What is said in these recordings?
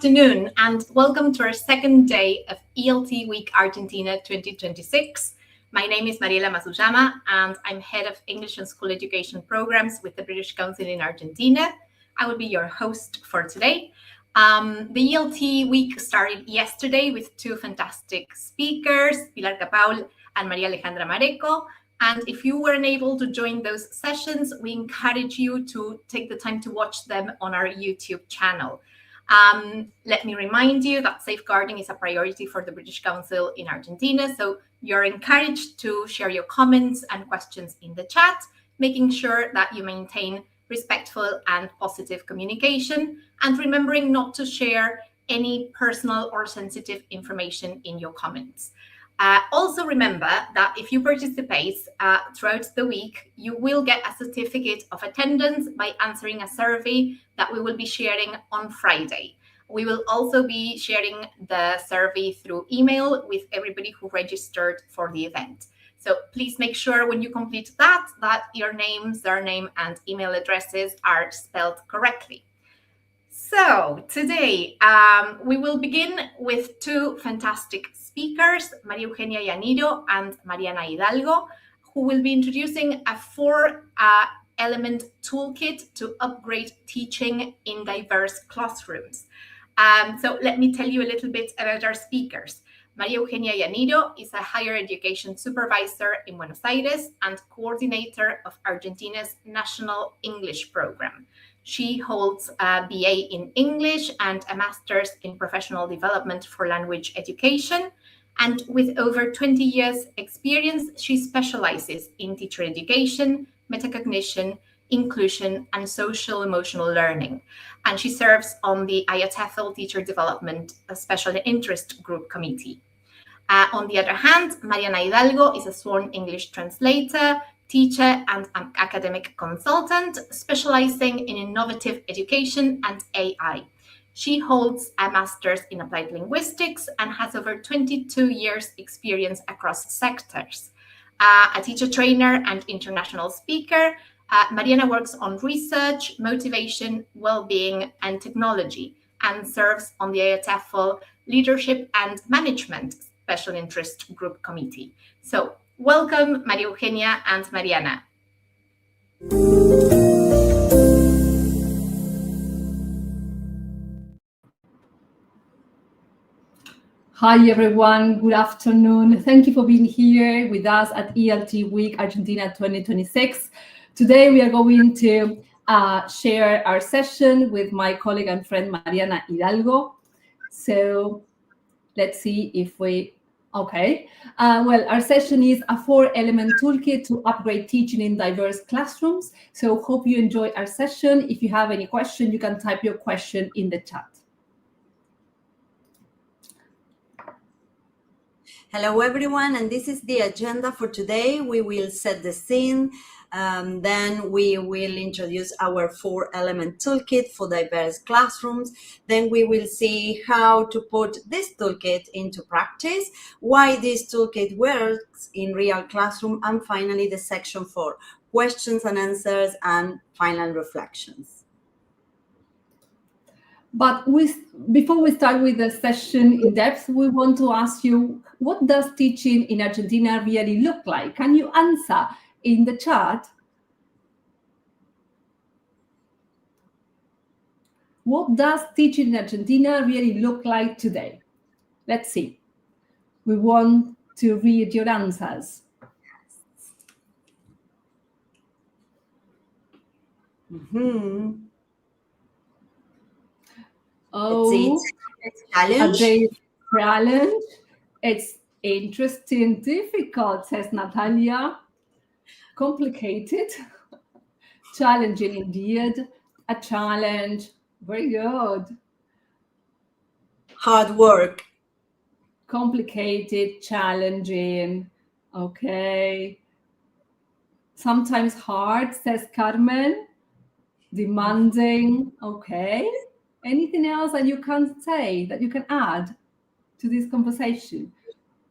afternoon and welcome to our second day of ELT Week Argentina 2026. My name is Mariela Masuyama and I'm Head of English and School Education Programs with the British Council in Argentina. I will be your host for today. The ELT Week started yesterday with two fantastic speakers, Pilar Capaul and Maria Alejandra Mareco. And if you weren't able to join those sessions, we encourage you to take the time to watch them on our YouTube channel. Let me remind you that safeguarding is a priority for the British Council in Argentina, so you're encouraged to share your comments and questions in the chat, making sure that you maintain respectful and positive communication, and remembering not to share any personal or sensitive information in your comments. Also remember that if you participate throughout the week, you will get a certificate of attendance by answering a survey that we will be sharing on Friday. We will also be sharing the survey through email with everybody who registered for the event. So please make sure when you complete that your name, surname, and email addresses are spelled correctly. So today we will begin with two fantastic speakers, María Eugenia Llanero and Mariana Hidalgo, who will be introducing a four-element toolkit to upgrade teaching in diverse classrooms. So let me tell you a little bit about our speakers. María Eugenia Llanero is a higher education supervisor in Buenos Aires and coordinator of Argentina's National English Program. She holds a BA in English and a master's in professional development for language education. And with over 20 years experience, she specializes in teacher education, metacognition, inclusion, and social emotional learning. And she serves on the IATEFL Teacher Development Special Interest Group Committee. On the other hand, Mariana Hidalgo is a sworn English translator, teacher, and an academic consultant specializing in innovative education and AI. She holds a master's in applied linguistics and has over 22 years experience across sectors. A teacher trainer and international speaker, Mariana works on research, motivation, well-being, and technology, and serves on the IATEFL Leadership and Management Special Interest Group Committee. So welcome, María Eugenia and Mariana. Hi, everyone. Good afternoon. Thank you for being here with us at ELT Week Argentina 2026. Today, we are going to share our session with my colleague and friend, Mariana Hidalgo. So let's see if okay. Well, our session is a four-element toolkit to upgrade teaching in diverse classrooms. So hope you enjoy our session. If you have any question, you can type your question in the chat. Hello, everyone, and this is the agenda for today. We will set the scene, then we will introduce our four-element toolkit for diverse classrooms. Then we will see how to put this toolkit into practice, why this toolkit works in real classroom, and finally the section for questions and answers and final reflections. But before we start with the session in depth, we want to ask you, what does teaching in Argentina really look like? Can you answer in the chat? What does teaching in Argentina really look like today? Let's see. We want to read your answers. Mm-hmm. Oh, it's challenge. A challenge. It's interesting, difficult, says Natalia. Complicated. Challenging indeed. A challenge. Very good. Hard work. Complicated, challenging. Okay. Sometimes hard, says Carmen. Demanding. Okay. Anything else that you can say, that you can add to this conversation?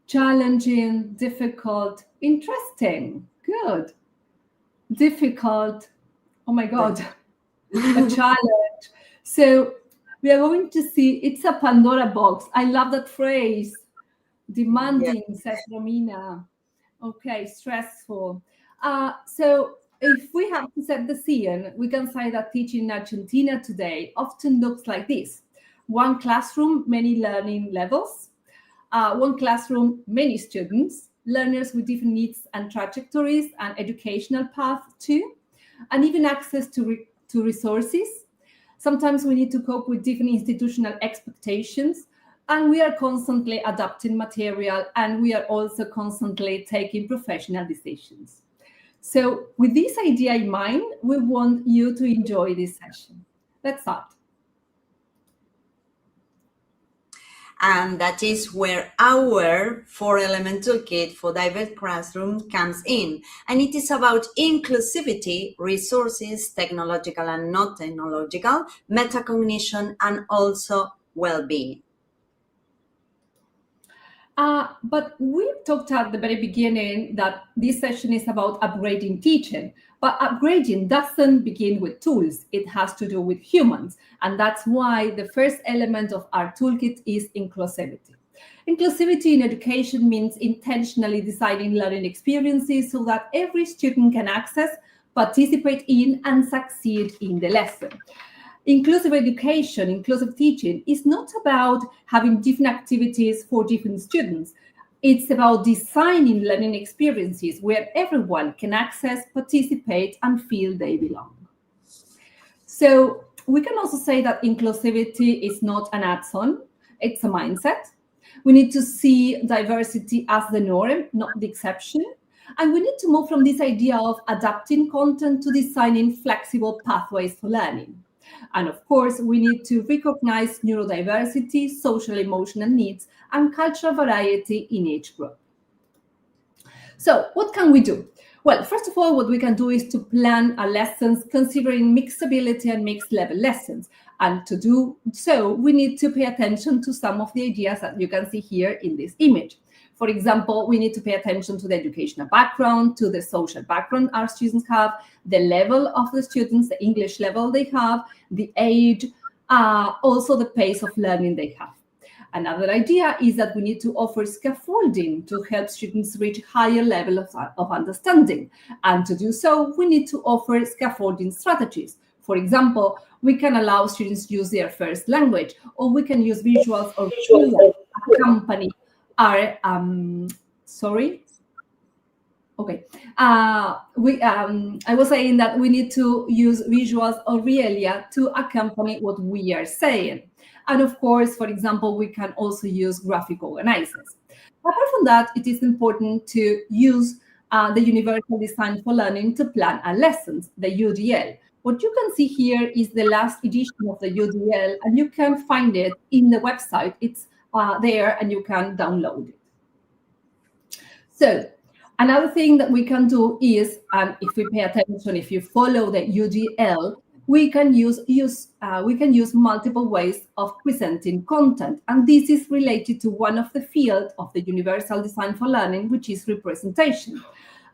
Challenging, difficult, interesting, good. Difficult, oh my God, a challenge. So we are going to see, it's a Pandora box. I love that phrase. Demanding, says Romina. Okay, stressful. So if we have to set the scene, we can say that teaching in Argentina today often looks like this. One classroom, many learning levels. One classroom, many students, learners with different needs and trajectories and educational paths too, and even access to resources. Sometimes we need to cope with different institutional expectations, and we are constantly adapting material, and we are also constantly taking professional decisions. So with this idea in mind, we want you to enjoy this session. Let's start. And that is where our 4-element toolkit for diverse classrooms comes in. And it is about inclusivity, resources, technological and not technological, metacognition, and also well-being. But we talked at the very beginning that this session is about upgrading teaching. But upgrading doesn't begin with tools. It has to do with humans. And that's why the first element of our toolkit is inclusivity. Inclusivity in education means intentionally designing learning experiences so that every student can access, participate in, and succeed in the lesson. Inclusive education, inclusive teaching is not about having different activities for different students. It's about designing learning experiences where everyone can access, participate, and feel they belong. So we can also say that inclusivity is not an add-on, it's a mindset. We need to see diversity as the norm, not the exception. And we need to move from this idea of adapting content to designing flexible pathways for learning. And of course, we need to recognize neurodiversity, social emotional needs, and cultural variety in each group. So what can we do? Well, first of all, what we can do is to plan our lessons considering mixed ability and mixed level lessons. And to do so, we need to pay attention to some of the ideas that you can see here in this image. For example, we need to pay attention to the educational background, to the social background our students have, the level of the students, the English level they have, the age, also the pace of learning they have. Another idea is that we need to offer scaffolding to help students reach higher level of understanding. And to do so, we need to offer scaffolding strategies. For example, we can allow students to use their first language, or we can use visuals or accompany our I was saying that we need to use visuals or realia to accompany what we are saying. And of course, for example, we can also use graphic organizers. Apart from that, it is important to use the Universal Design for Learning to plan our lessons, the UDL. What you can see here is the last edition of the UDL, and you can find it in the website. It's there, and you can download it. So another thing that we can do is, if we pay attention, if you follow the UDL, we can use multiple ways of presenting content, and this is related to one of the fields of the Universal Design for Learning, which is representation.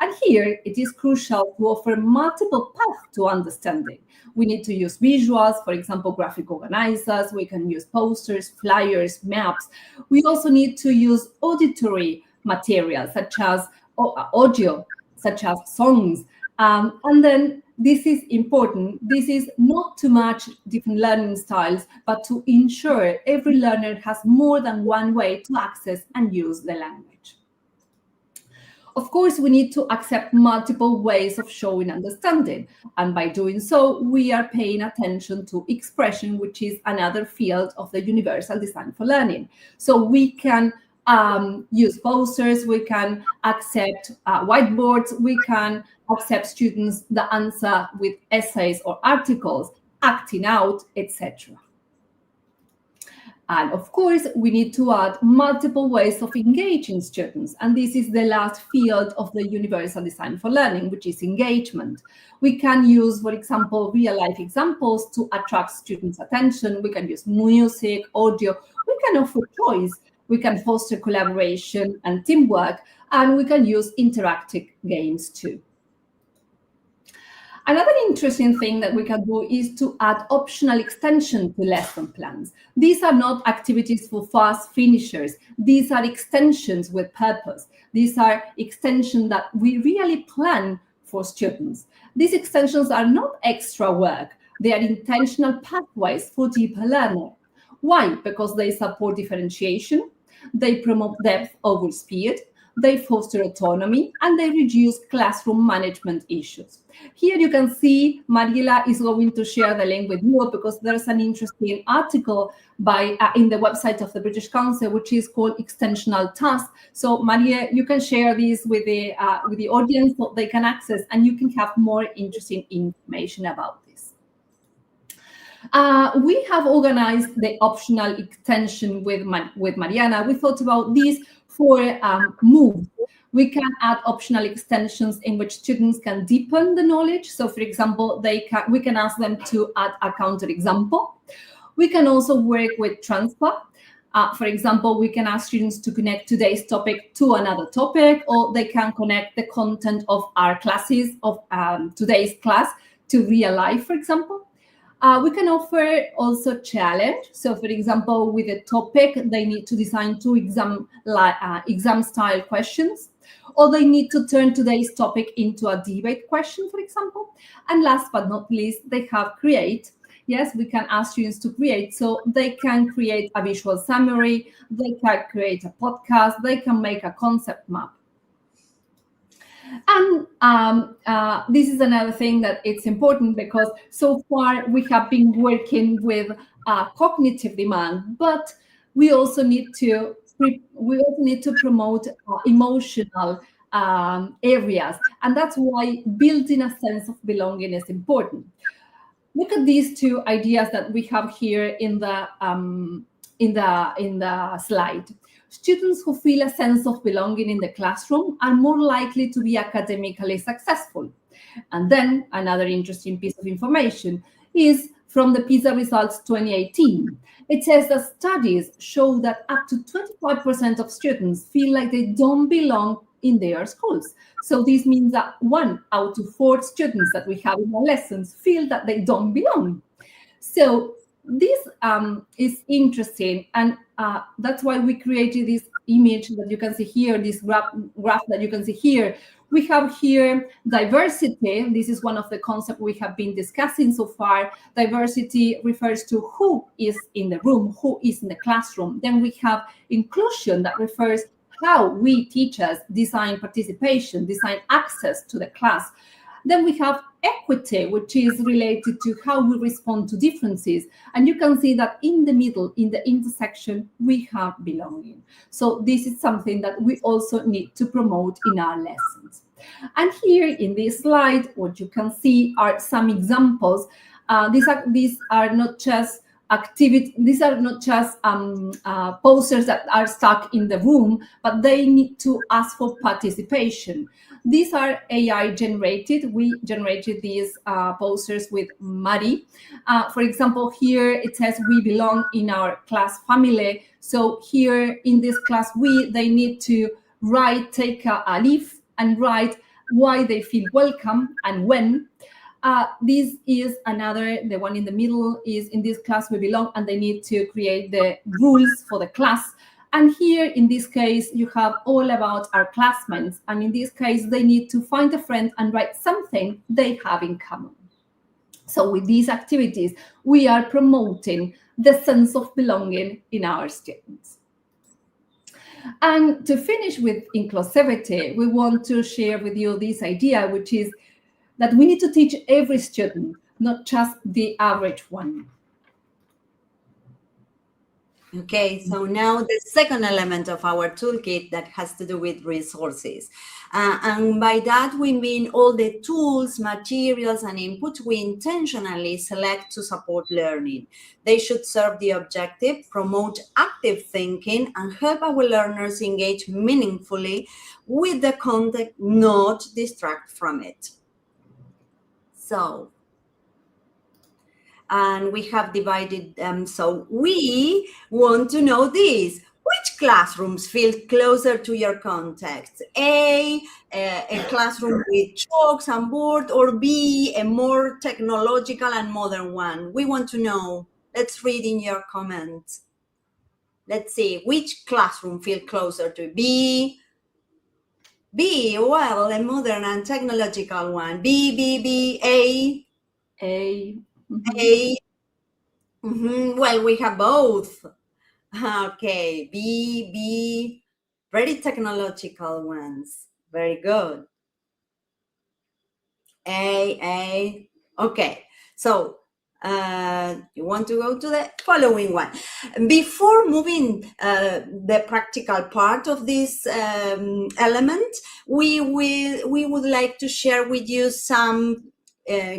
And here it is crucial to offer multiple paths to understanding. We need to use visuals, for example, graphic organizers. We can use posters, flyers, maps. We also need to use auditory material, such as audio, such as songs. And then this is important. This is not too much different learning styles, but to ensure every learner has more than one way to access and use the language. Of course, we need to accept multiple ways of showing understanding. And by doing so, we are paying attention to expression, which is another field of the Universal Design for Learning. So we can use posters, we can accept whiteboards, we can accept students that answer with essays or articles, acting out, etc. And of course, we need to add multiple ways of engaging students. And this is the last field of the Universal Design for Learning, which is engagement. We can use, for example, real-life examples to attract students' attention. We can use music, audio. We can offer choice. We can foster collaboration and teamwork. And we can use interactive games too. Another interesting thing that we can do is to add optional extension to lesson plans. These are not activities for fast finishers. These are extensions with purpose. These are extensions that we really plan for students. These extensions are not extra work. They are intentional pathways for deeper learning. Why? Because they support differentiation, they promote depth over speed, they foster autonomy, and they reduce classroom management issues. Here you can see Mariela is going to share the link with you because there's an interesting article by in the website of the British Council, which is called Extensional Tasks. So Maria, you can share this with the audience so they can access, and you can have more interesting information about this. We have organized the optional extension with Mariana. We thought about this for moves. We can add optional extensions in which students can deepen the knowledge. So for example, we can ask them to add a counterexample. We can also work with transfer. For example, we can ask students to connect today's topic to another topic, or they can connect the content of our classes, of today's class, to real life, for example. We can offer also challenge. So for example, with a topic, they need to design 2 exam-style questions, or they need to turn today's topic into a debate question, for example. And last but not least, they have create. Yes, we can ask students to create. So they can create a visual summary, they can create a podcast, they can make a concept map. And this is another thing that it's important because so far we have been working with cognitive demand, but we also need to promote emotional areas, and that's why building a sense of belonging is important. Look at these 2 ideas that we have here in the slide. Students who feel a sense of belonging in the classroom are more likely to be academically successful. And then another interesting piece of information is from the PISA results 2018. It says that studies show that up to 25% of students feel like they don't belong in their schools. So this means that 1 out of 4 students that we have in our lessons feel that they don't belong. So this is interesting, and that's why we created this image that you can see here, this graph that you can see here. We have here diversity. This is one of the concepts we have been discussing so far. Diversity refers to who is in the room, who is in the classroom. Then we have inclusion that refers how we teachers design participation, design access to the class. Then we have equity, which is related to how we respond to differences. And you can see that in the middle, in the intersection, we have belonging. So this is something that we also need to promote in our lessons. And here in this slide, what you can see are some examples. These are not just activity. These are not just posters that are stuck in the room, but they need to ask for participation. These are AI generated. We generated these posters with Mari. For example, here it says we belong in our class family. So here in this class, they need to take a leaf and write why they feel welcome and when. This is the one in the middle is in this class we belong, and they need to create the rules for the class. And here in this case, you have all about our classmates. And in this case, they need to find a friend and write something they have in common. So with these activities, we are promoting the sense of belonging in our students. And to finish with inclusivity, we want to share with you this idea, which is that we need to teach every student, not just the average one. Okay, so now the second element of our toolkit that has to do with resources. And by that, we mean all the tools, materials, and inputs we intentionally select to support learning. They should serve the objective, promote active thinking, and help our learners engage meaningfully with the content, not distract from it. So, and we have divided them. So we want to know this. Which classrooms feel closer to your context? A classroom with chalks and board, or B, a more technological and modern one? We want to know. Let's read in your comments. Let's see, which classroom feel closer to B? Well, a modern and technological one. B, A. A. A. Well, we have both. Okay, B, very technological ones. Very good. A. Okay, so you want to go to the following one. Before moving the practical part of this element, we would like to share with you some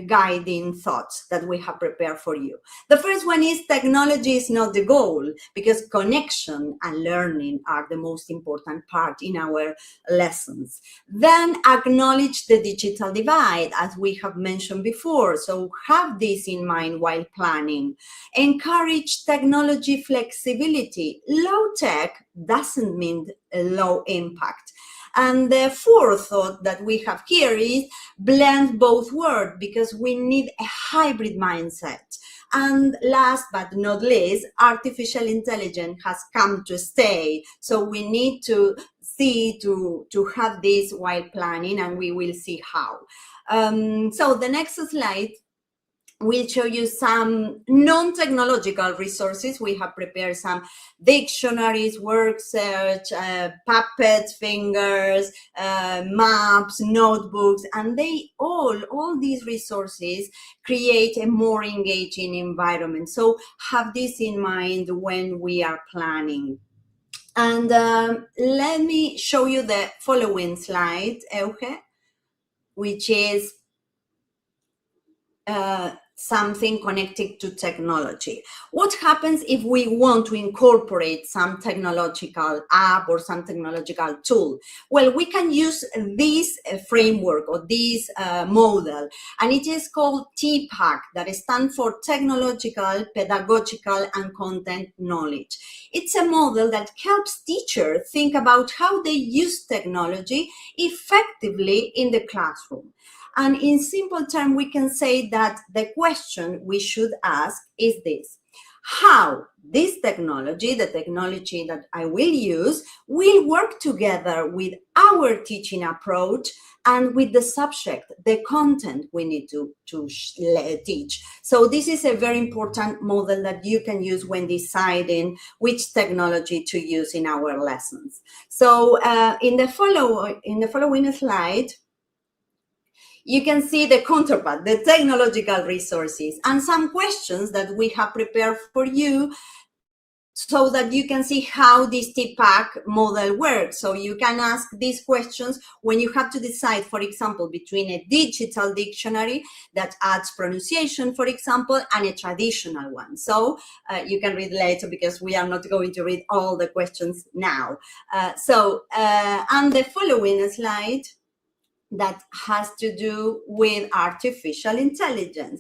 guiding thoughts that we have prepared for you. The first one is technology is not the goal, because connection and learning are the most important part in our lessons. Then acknowledge the digital divide, as we have mentioned before. So have this in mind while planning. Encourage technology flexibility. Low tech doesn't mean low impact. And the fourth thought that we have here is blend both worlds, because we need a hybrid mindset. And last but not least, artificial intelligence has come to stay. So we need to see to have this while planning, and we will see how. So the next slide will show you some non-technological resources. We have prepared some dictionaries, word search, puppets, fingers, maps, notebooks, and they all these resources create a more engaging environment. So have this in mind when we are planning. And let me show you the following slide, Euge, which is something connected to technology. What happens if we want to incorporate some technological app or some technological tool? Well, we can use this framework or this model, and it is called TPACK, that stands for Technological, Pedagogical, and Content Knowledge. It's a model that helps teachers think about how they use technology effectively in the classroom. And in simple terms, we can say that the question we should ask is this: how this technology, the technology that I will use, will work together with our teaching approach and with the subject, the content we need to teach. So this is a very important model that you can use when deciding which technology to use in our lessons. So in the following slide, you can see the counterpart, the technological resources, and some questions that we have prepared for you so that you can see how this TPACK model works. So you can ask these questions when you have to decide, for example, between a digital dictionary that adds pronunciation, for example, and a traditional one. So you can read later, because we are not going to read all the questions now. And the following slide that has to do with artificial intelligence.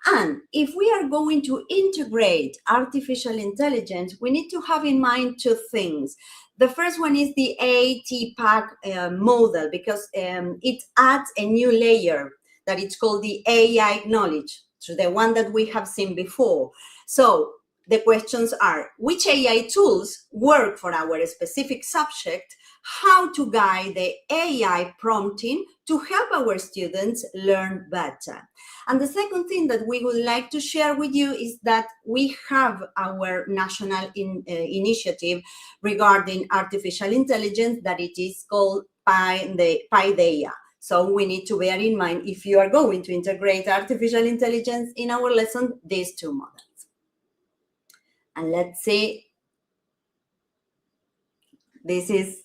And if we are going to integrate artificial intelligence, we need to have in mind two things. The first one is the ATPAC model, because it adds a new layer that it's called the AI knowledge, so the one that we have seen before. So the questions are: which AI tools work for our specific subject? How to guide the AI prompting to help our students learn better. And the second thing that we would like to share with you is that we have our national initiative regarding artificial intelligence, that it is called PIDEA. So we need to bear in mind, if you are going to integrate artificial intelligence in our lesson, these two models. And let's see, this is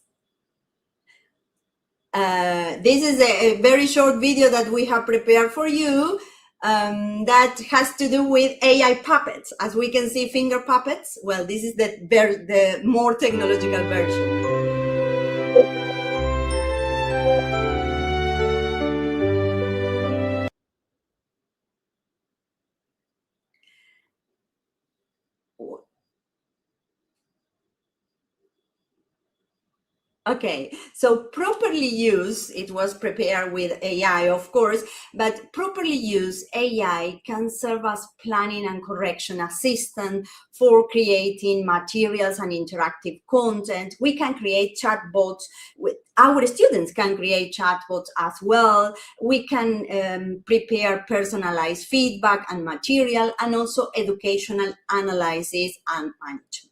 a very short video that we have prepared for you that has to do with AI puppets. As we can see, finger puppets. Well, this is the more technological version. Okay, so properly used, it was prepared with AI, of course, but properly used, AI can serve as planning and correction assistant for creating materials and interactive content. We can create chatbots. Our students can create chatbots as well. We can prepare personalized feedback and material, and also educational analysis and management.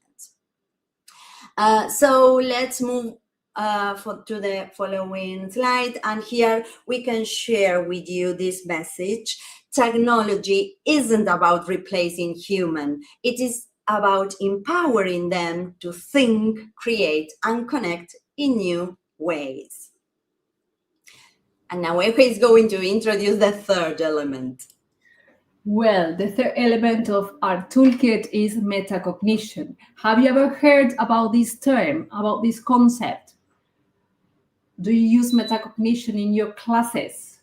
So let's move to the following slide, and here we can share with you this message. Technology isn't about replacing human. It is about empowering them to think, create, and connect in new ways. And now Eva is going to introduce the third element. Well, the third element of our toolkit is metacognition. Have you ever heard about this term, about this concept? Do you use metacognition in your classes?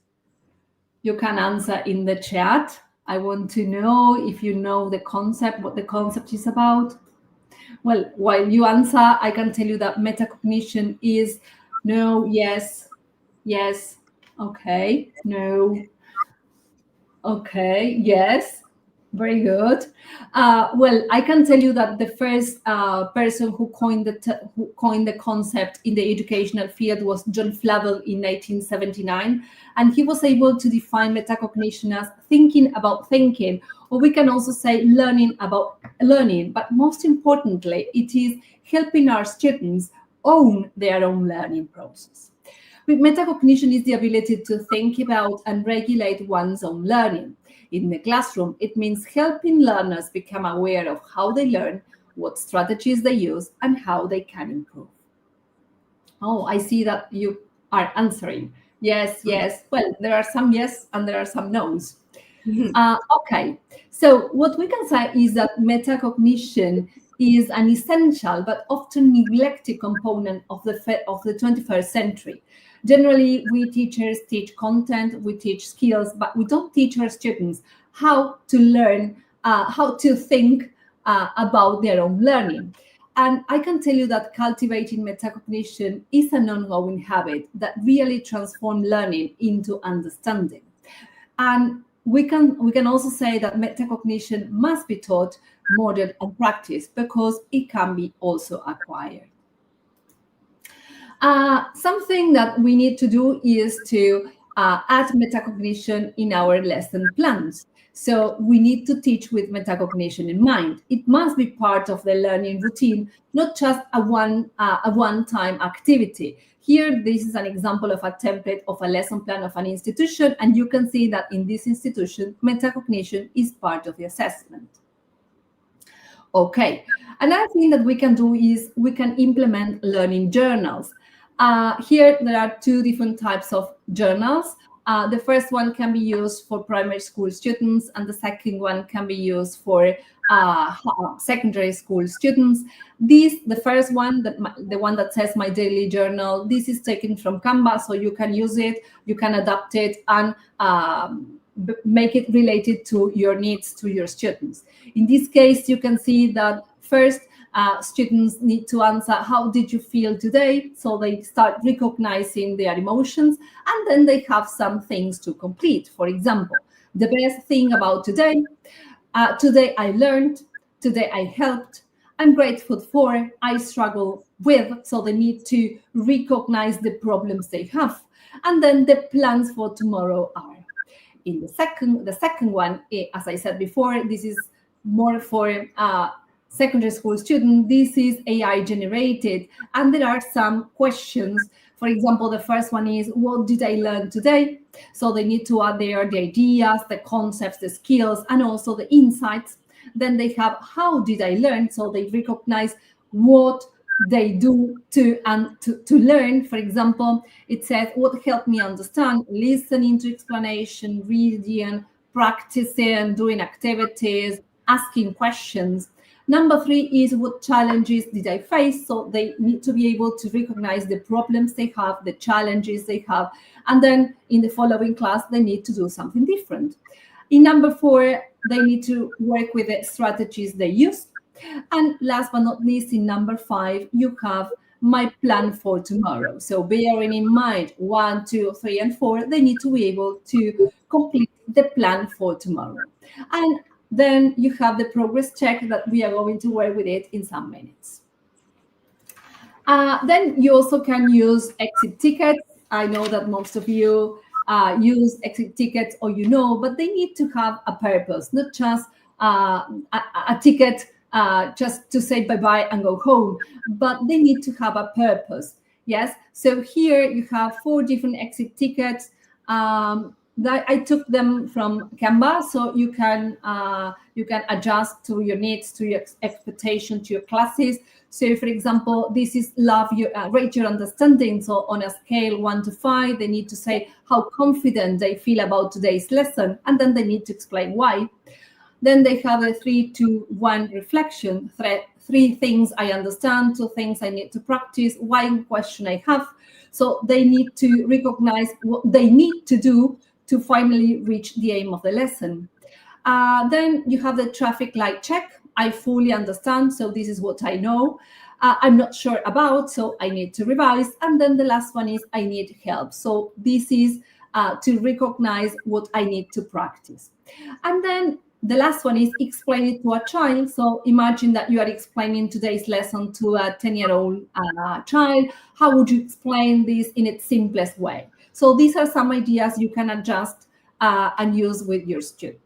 You can answer in the chat. I want to know if you know the concept, what the concept is about. Well, while you answer, I can tell you that metacognition is no, yes, yes, okay, no, okay, yes, very good. Well, I can tell you that the first person who coined the concept in the educational field was John Flavel in 1979, and he was able to define metacognition as thinking about thinking, or we can also say learning about learning. But most importantly, it is helping our students own their own learning process. With metacognition is the ability to think about and regulate one's own learning. In the classroom, it means helping learners become aware of how they learn, what strategies they use, and how they can improve. Oh, I see that you are answering. Yes, yes. Well, there are some yes and there are some no's. Okay, so what we can say is that metacognition is an essential but often neglected component of the 21st century. Generally, we teachers teach content, we teach skills, but we don't teach our students how to learn, how to think about their own learning. And I can tell you that cultivating metacognition is an ongoing habit that really transforms learning into understanding. And we can also say that metacognition must be taught, modeled, and practiced because it can be also acquired. Something that we need to do is to add metacognition in our lesson plans. So we need to teach with metacognition in mind. It must be part of the learning routine, not just a one-time activity. Here, this is an example of a template of a lesson plan of an institution, and you can see that in this institution, metacognition is part of the assessment. Okay, another thing that we can do is we can implement learning journals. Here, there are two different types of journals. The first one can be used for primary school students, and the second one can be used for secondary school students. The first one, the one that says My Daily Journal, this is taken from Canva, so you can use it, you can adapt it, and make it related to your needs, to your students. In this case, you can see that first, students need to answer, how did you feel today? So they start recognizing their emotions, and then they have some things to complete. For example, the best thing about today, today I learned, today I helped, I'm grateful for, I struggle with. So they need to recognize the problems they have. And then the plans for tomorrow are. In the second one, as I said before, this is more for secondary school student. This is AI generated, and there are some questions. For example, the first one is, what did I learn today? So they need to add there the ideas, the concepts, the skills, and also the insights. Then they have, how did I learn? So they recognize what they do to learn. For example, it says, what helped me understand? Listening to explanation, reading, practicing, doing activities, asking questions. Number 3 is, what challenges did I face? So they need to be able to recognize the problems they have, the challenges they have, and then in the following class, they need to do something different. In number 4, they need to work with the strategies they use. And last but not least, in number 5, you have my plan for tomorrow. So bearing in mind 1, 2, 3, and 4, they need to be able to complete the plan for tomorrow. And then you have the progress check that we are going to work with it in some minutes. Then you also can use exit tickets. I know that most of you use exit tickets, or but they need to have a purpose, not just a ticket just to say bye-bye and go home, but they need to have a purpose. Yes, so here you have 4 different exit tickets that I took them from Canva, so you can adjust to your needs, to your expectation, to your classes. So, for example, this is rate your understanding. So, on a scale 1 to 5, they need to say how confident they feel about today's lesson, and then they need to explain why. Then they have a 3, 2, 1 reflection. 3 things I understand, 2 things I need to practice, 1 question I have. So they need to recognize what they need to do to finally reach the aim of the lesson. Then you have the traffic light check. I fully understand, so this is what I know. I'm not sure about, so I need to revise. And then the last one is I need help. So this is to recognize what I need to practice. And then the last one is explain it to a child. So imagine that you are explaining today's lesson to a 10-year-old child. How would you explain this in its simplest way? So these are some ideas you can adjust and use with your student.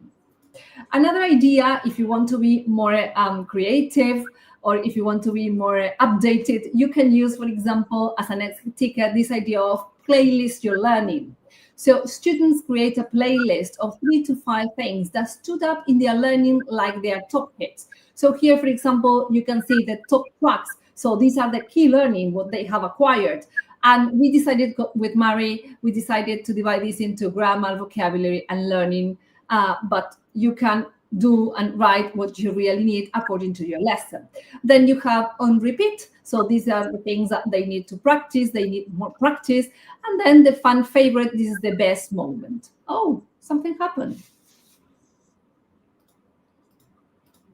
Another idea, if you want to be more creative, or if you want to be more updated, you can use, for example, as an exit ticket, this idea of playlist your learning. So students create a playlist of 3 to 5 things that stood up in their learning like their top hits. So here, for example, you can see the top tracks. So these are the key learning, what they have acquired. And we decided with Mari, we decided to divide this into grammar, vocabulary, and learning. But you can do and write what you really need according to your lesson. Then you have on repeat. So these are the things that they need to practice. They need more practice. And then the fun favorite, this is the best moment. Oh, something happened.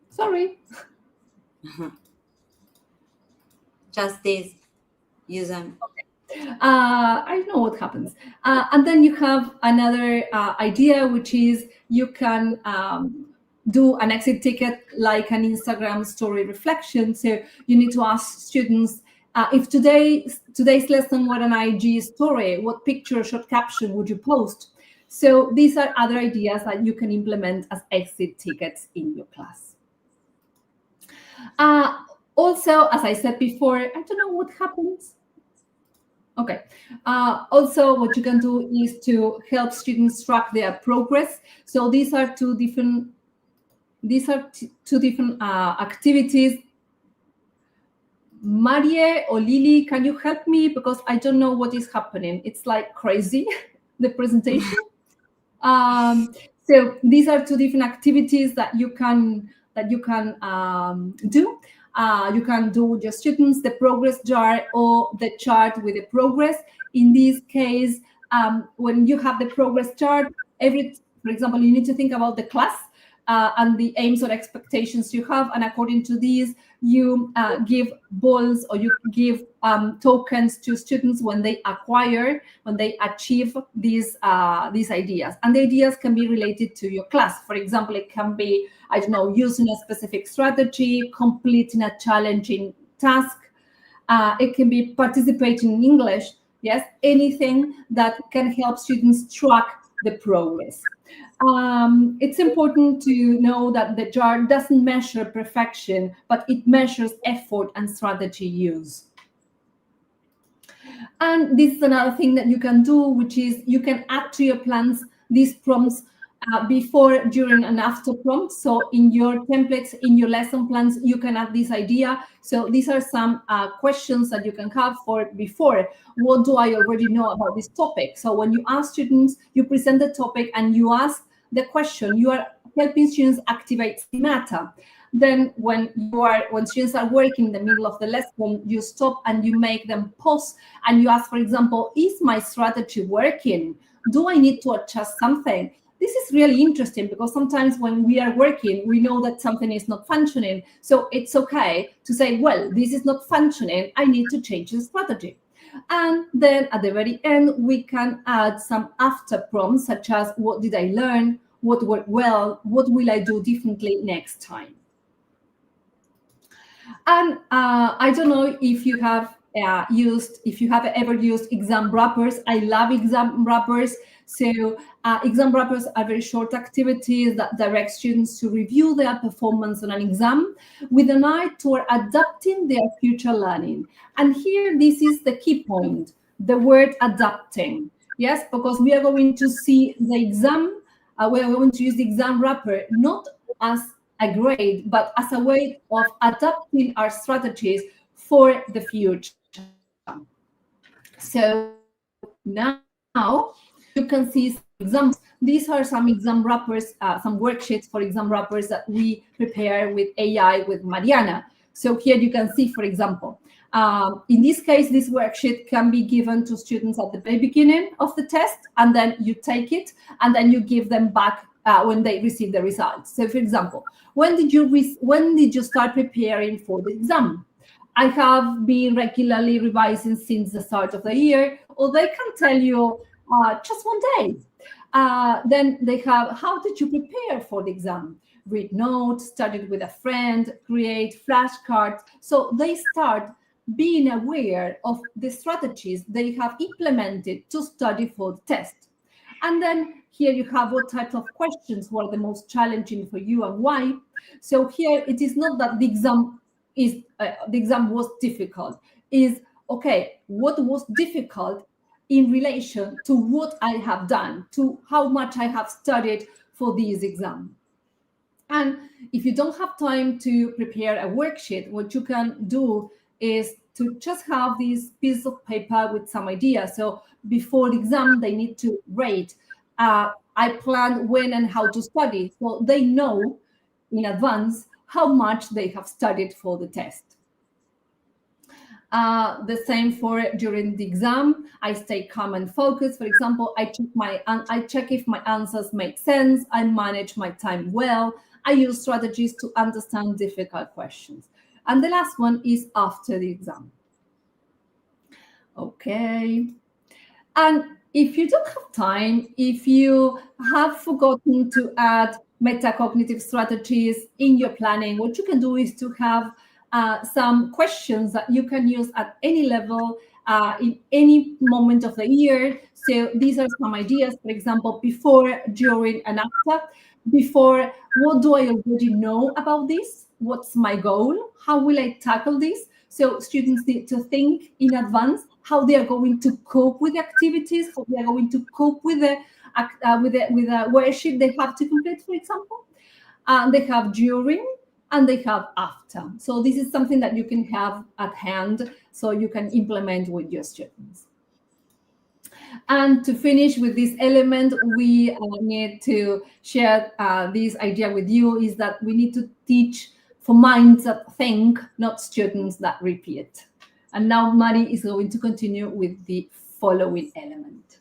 Sorry. Just this. Use them. Okay. I know what happens. And then you have another idea, which is you can do an exit ticket like an Instagram story reflection. So you need to ask students, if today's lesson were an IG story, what picture, short caption would you post? So these are other ideas that you can implement as exit tickets in your class. Also, as I said before, I don't know what happens. Okay. Also, what you can do is to help students track their progress. So these are two different activities. Marie or Lily, can you help me? Because I don't know what is happening. It's like crazy, the presentation. So these are 2 different activities that you can do. You can do with your students the progress jar or the chart with the progress. In this case, when you have the progress chart, for example, you need to think about the class and the aims or expectations you have, and according to these, you give balls or you give tokens to students when they achieve these ideas. And the ideas can be related to your class. For example, it can be, I don't know, using a specific strategy, completing a challenging task. It can be participating in English. Yes, anything that can help students track the progress. It's important to know that the jar doesn't measure perfection, but it measures effort and strategy use. And this is another thing that you can do, which is you can add to your plans these prompts before, during, and after prompts. So in your templates, in your lesson plans, you can add this idea. So these are some questions that you can have for before. What do I already know about this topic? So when you ask students, you present the topic and you ask the question, you are helping students activate schemata. Then when students are working in the middle of the lesson, you stop and you make them pause and you ask, for example, is my strategy working? Do I need to adjust something? this is really interesting because sometimes when we are working, we know that something is not functioning. So it's okay to say, well, this is not functioning. I need to change the strategy. And then at the very end, we can add some after prompts, such as what did I learn? What worked well? What will I do differently next time? And I don't know if you have ever used exam wrappers. I love exam wrappers. So exam wrappers are very short activities that direct students to review their performance on an exam with an eye toward adapting their future learning. And here, this is the key point, the word adapting. Yes, because we are going to see the exam, we are going to use the exam wrapper not as a grade, but as a way of adapting our strategies for the future. So now you can see some examples. These are some exam wrappers, some worksheets for exam wrappers that we prepare with AI with Mariana. So here you can see, for example, in this case, this worksheet can be given to students at the very beginning of the test, and then you take it, and then you give them back when they receive the results. So, for example, when did you start preparing for the exam? I have been regularly revising since the start of the year, or they can tell you just one day. Then they have, how did you prepare for the exam? Read notes, studied with a friend, create flashcards. So they start being aware of the strategies they have implemented to study for the test. And then here you have what types of questions were the most challenging for you and why. So here it is not that the exam was difficult. Is okay, what was difficult in relation to what I have done, to how much I have studied for this exam. And if you don't have time to prepare a worksheet, what you can do is to just have this piece of paper with some ideas. So before the exam, they need to rate. I plan when and how to study, so they know in advance how much they have studied for the test. The same for during the exam. I stay calm and focused. For example, I check if my answers make sense. I manage my time well. I use strategies to understand difficult questions. And the last one is after the exam. Okay. And if you don't have time, if you have forgotten to add metacognitive strategies in your planning, what you can do is to have some questions that you can use at any level, in any moment of the year. So these are some ideas, for example, before, during, and after. Before, what do I already know about this? What's my goal? How will I tackle this? So students need to think in advance how they are going to cope with the activities, how they are going to cope with a worksheet they have to complete, for example. They have during, and they have after. So this is something that you can have at hand so you can implement with your students. And to finish with this element, we need to share this idea with you, is that we need to teach for minds that think, not students that repeat. And now Mari is going to continue with the following element.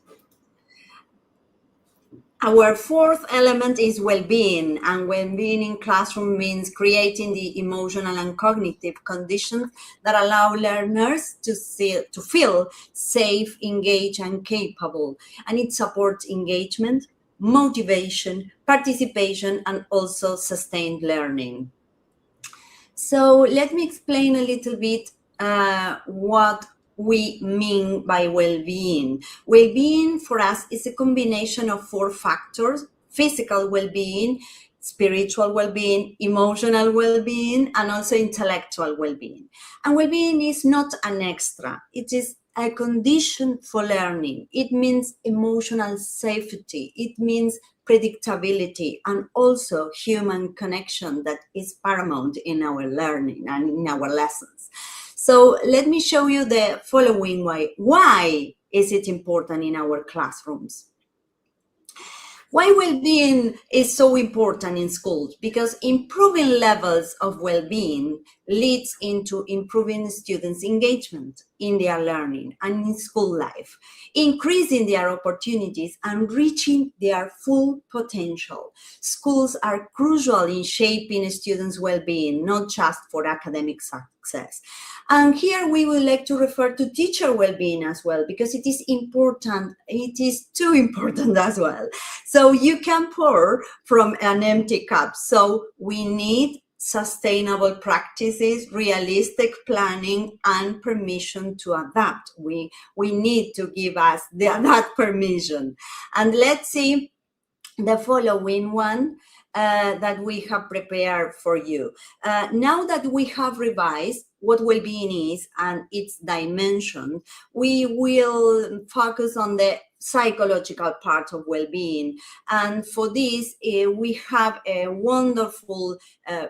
Our fourth element is well-being, and well-being in classroom means creating the emotional and cognitive conditions that allow learners to feel safe, engaged, and capable. And it supports engagement, motivation, participation, and also sustained learning. So let me explain a little bit what we mean by well-being. Well-being for us is a combination of 4 factors: physical well-being, spiritual well-being, emotional well-being, and also intellectual well-being. And well-being is not an extra, it is a condition for learning. It means emotional safety, it means predictability, and also human connection that is paramount in our learning and in our lessons. So let me show you the following way. Why is it important in our classrooms? Why well-being is so important in schools? Because improving levels of well-being leads into improving students' engagement in their learning and in school life, increasing their opportunities and reaching their full potential. Schools are crucial in shaping students' well-being, not just for academic success. And here we would like to refer to teacher well-being as well, because it is important. It is too important as well. So you can pour from an empty cup. So we need sustainable practices, realistic planning, and permission to adapt. We need to give us that permission. And let's see the following one that we have prepared for you. Now that we have revised what well-being is and its dimension, we will focus on the psychological part of well-being. And for this, we have a wonderful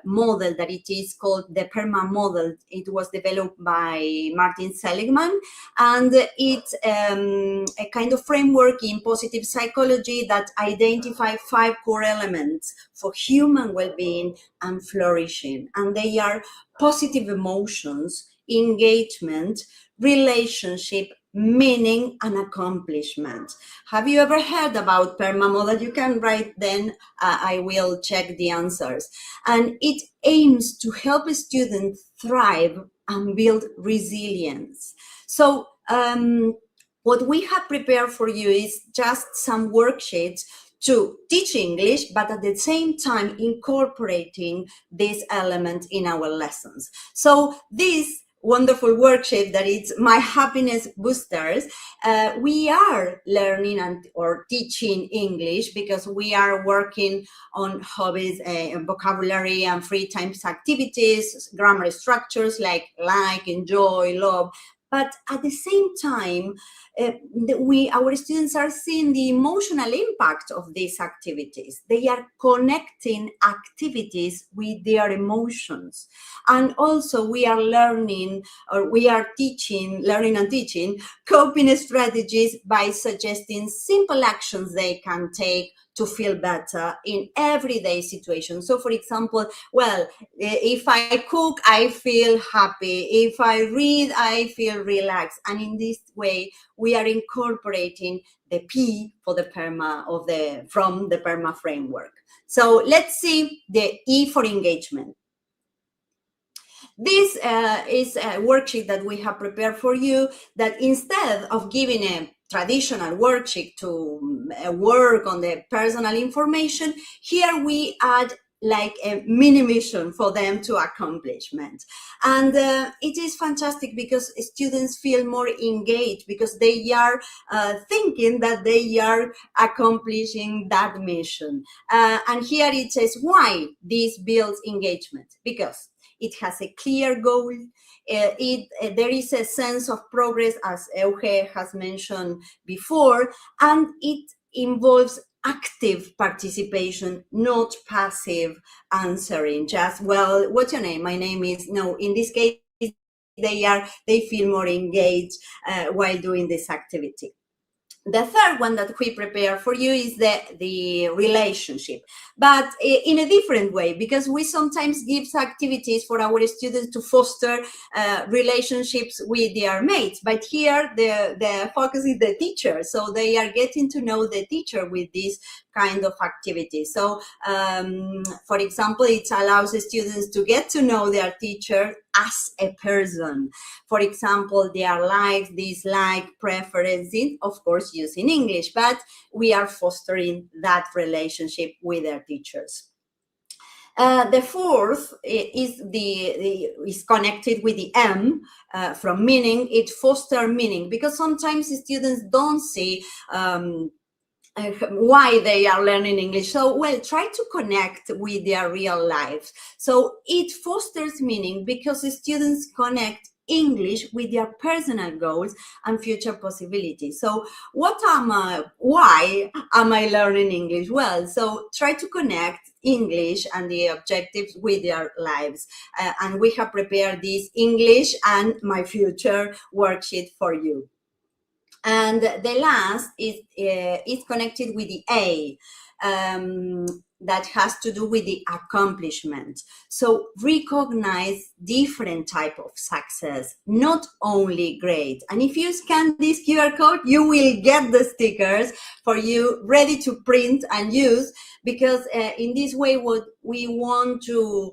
model that it is called the PERMA model. It was developed by Martin Seligman, and it's a kind of framework in positive psychology that identify 5 core elements for human well-being and flourishing. And they are positive emotions, engagement, relationship, meaning, and accomplishment. Have you ever heard about PERMA model? You can write then, I will check the answers. And it aims to help students thrive and build resilience. So what we have prepared for you is just some worksheets to teach English, but at the same time incorporating this element in our lessons. So this wonderful worksheet that is my happiness boosters, we are learning or teaching English because we are working on hobbies, vocabulary and free time activities, grammar structures like, enjoy, love. But at the same time, our students are seeing the emotional impact of these activities. They are connecting activities with their emotions. And also we are learning, or we are learning and teaching coping strategies by suggesting simple actions they can take to feel better in everyday situations. So for example, well, if I cook, I feel happy. If I read, I feel relaxed. And in this way, we are incorporating the P for the PERMA from the PERMA framework. So let's see the E for engagement. This is a worksheet that we have prepared for you, that instead of giving a traditional worksheet to work on the personal information, here we add like a mini mission for them to accomplishment. And it is fantastic because students feel more engaged because they are thinking that they are accomplishing that mission. And here it says why this builds engagement, because it has a clear goal. There is a sense of progress, as Euge has mentioned before, and it involves active participation, not passive answering. Just, well, what's your name? My name is, no, in this case, they feel more engaged while doing this activity. The third one that we prepare for you is the relationship, but in a different way, because we sometimes give activities for our students to foster relationships with their mates. But here the focus is the teacher. So they are getting to know the teacher with this kind of activity. So for example, it allows the students to get to know their teacher as a person. For example, their likes, dislikes, preferences, of course, using English, but we are fostering that relationship with their teachers. The fourth is connected with the M from meaning. It fosters meaning, because sometimes students don't see why they are learning English. So, well, try to connect with their real lives. So it fosters meaning because the students connect English with their personal goals and future possibilities. So why am I learning English? Well, so try to connect English and the objectives with their lives. And we have prepared this English and my future worksheet for you. And the last is connected with the A. that has to do with the accomplishment. So recognize different type of success, not only grades. And if you scan this QR code, you will get the stickers for you ready to print and use, because in this way, what we want to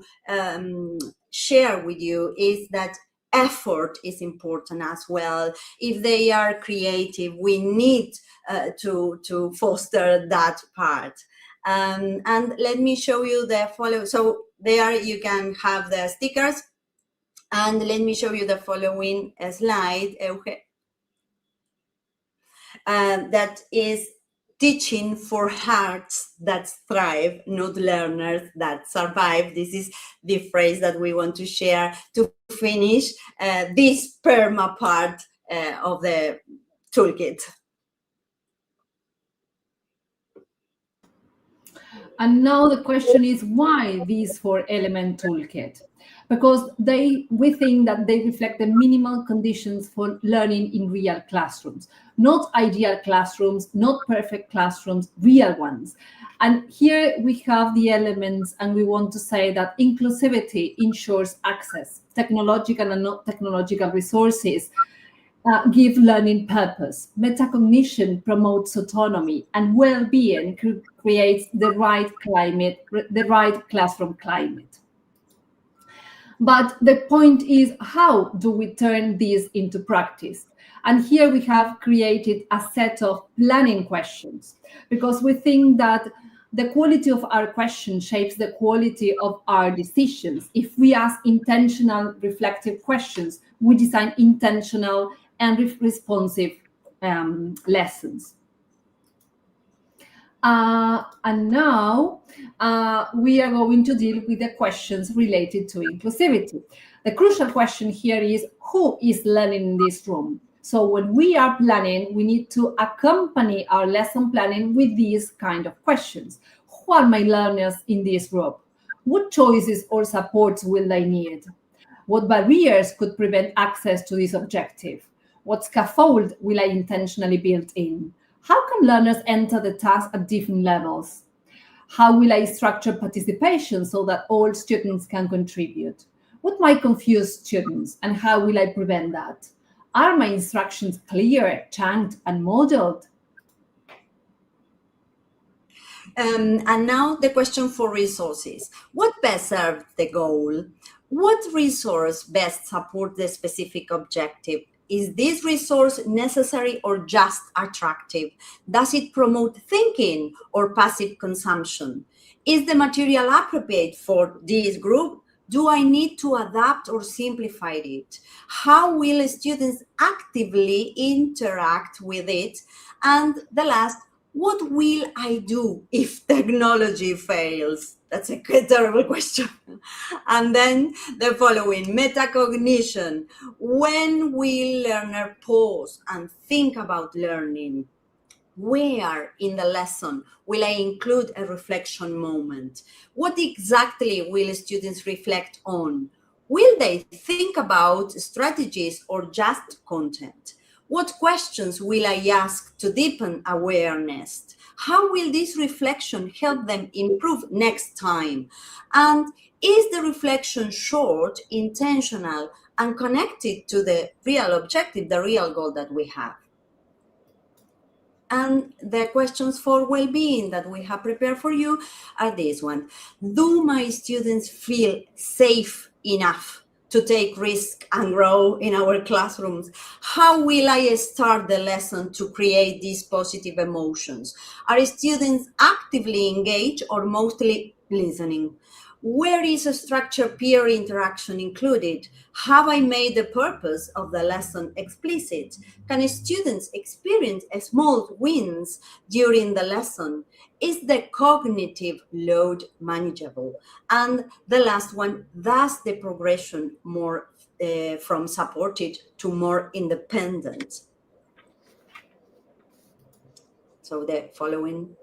share with you is that effort is important as well. If they are creative, we need to foster that part. And let me show you the follow. So there you can have the stickers, and let me show you the following slide, that is teaching for hearts that thrive, not learners that survive. This is the phrase that we want to share to finish this perma part of the toolkit. And now the question is, why these 4-element toolkit? Because we think that they reflect the minimal conditions for learning in real classrooms, not ideal classrooms, not perfect classrooms, real ones. And here we have the elements, and we want to say that inclusivity ensures access, technological and not technological resources, give learning purpose. Metacognition promotes autonomy, and well-being creates the right climate, the right classroom climate. But the point is, how do we turn this into practice? And here we have created a set of planning questions, because we think that the quality of our questions shapes the quality of our decisions. If we ask intentional, reflective questions, we design intentional and responsive lessons. And now we are going to deal with the questions related to inclusivity. The crucial question here is, who is learning in this room? So when we are planning, we need to accompany our lesson planning with these kind of questions. Who are my learners in this group? What choices or supports will they need? What barriers could prevent access to this objective? What scaffold will I intentionally build in? How can learners enter the task at different levels? How will I structure participation so that all students can contribute? What might confuse students, and how will I prevent that? Are my instructions clear, chunked, and modeled? And now the question for resources. What best serves the goal? What resource best supports the specific objective? Is this resource necessary or just attractive? Does it promote thinking or passive consumption? Is the material appropriate for this group? Do I need to adapt or simplify it? How will students actively interact with it? And the last, what will I do if technology fails? That's a terrible question. And then the following, metacognition. When will learner pause and think about learning? Where in the lesson will I include a reflection moment? What exactly will students reflect on? Will they think about strategies or just content? What questions will I ask to deepen awareness? How will this reflection help them improve next time? And is the reflection short, intentional, and connected to the real objective, the real goal that we have? And the questions for well-being that we have prepared for you are these ones. Do my students feel safe enough to take risks and grow in our classrooms? How will I start the lesson to create these positive emotions? Are students actively engaged or mostly listening? Where is a structured peer interaction included? Have I made the purpose of the lesson explicit? Can students experience small wins during the lesson? Is the cognitive load manageable? And the last one, does the progression more from supported to more independent? So the following.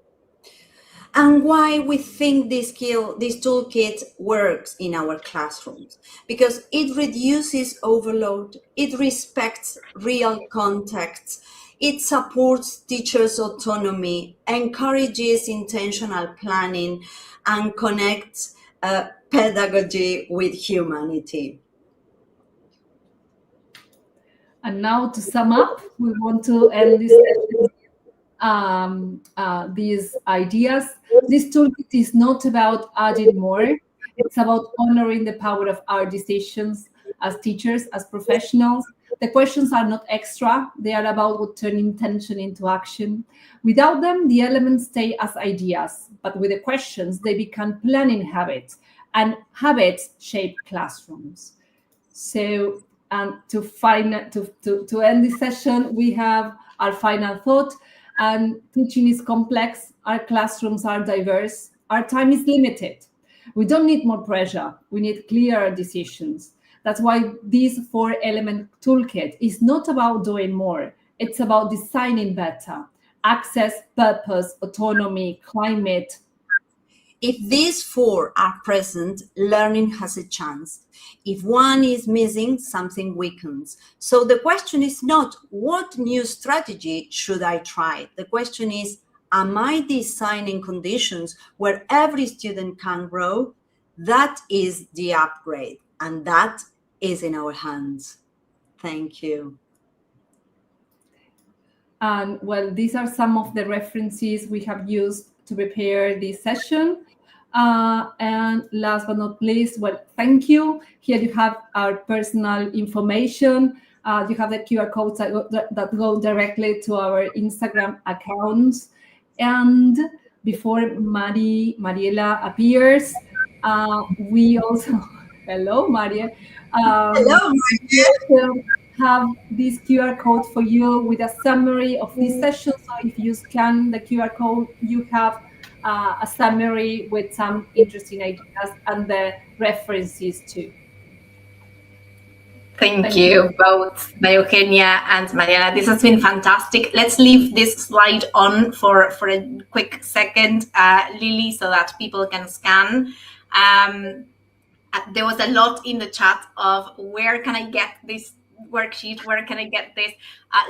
And why we think this toolkit works in our classrooms, because it reduces overload, it respects real contexts, It supports teachers' autonomy, encourages intentional planning, and connects pedagogy with humanity. And now to sum up, we want to end this session these ideas. This toolkit is not about adding more. It's about honoring the power of our decisions as teachers, as professionals. The questions are not extra. They are about what turn intention into action. Without them, the elements stay as ideas. But with the questions, they become planning habits. And habits shape classrooms. So to end this session, we have our final thought. And teaching is complex. Our classrooms are diverse. Our time is limited. We don't need more pressure. We need clearer decisions. That's why this 4-element toolkit is not about doing more. It's about designing better. Access, purpose, autonomy, climate. If these 4 are present, learning has a chance. If one is missing, something weakens. So the question is not, what new strategy should I try? The question is, am I designing conditions where every student can grow? That is the upgrade, and that is in our hands. Thank you. And well, these are some of the references we have used to prepare this session. And last but not least, well, thank you. Here you have our personal information. You have the QR codes that go directly to our Instagram accounts. And before Mariela appears, we also, hello, Maria. Hello, we also have this QR code for you with a summary of this session. So if you scan the QR code, you have a summary with some interesting ideas and the references too. Thank you both, Maria Eugenia and Mariana. This has been fantastic. Let's leave this slide on for a quick second, Lily, so that people can scan. There was a lot in the chat of where can I get this worksheet, where can I get this?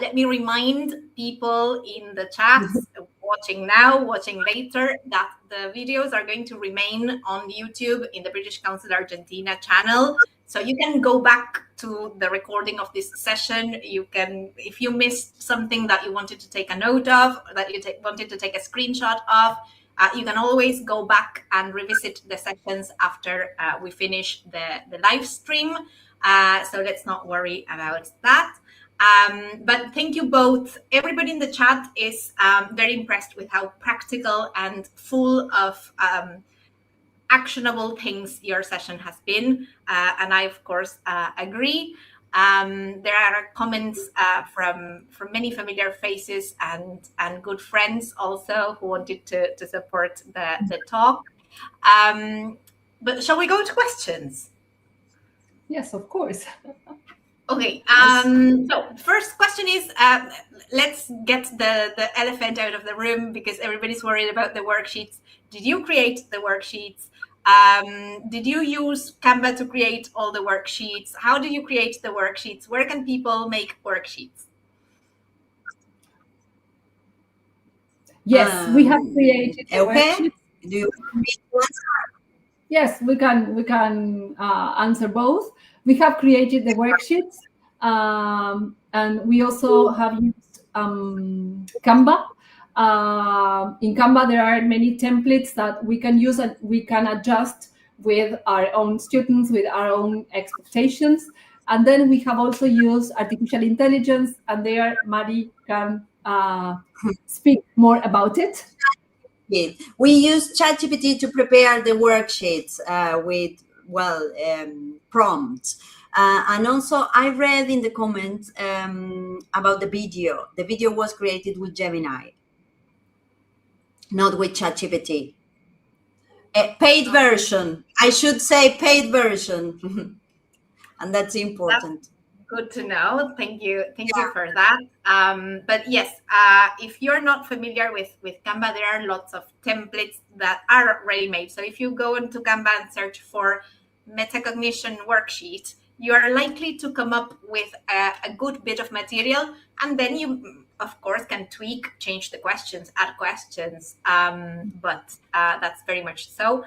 Let me remind people in the chat, watching now, watching later, that the videos are going to remain on YouTube in the British Council Argentina channel. So you can go back to the recording of this session. You can, if you missed something that you wanted to take a note of, or that you wanted to take a screenshot of, you can always go back and revisit the sessions after we finish the live stream. So let's not worry about that. But thank you both. Everybody in the chat is very impressed with how practical and full of actionable things your session has been. And I, of course, agree. There are comments from many familiar faces and good friends also who wanted to support the talk. But shall we go to questions? Yes, of course. Okay, so first question is, let's get the elephant out of the room because everybody's worried about the worksheets. Did you create the worksheets? Did you use Canva to create all the worksheets? How do you create the worksheets? Where can people make worksheets? Yes, we have created the worksheets. Do you Yes, we can answer both. We have created the worksheets, and we also have used Canva. In Canva, there are many templates that we can use and we can adjust with our own students, with our own expectations. And then we have also used artificial intelligence, and there Mari can speak more about it. We use ChatGPT to prepare the worksheets with, prompts. And also, I read in the comments about the video. The video was created with Gemini, not with ChatGPT. A paid version. I should say paid version. And that's important. That's good to know. Thank you for that. But yes, if you're not familiar with Canva, there are lots of templates that are ready-made. So if you go into Canva and search for Metacognition worksheet, you are likely to come up with a good bit of material, and then you, of course, can tweak, change the questions, add questions, but that's very much so.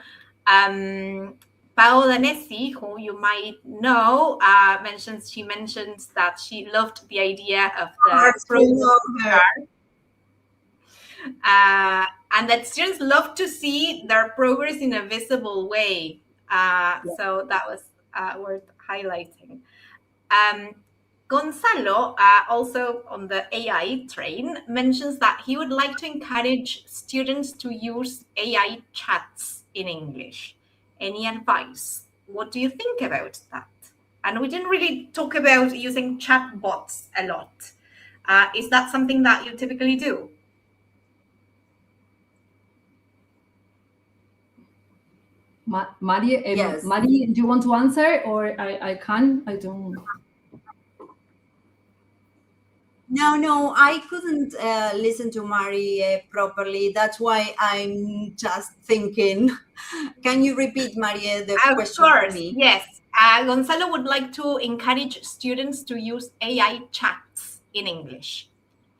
Paola Nessi, who you might know, mentions that she loved the idea of the progress and that students love to see their progress in a visible way. So that was worth highlighting. Gonzalo, also on the AI train, mentions that he would like to encourage students to use AI chats in English. Any advice? What do you think about that? And we didn't really talk about using chatbots a lot. Is that something that you typically do? Marie, Yes. Marie, do you want to answer, or I can? I don't. No, I couldn't listen to Mari properly. That's why I'm just thinking. Can you repeat, Maria, the question for me? Yes. Gonzalo would like to encourage students to use AI chats in English.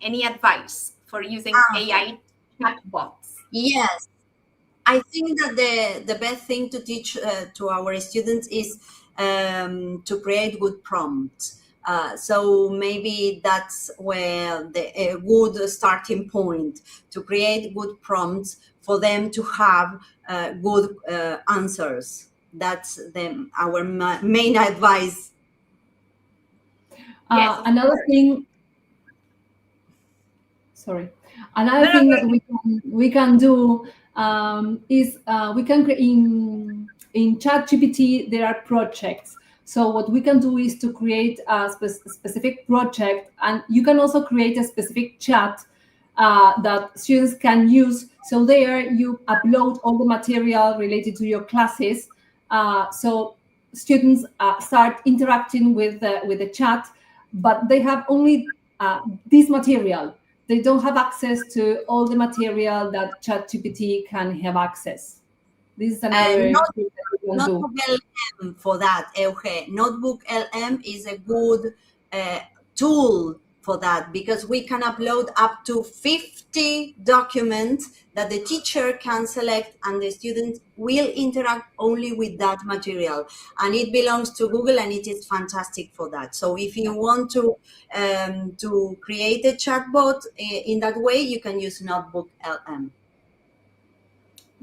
Any advice for using AI chatbots? Yes. I think that the best thing to teach to our students is to create good prompts. So maybe that's where a good starting point, to create good prompts for them to have good answers. That's our main advice. Yes, Another thing. Sorry. Another thing that we can do is we can in ChatGPT there are projects. So what we can do is to create a specific project, and you can also create a specific chat that students can use. So there you upload all the material related to your classes. So students start interacting with the chat, but they have only this material. They don't have access to all the material that ChatGPT can have access. This is another thing that we can do. Notebook LM for that, Euge. Notebook LM is a good tool for that, because we can upload up to 50 documents that the teacher can select, and the students will interact only with that material. And it belongs to Google, and it is fantastic for that. So if you want to create a chatbot in that way, you can use Notebook LM.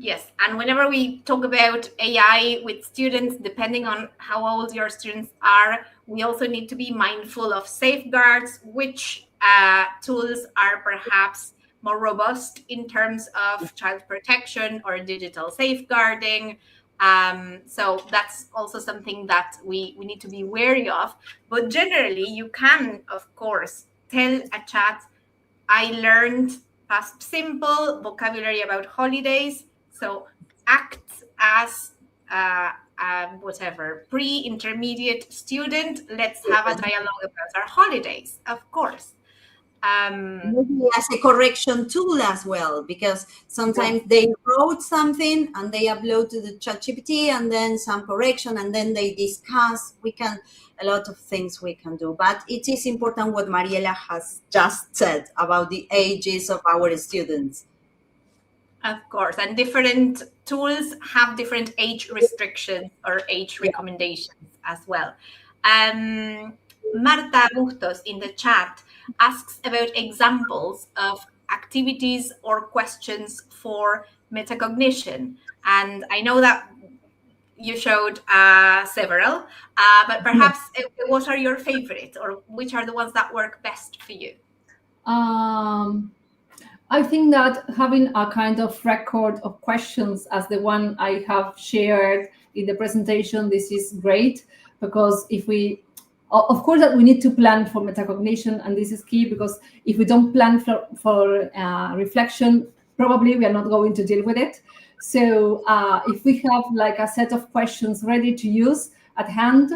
Yes, and whenever we talk about AI with students, depending on how old your students are, we also need to be mindful of safeguards, which tools are perhaps more robust in terms of child protection or digital safeguarding. So that's also something that we need to be wary of. But generally, you can, of course, tell a chat, I learned past simple vocabulary about holidays. So act as whatever pre-intermediate student. Let's have a dialogue about our holidays, of course. Maybe as a correction tool as well, because sometimes they wrote something and they upload to the ChatGPT, and then some correction, and then they discuss. A lot of things we can do, but it is important what Mariela has just said about the ages of our students. Of course, and different tools have different age restrictions or age recommendations as well. Marta Bustos in the chat asks about examples of activities or questions for metacognition. And I know that you showed several, but perhaps what are your favorite, or which are the ones that work best for you? I think that having a kind of record of questions as the one I have shared in the presentation, this is great, because of course that we need to plan for metacognition, and this is key, because if we don't plan for reflection, probably we are not going to deal with it. So if we have like a set of questions ready to use at hand,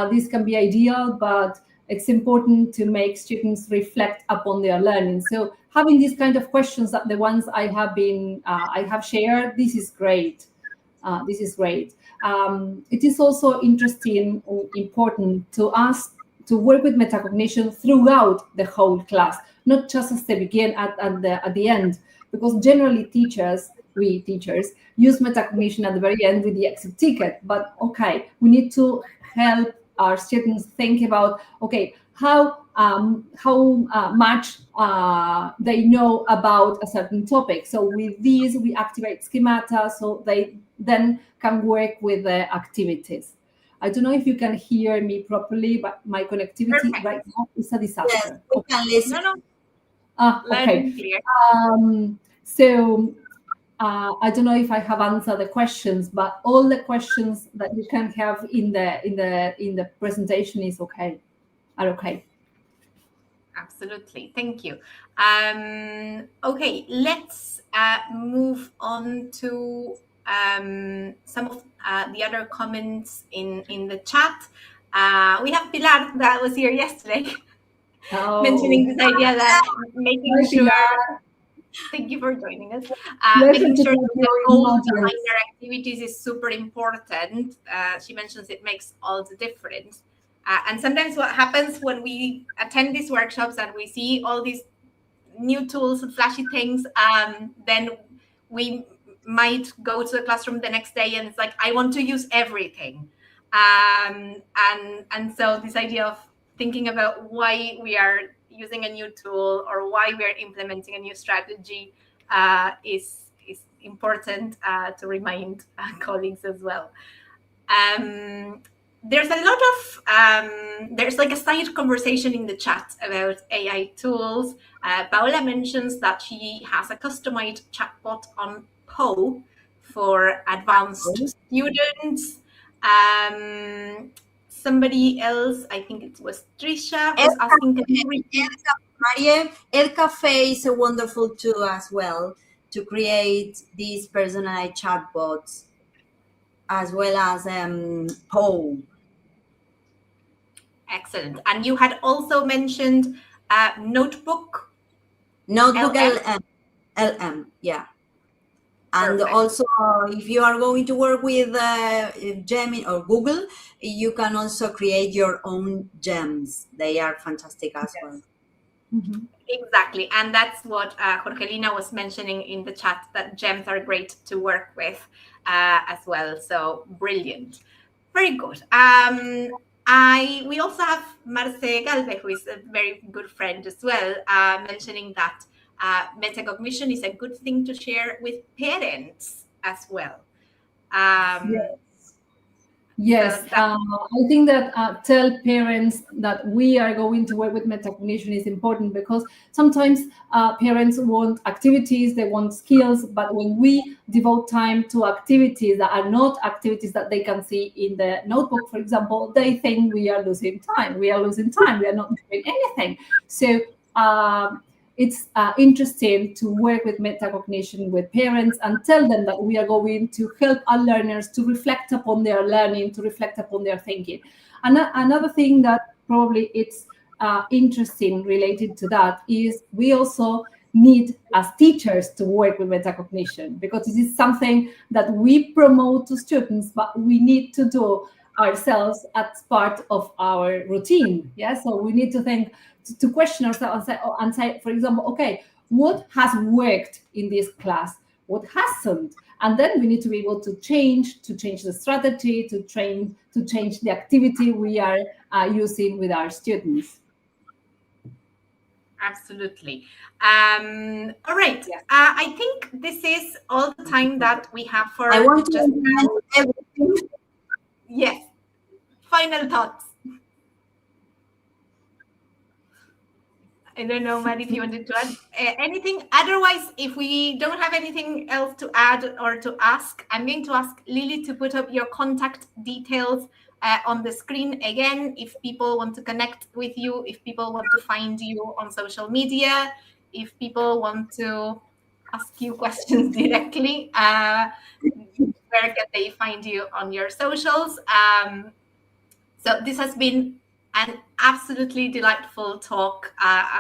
this can be ideal, but it's important to make students reflect upon their learning. So having these kind of questions, that the ones I have shared, this is great. this is great. It is also interesting or important to us to work with metacognition throughout the whole class, not just at the beginning, at the end, because generally we teachers use metacognition at the very end with the exit ticket. But okay, we need to help our students think about, okay, how much they know about a certain topic. So with these, we activate schemata so they then can work with the activities. I don't know if you can hear me properly, but my connectivity Perfect. right now is a disaster. Yes, we can listen. Okay. So I don't know if I have answered the questions, but all the questions that you can have in the presentation are okay. Absolutely, thank you. Okay, let's move on to some of the other comments in the chat. We have Pilar that was here yesterday mentioning this idea that making sure. Thank you for joining us. Making sure that the goals behind their activities is super important. She mentions it makes all the difference. And sometimes what happens when we attend these workshops and we see all these new tools and flashy things, then we might go to the classroom the next day and it's like, I want to use everything. And so this idea of thinking about why we are using a new tool or why we are implementing a new strategy is important to remind colleagues as well. There's a lot of, there's like a side conversation in the chat about AI tools. Paola mentions that she has a customized chatbot on Poe for advanced students. Somebody else, I think it was Trisha, was asking, can you repeat? Maria, El Cafe is a wonderful tool as well to create these personalized chatbots, as well as Poe. Excellent. And you had also mentioned Notebook. Notebook LM, yeah. And perfect. Also, if you are going to work with Gemini or Google, you can also create your own gems. They are fantastic as well. Mm-hmm. Exactly. And that's what Jorgelina was mentioning in the chat, that gems are great to work with as well. So brilliant. Very good. We also have Marce Galve, who is a very good friend as well, mentioning that metacognition is a good thing to share with parents as well. Yes, I think that tell parents that we are going to work with metacognition is important, because sometimes parents want activities, they want skills, but when we devote time to activities that are not activities that they can see in the notebook, for example, they think we are losing time. We are not doing anything. So it's interesting to work with metacognition with parents and tell them that we are going to help our learners to reflect upon their learning, to reflect upon their thinking. And another thing that probably it's interesting related to that is we also need as teachers to work with metacognition, because this is something that we promote to students, but we need to do ourselves as part of our routine. Yeah, so we need to think, to question ourselves and say, for example, okay, what has worked in this class, what hasn't, and then we need to be able to change the strategy, to change the activity we are using with our students. Absolutely. All right. Yeah. I think this is all the time that we have for. I want to know everything. Yes. Final thoughts. I don't know, Matt, if you wanted to add anything. Otherwise, if we don't have anything else to add or to ask, I'm going to ask Lily to put up your contact details on the screen again. If people want to connect with you, if people want to find you on social media, if people want to ask you questions directly, where can they find you on your socials? So this has been an absolutely delightful talk.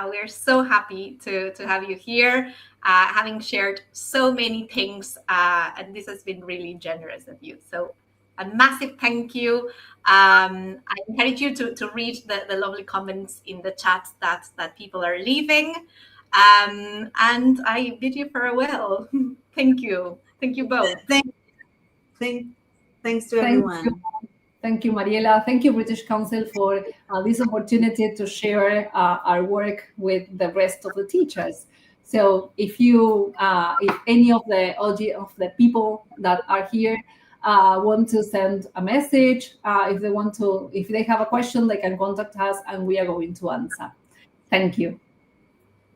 We're so happy to have you here, having shared so many things, and this has been really generous of you. So a massive thank you. I encourage you to read the lovely comments in the chat that people are leaving. And I bid you farewell. Thank you. Thank you both. Thanks to everyone. Thank you, Mariela. Thank you, British Council, for this opportunity to share our work with the rest of the teachers. So if any of the people that are here want to send a message, if they have a question, they can contact us and we are going to answer. Thank you.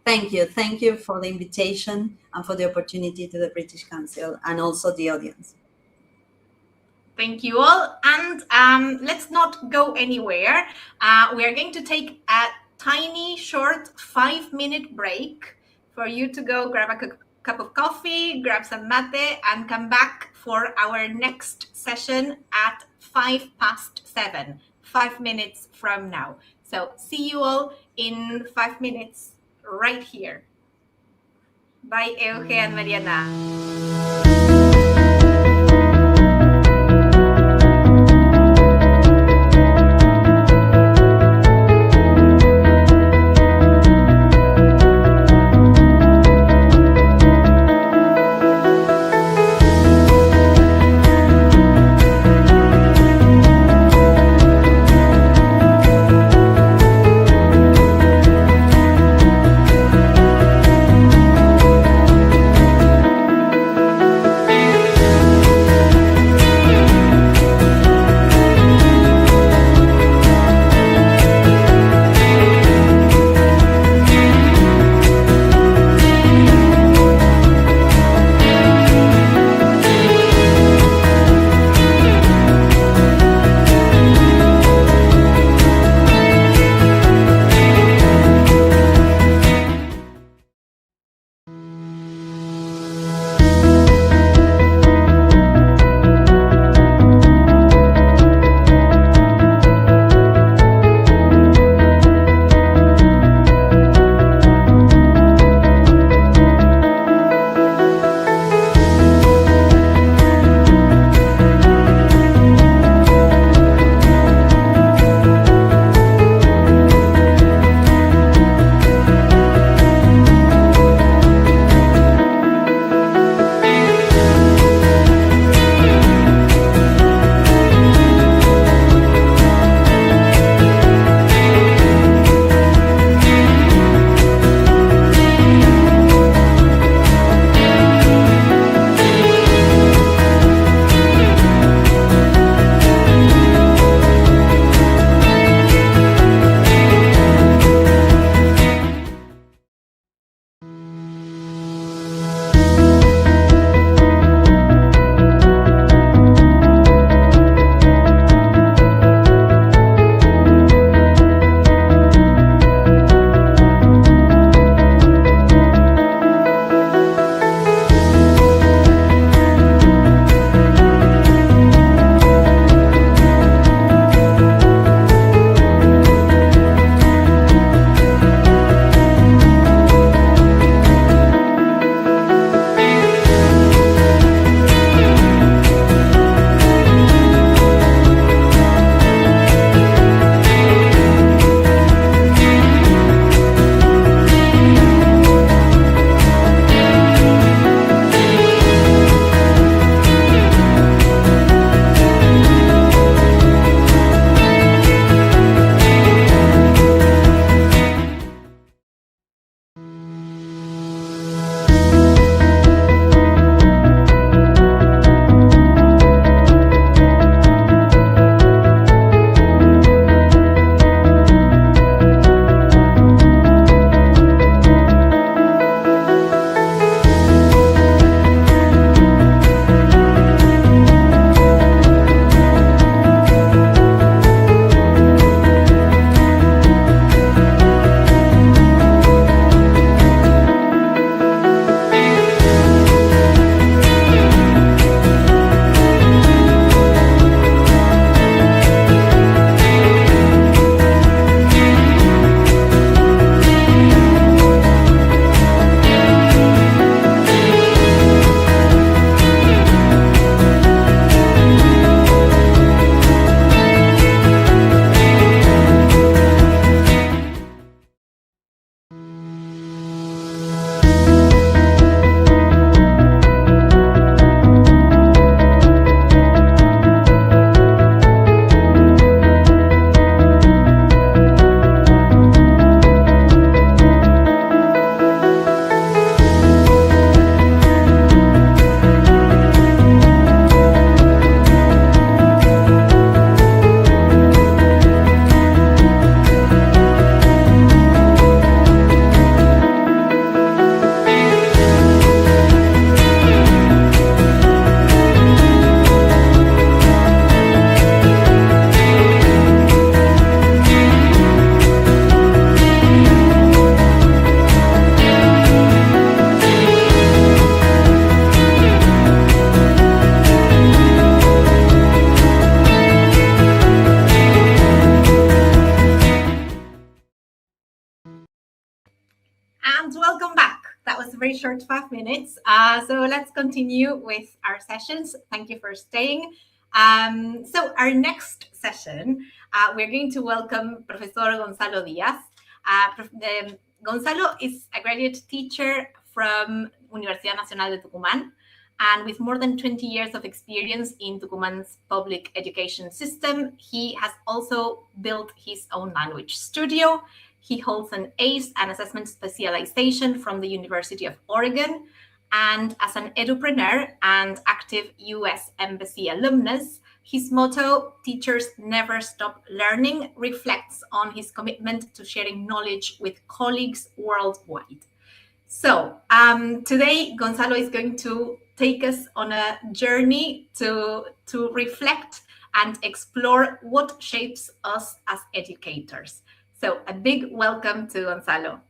Thank you. Thank you for the invitation and for the opportunity to the British Council and also the audience. Thank you all. And let's not go anywhere. We are going to take a tiny, short 5-minute break for you to go grab a cup of coffee, grab some mate, and come back for our next session at 7:05, 5 minutes from now. So see you all in 5 minutes right here. Bye, Euge and Mariana. And welcome back. That was a very short 5 minutes. So let's continue with our sessions. Thank you for staying. So our next session, we're going to welcome Professor Gonzalo Diaz. Gonzalo is a graduate teacher from Universidad Nacional de Tucumán, and with more than 20 years of experience in Tucumán's public education system, he has also built his own language studio. He holds an ACE and assessment specialization from the University of Oregon. And as an edupreneur and active US Embassy alumnus, his motto, "Teachers Never Stop Learning," reflects on his commitment to sharing knowledge with colleagues worldwide. So today, Gonzalo is going to take us on a journey to reflect and explore what shapes us as educators. So a big welcome to Gonzalo.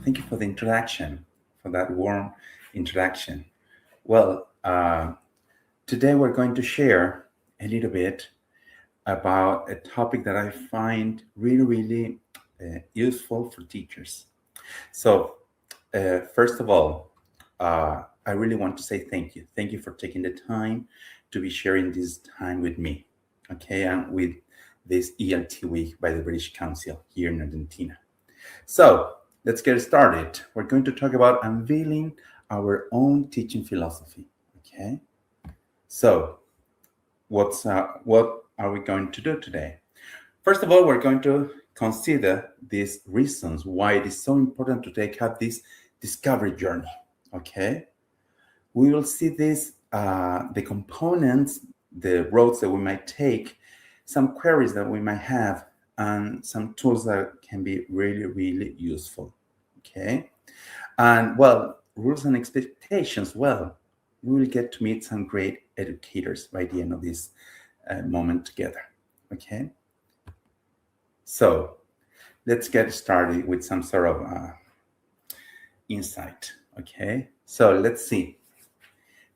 Thank you for the introduction, for that warm introduction. Well, today we're going to share a little bit about a topic that I find really useful for teachers. So first of all, I really want to say thank you. Thank you for taking the time to be sharing this time with me, okay, and with this ELT Week by the British Council here in Argentina. So let's get started. We're going to talk about unveiling our own teaching philosophy, okay? So what are we going to do today? First of all, we're going to consider these reasons why it is so important to take up this discovery journey, okay? We will see this, the components, the roads that we might take, some queries that we might have, and some tools that can be really useful, okay? And well, rules and expectations, well, we will get to meet some great educators by the end of this moment together, okay? So let's get started with some sort of insight, okay? So let's see.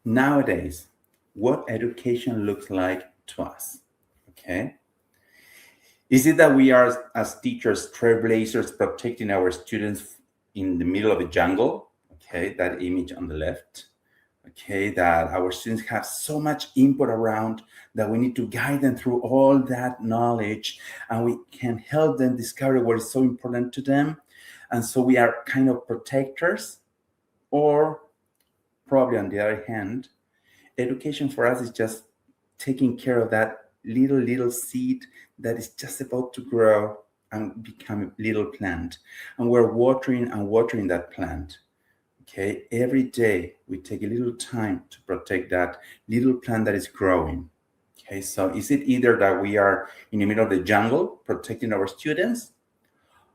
Nowadays, what education looks like to us, okay? Is it that we are, as teachers, trailblazers protecting our students in the middle of the jungle? Okay, that image on the left. Okay, that our students have so much input around that we need to guide them through all that knowledge, and we can help them discover what is so important to them. And so we are kind of protectors. Or probably on the other hand, education for us is just taking care of that little seed that is just about to grow and become a little plant. And we're watering that plant. Okay, every day we take a little time to protect that little plant that is growing. Okay, so is it either that we are in the middle of the jungle protecting our students,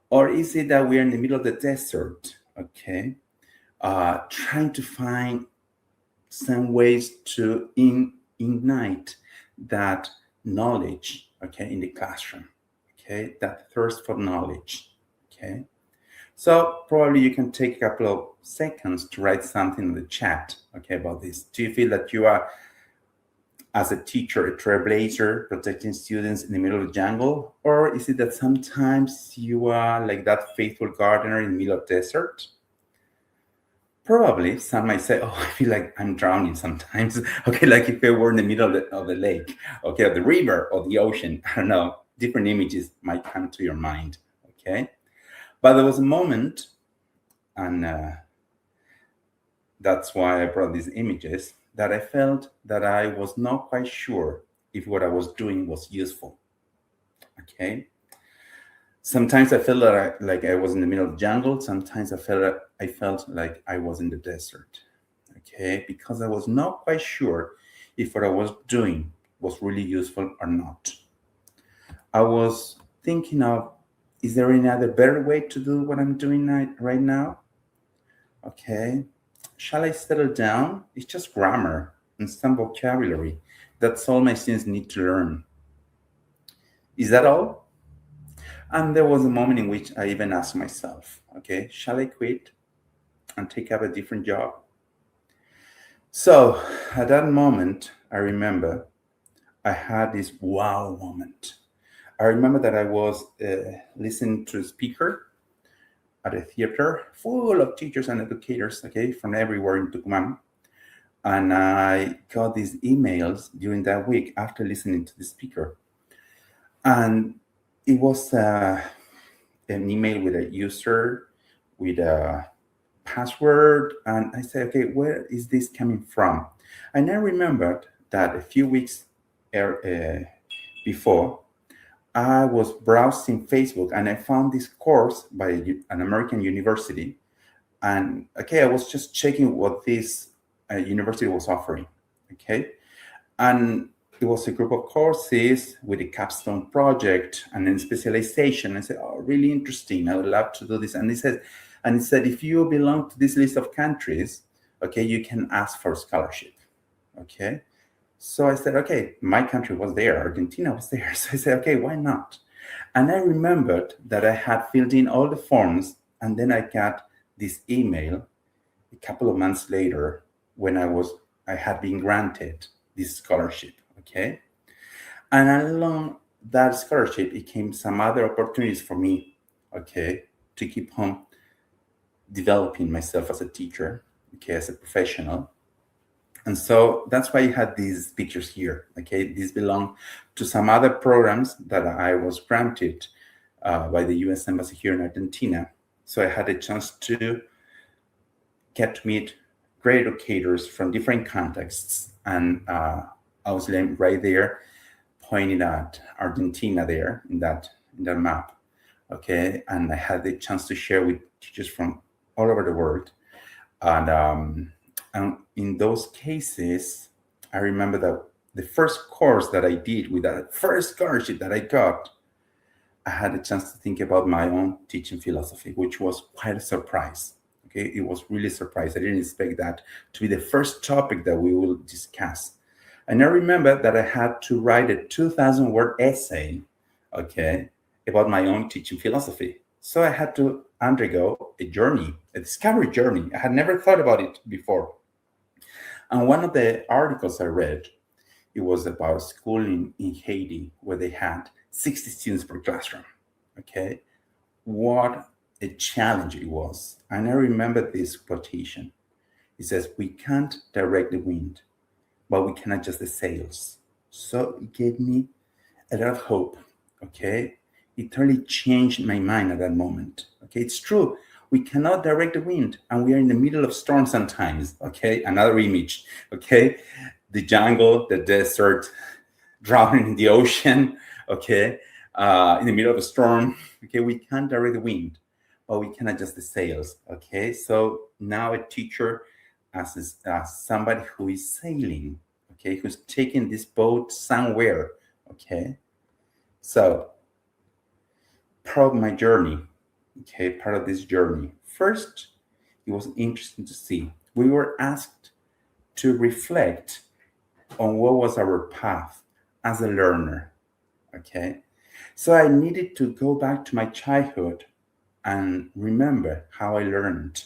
or is it that we are in the middle of the desert, okay, trying to find some ways to ignite that knowledge, okay, in the classroom, okay, that thirst for knowledge, okay? So probably you can take a couple of seconds to write something in the chat, okay, about this. Do you feel that you are, as a teacher, a trailblazer, protecting students in the middle of the jungle? Or is it that sometimes you are like that faithful gardener in the middle of the desert? Probably some might say, oh, I feel like I'm drowning sometimes. Okay, like if I were in the middle of the lake, okay, of the river or the ocean. I don't know, different images might come to your mind, okay? But there was a moment, and that's why I brought these images, that I felt that I was not quite sure if what I was doing was useful, okay? Sometimes I felt like I was in the middle of the jungle. Sometimes I felt like I was in the desert, okay? Because I was not quite sure if what I was doing was really useful or not. I was thinking of, is there any other better way to do what I'm doing right now? Okay, shall I settle down? It's just grammar and some vocabulary. That's all my students need to learn. Is that all? And there was a moment in which I even asked myself, okay, shall I quit and take up a different job? So at that moment, I remember I had this wow moment. I remember that I was listening to a speaker at a theater full of teachers and educators, okay, from everywhere in Tucumán. And I got these emails during that week after listening to the speaker. And it was an email with a user, with a password. And I said, okay, where is this coming from? And I remembered that a few weeks before, I was browsing Facebook and I found this course by an American university. And okay, I was just checking what this university was offering. Okay. And it was a group of courses with a capstone project and then specialization. I said, oh, really interesting. I would love to do this. And it said, if you belong to this list of countries, okay, you can ask for a scholarship. Okay. So I said, okay, my country was there, Argentina was there. So I said, okay, why not? And I remembered that I had filled in all the forms, and then I got this email a couple of months later when I had been granted this scholarship, okay? And along that scholarship, it came some other opportunities for me, okay, to keep on developing myself as a teacher, okay, as a professional. And so that's why I had these pictures here, okay? These belong to some other programs that I was granted by the U.S. Embassy here in Argentina. So I had a chance to get to meet great educators from different contexts. And I was right there pointing at Argentina there in that map, okay? And I had the chance to share with teachers from all over the world. And in those cases, I remember that the first course that I did with that first scholarship that I got, I had a chance to think about my own teaching philosophy, which was quite a surprise. Okay, it was really a surprise. I didn't expect that to be the first topic that we will discuss. And I remember that I had to write a 2,000-word essay, okay, about my own teaching philosophy. So I had to undergo a journey, a discovery journey. I had never thought about it before. And one of the articles I read, it was about a school in Haiti where they had 60 students per classroom. Okay, what a challenge it was. And I remember this quotation. It says, we can't direct the wind, but we can adjust the sails. So it gave me a lot of hope. Okay, it totally changed my mind at that moment. Okay, it's true. We cannot direct the wind, and we are in the middle of storm sometimes, okay? Another image, okay? The jungle, the desert, drowning in the ocean, okay? In the middle of a storm, okay? We can't direct the wind, but we can adjust the sails, okay? So now a teacher as somebody who is sailing, okay? Who's taking this boat somewhere, okay? So part of my journey, okay, part of this journey. First, it was interesting to see. We were asked to reflect on what was our path as a learner, okay? So I needed to go back to my childhood and remember how I learned,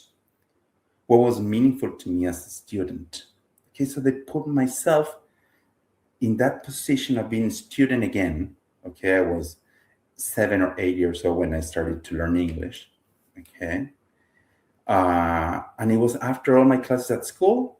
what was meaningful to me as a student. Okay, so they put myself in that position of being a student again. Okay, I was 7 or 8 years old when I started to learn English, okay? And it was after all my classes at school,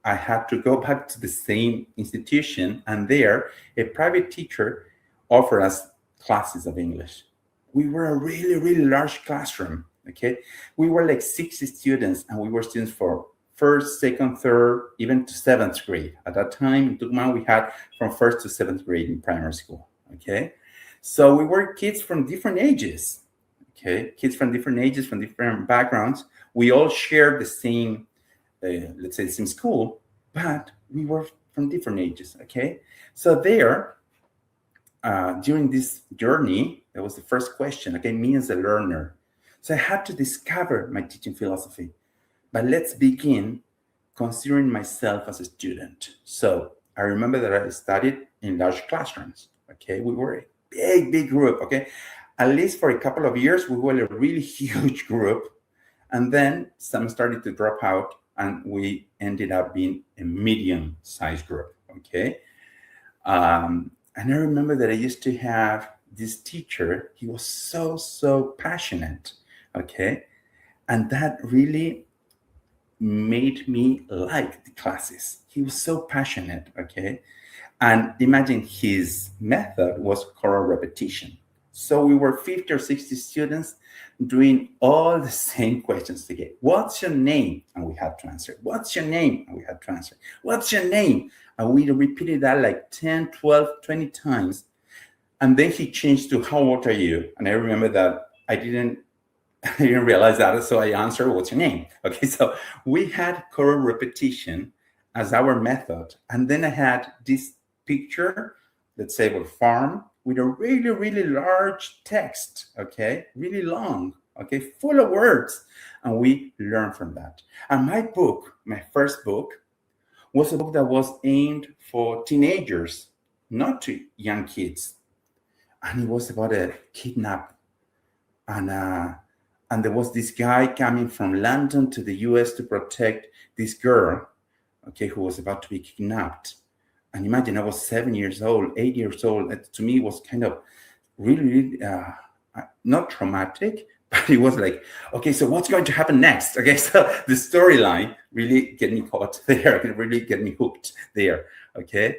I had to go back to the same institution, and there, a private teacher offered us classes of English. We were a really, really large classroom, okay? We were like 60 students, and we were students for first, second, third, even to 7th grade. At that time, in Tucumán, we had from 1st to 7th grade in primary school, okay? So we were kids from different ages, okay? Kids from different ages, from different backgrounds. We all shared the same, let's say the same school, but we were from different ages, okay? So there, during this journey, that was the first question, okay, me as a learner. So I had to discover my teaching philosophy. But let's begin considering myself as a student. So I remember that I studied in large classrooms, okay? We were a big group, okay? At least for a couple of years, we were a really huge group. And then some started to drop out, and we ended up being a medium-sized group, okay? And I remember that I used to have this teacher. He was so passionate, okay? And that really made me like the classes. He was so passionate, okay? And imagine his method was choral repetition. So we were 50 or 60 students doing all the same questions together. What's your name? And we had to answer. What's your name? And we had to answer. What's your name? And we repeated that like 10, 12, 20 times. And then he changed to, how old are you? And I remember that I didn't realize that, so I answered, what's your name? Okay, so we had choral repetition as our method. And then I had this picture, let's say, of a farm with a really large text, okay, really long, okay, full of words. And we learned from that. And my book, my first book, was a book that was aimed for teenagers, not to young kids. And it was about a kidnap. And there was this guy coming from London to the US to protect this girl, okay, who was about to be kidnapped. And imagine, I was 7 years old, 8 years old. To me, it was kind of really not traumatic, but it was like, okay, so what's going to happen next? Okay, so the storyline really get me caught there, it really get me hooked there, okay?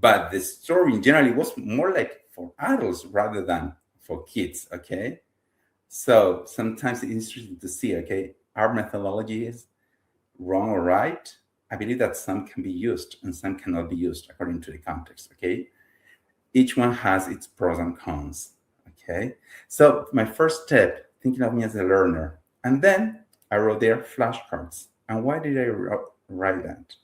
But the story in general, it was more like for adults rather than for kids, okay? So sometimes it's interesting to see, okay, our methodology is wrong or right. I believe that some can be used and some cannot be used according to the context, okay? Each one has its pros and cons, okay? So my first step, thinking of me as a learner, and then I wrote there flashcards. And why did I write that?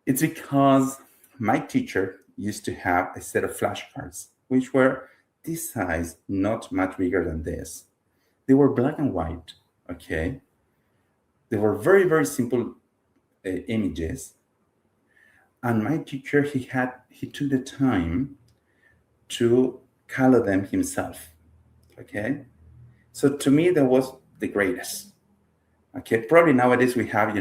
It's because my teacher used to have a set of flashcards, which were this size, not much bigger than this. They were black and white, okay? They were very simple images. And my teacher, he took the time to color them himself, okay? So to me, that was the greatest, okay? Probably nowadays we have,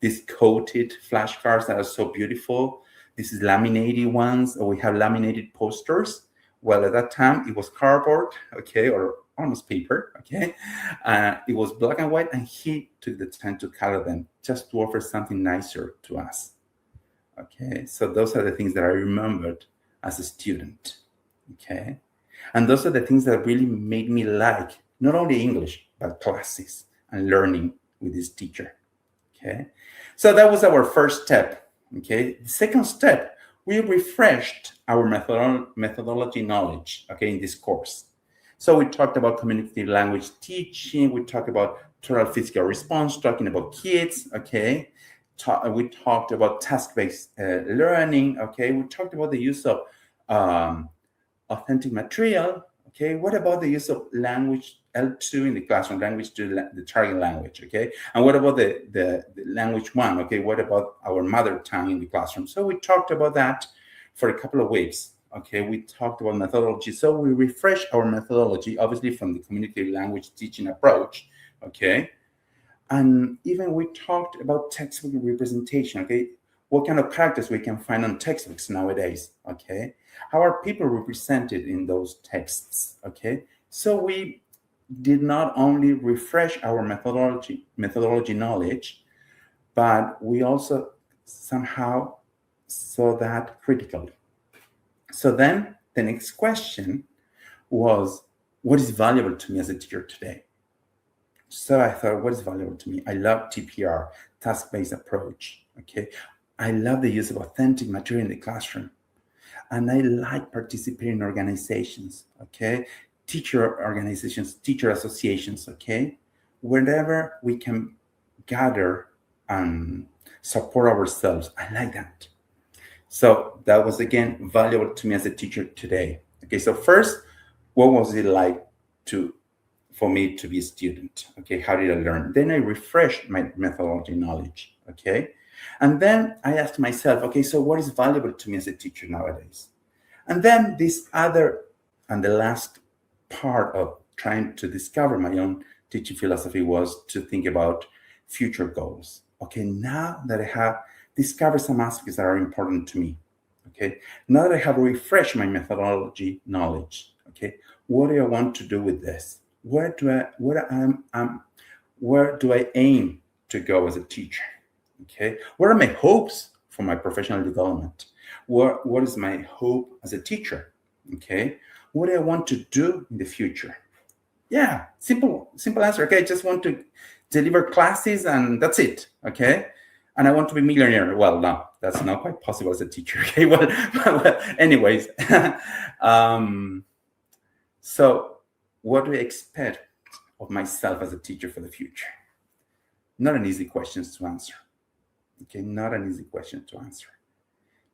these coated flashcards that are so beautiful. This is laminated ones, or we have laminated posters. Well, at that time, it was cardboard, okay, or almost paper, okay? It was black and white, and he took the time to color them just to offer something nicer to us, okay? So those are the things that I remembered as a student, okay? And those are the things that really made me like not only English, but classes and learning with this teacher, okay? So that was our first step, okay? The second step, we refreshed our methodology knowledge, okay, in this course. So we talked about communicative language teaching, we talked about total physical response, talking about kids, okay? We talked about task-based learning, okay? We talked about the use of authentic material, okay? What about the use of language L2 in the classroom, language to the target language, okay? And what about the language one, okay? What about our mother tongue in the classroom? So we talked about that for a couple of weeks, okay? We talked about methodology. So we refreshed our methodology, obviously from the communicative language teaching approach, okay? And even we talked about textbook representation, okay? What kind of characters we can find on textbooks nowadays, okay? How are people represented in those texts, okay? So we did not only refresh our methodology knowledge, but we also somehow saw that critically. So then the next question was, what is valuable to me as a teacher today? So I thought, what is valuable to me? I love TPR, task-based approach, okay? I love the use of authentic material in the classroom. And I like participating in organizations, okay? Teacher organizations, teacher associations, okay? Wherever we can gather and support ourselves, I like that. So that was, again, valuable to me as a teacher today. Okay, so first, what was it like for me to be a student? Okay, how did I learn? Then I refreshed my methodology knowledge, okay? And then I asked myself, okay, so what is valuable to me as a teacher nowadays? And then this other, and the last part of trying to discover my own teaching philosophy was to think about future goals. Okay, now that I have discovered some aspects that are important to me, Okay, now that I have refreshed my methodology knowledge, okay, what do I want to do with this? Where do I aim to go as a teacher? Okay, what are my hopes for my professional development? What is my hope as a teacher? Okay, what do I want to do in the future? Yeah, simple answer. Okay, I just want to deliver classes and that's it. Okay, and I want to be millionaire. Well, no, that's not quite possible as a teacher. Okay, well anyways, so what do I expect of myself as a teacher for the future? Not an easy question to answer. Okay, not an easy question to answer.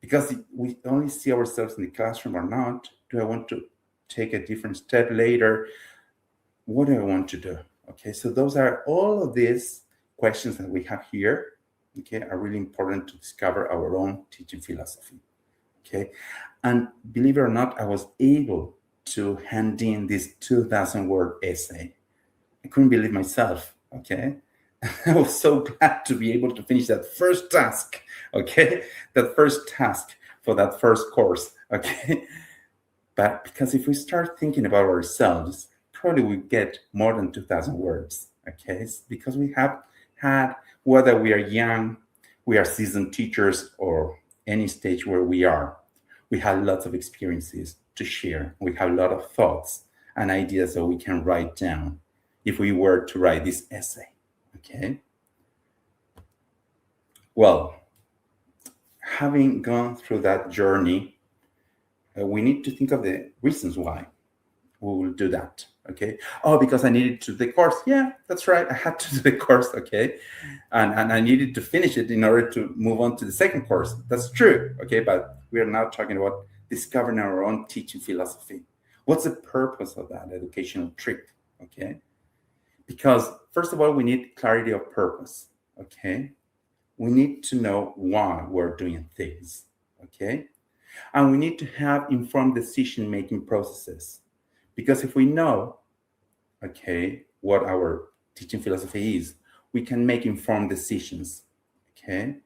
Because we only see ourselves in the classroom or not. Do I want to take a different step later? What do I want to do? Okay, so those are all of these questions that we have here, okay, are really important to discover our own teaching philosophy. Okay, and believe it or not, I was able to hand in this 2,000-word essay. I couldn't believe myself, okay? I was so glad to be able to finish that first task, okay? That first task for that first course, okay? But because if we start thinking about ourselves, probably we get more than 2,000 words, okay? It's because we have had, whether we are young, we are seasoned teachers, or any stage where we are, we have lots of experiences to share. We have a lot of thoughts and ideas that we can write down if we were to write this essay. Okay. Well, having gone through that journey, we need to think of the reasons why we will do that. Okay. Oh, because I needed to do the course. Yeah, that's right. I had to do the course. Okay. And I needed to finish it in order to move on to the second course. That's true. Okay. But we are now talking about discovering our own teaching philosophy. What's the purpose of that educational trip? Okay. Because first of all, we need clarity of purpose, okay? We need to know why we're doing things, okay? And we need to have informed decision-making processes. Because if we know, okay, what our teaching philosophy is, we can make informed decisions, okay,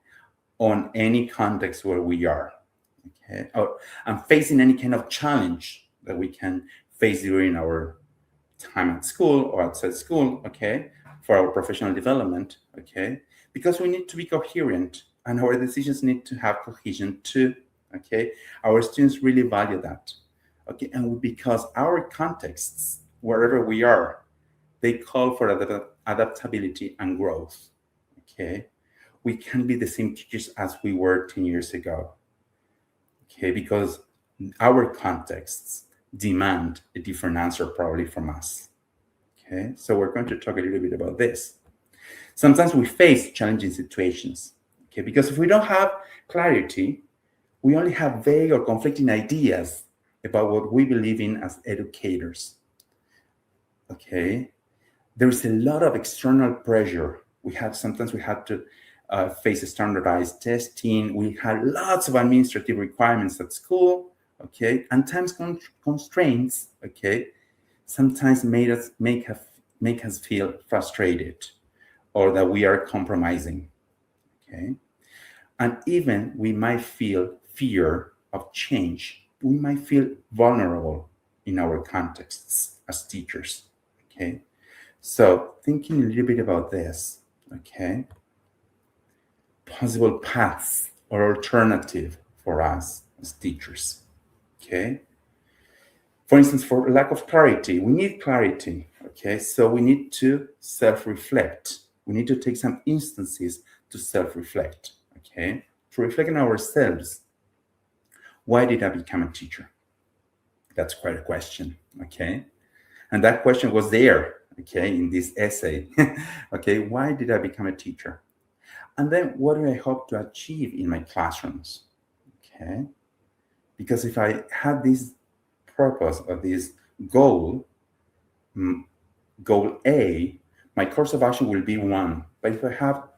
on any context where we are, okay? And facing any kind of challenge that we can face during our time at school or outside school, okay, for our professional development, okay, because we need to be coherent and our decisions need to have cohesion too, okay. Our students really value that, okay, and because our contexts, wherever we are, they call for adaptability and growth, okay. We can be the same teachers as we were 10 years ago, okay, because our contexts demand a different answer probably from us. Okay, so we're going to talk a little bit about this. Sometimes we face challenging situations, okay, because if we don't have clarity, we only have vague or conflicting ideas about what we believe in as educators. Okay, there's a lot of external pressure. Sometimes we have to face standardized testing. We have lots of administrative requirements at school. Okay, and times constraints, okay, sometimes make us feel frustrated or that we are compromising, okay, and even we might feel fear of change. We might feel vulnerable in our contexts as teachers, okay. So thinking a little bit about this, okay, possible paths or alternative for us as teachers. Okay. For instance, for lack of clarity, we need clarity. Okay. So we need to self-reflect. We need to take some instances to self-reflect. Okay. To reflect on ourselves. Why did I become a teacher? That's quite a question. Okay. And that question was there. Okay. In this essay. Okay. Why did I become a teacher? And then what do I hope to achieve in my classrooms? Okay. Because if I had this purpose or this goal, goal A, my course of action will be one. But if I have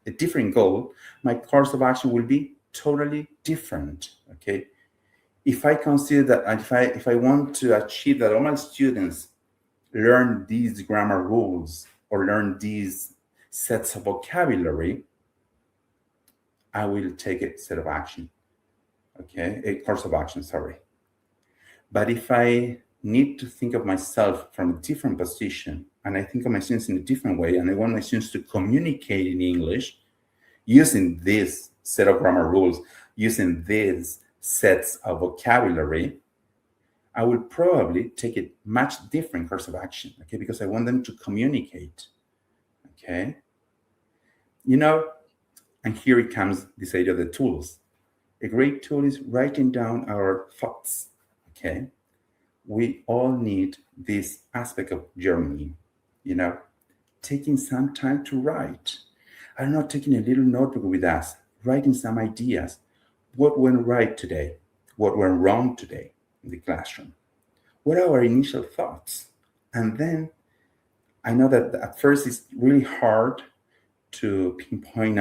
a different goal, my course of action will be totally different. Okay. If I consider that, if I want to achieve that all my students learn these grammar rules or learn these sets of vocabulary, I will take a set of action. okay? A course of action, sorry. But if I need to think of myself from a different position, and I think of my students in a different way, and I want my students to communicate in English using this set of grammar rules, using these sets of vocabulary, I will probably take a much different course of action, okay? Because I want them to communicate, okay? You know, and here it comes this idea of the tools. A great tool is writing down our thoughts, okay? We all need this aspect of journaling, you know, taking some time to write. I don't know, taking a little notebook with us, writing some ideas. What went right today? What went wrong today in the classroom? What are our initial thoughts? And then I know that at first it's really hard to pinpoint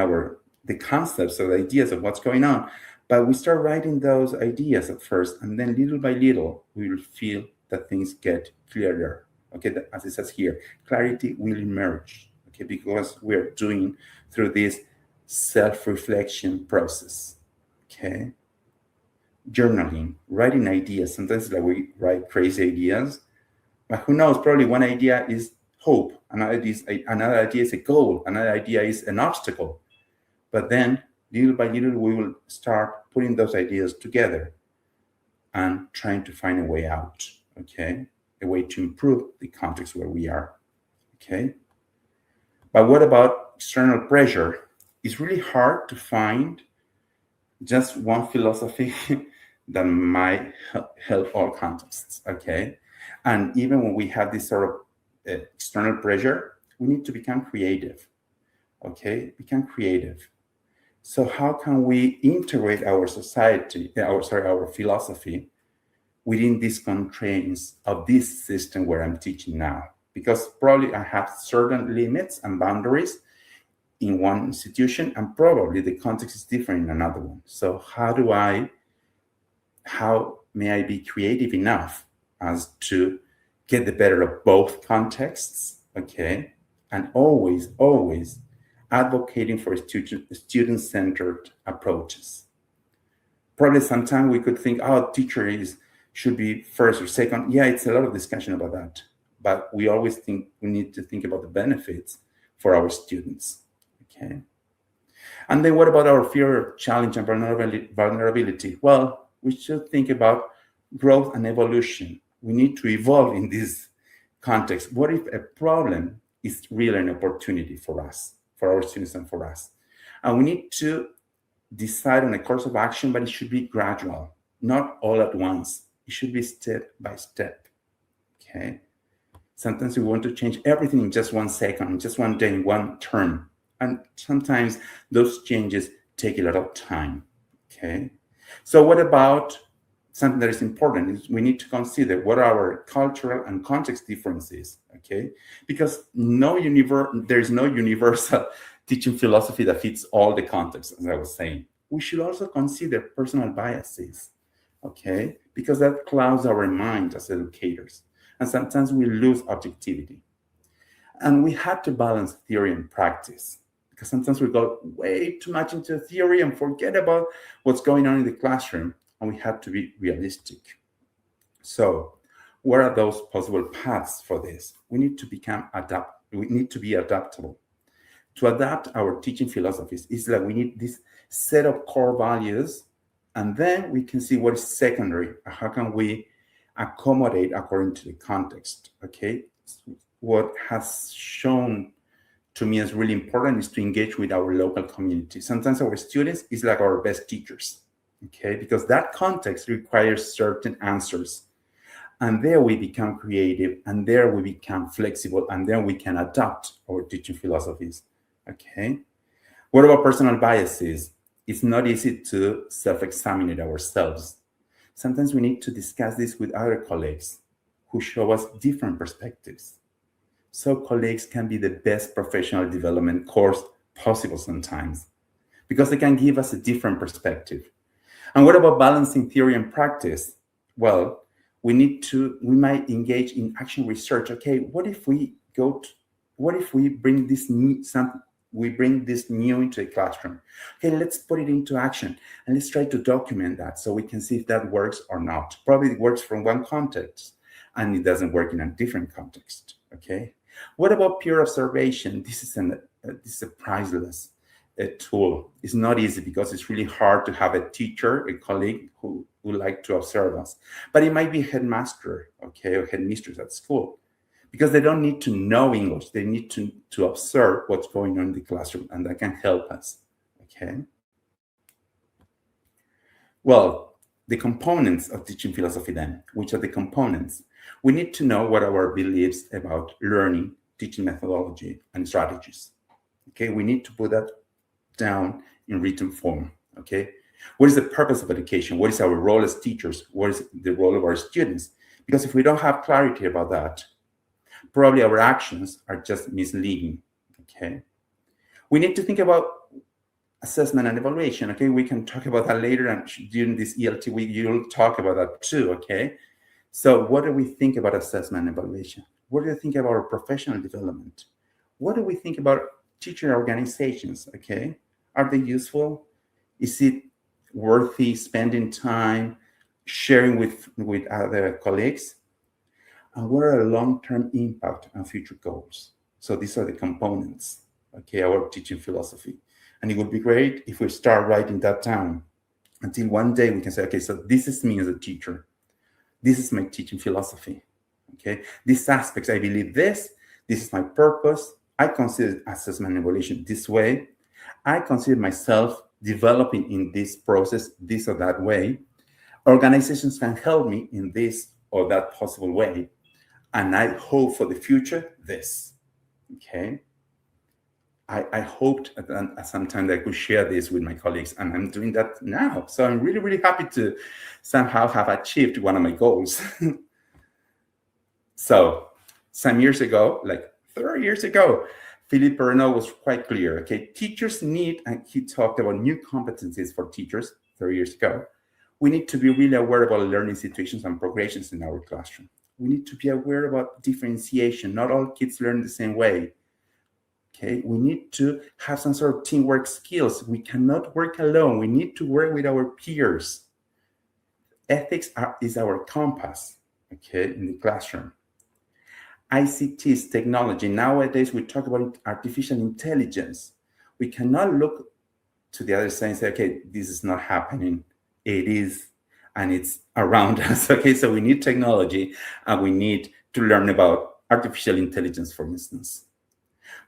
the concepts or the ideas of what's going on. But we start writing those ideas at first, and then little by little, we will feel that things get clearer. Okay, as it says here, clarity will emerge. Okay, because we're doing through this self-reflection process. Okay, journaling, writing ideas. Sometimes like we write crazy ideas, but who knows? Probably one idea is hope, another idea is a goal, another idea is an obstacle. But then, little by little, we will start putting those ideas together and trying to find a way out, okay? A way to improve the context where we are, okay? But what about external pressure? It's really hard to find just one philosophy that might help all contexts, okay? And even when we have this sort of external pressure, we need to become creative, okay? Become creative. So how can we integrate our philosophy within these constraints of this system where I'm teaching now? Because probably I have certain limits and boundaries in one institution, and probably the context is different in another one. So how may I be creative enough as to get the better of both contexts, okay? And always advocating for student-centered approaches. Probably sometimes we could think, teacher should be first or second. Yeah, it's a lot of discussion about that. But we always think we need to think about the benefits for our students, okay? And then what about our fear, challenge, and vulnerability? Well, we should think about growth and evolution. We need to evolve in this context. What if a problem is really an opportunity for us, for our students and for us? And we need to decide on a course of action, but it should be gradual, not all at once. It should be step by step, okay? Sometimes we want to change everything in just 1 second, in just one day, in one term. And sometimes those changes take a lot of time, okay? So what about something that is important is we need to consider what are our cultural and context differences, okay? Because there is no universal teaching philosophy that fits all the contexts, as I was saying. We should also consider personal biases, okay? Because that clouds our mind as educators. And sometimes we lose objectivity. And we have to balance theory and practice, because sometimes we go way too much into theory and forget about what's going on in the classroom, and we have to be realistic. So what are those possible paths for this? We need to be adaptable. To adapt our teaching philosophies, it's like we need this set of core values, and then we can see what is secondary. How can we accommodate according to the context, okay? What has shown to me as really important is to engage with our local community. Sometimes our students is like our best teachers, okay? Because that context requires certain answers. And there we become creative, and there we become flexible, and then we can adapt our teaching philosophies, okay? What about personal biases? It's not easy to self-examine it ourselves. Sometimes we need to discuss this with other colleagues who show us different perspectives. So colleagues can be the best professional development course possible sometimes, because they can give us a different perspective. And what about balancing theory and practice? Well, we might engage in action research. Okay, what if we bring this we bring this new into the classroom. Okay, let's put it into action and let's try to document that so we can see if that works or not. Probably it works from one context and it doesn't work in a different context. Okay, what about peer observation? This is a priceless tool. It's not easy because it's really hard to have a teacher, a colleague who like to observe us. But it might be a headmaster, okay, or headmistress at school, because they don't need to know English. They need to observe what's going on in the classroom, and that can help us, okay? Well, the components of teaching philosophy then, which are the components? We need to know what our beliefs about learning, teaching methodology, and strategies, okay? We need to put that down in written form, okay? What is the purpose of education? What is our role as teachers? What is the role of our students? Because if we don't have clarity about that, probably our actions are just misleading, okay? We need to think about assessment and evaluation, okay? We can talk about that later, and during this ELT week, you'll talk about that too, okay? So what do we think about assessment and evaluation? What do you think about our professional development? What do we think about teacher organizations, okay? Are they useful? Is it worthy spending time sharing with other colleagues? And what are the long-term impact and future goals? So these are the components, okay, our teaching philosophy. And it would be great if we start writing that down until one day we can say, okay, so this is me as a teacher. This is my teaching philosophy, okay? These aspects, I believe this is my purpose. I consider assessment and evaluation this way. I consider myself developing in this process, this or that way. Organizations can help me in this or that possible way. And I hope for the future, this, okay? I hoped at some time that I could share this with my colleagues, and I'm doing that now. So I'm really, really happy to somehow have achieved one of my goals. So some years ago, like 30 years ago, Philippe Renaud was quite clear, okay? Teachers need, and he talked about new competencies for teachers 30 years ago. We need to be really aware about learning situations and progressions in our classroom. We need to be aware about differentiation. Not all kids learn the same way. Okay, we need to have some sort of teamwork skills. We cannot work alone. We need to work with our peers. Ethics is our compass, okay, in the classroom. ICTs, technology. Nowadays, we talk about artificial intelligence. We cannot look to the other side and say, okay, this is not happening. It is, and it's around us, okay? So we need technology, and we need to learn about artificial intelligence, for instance.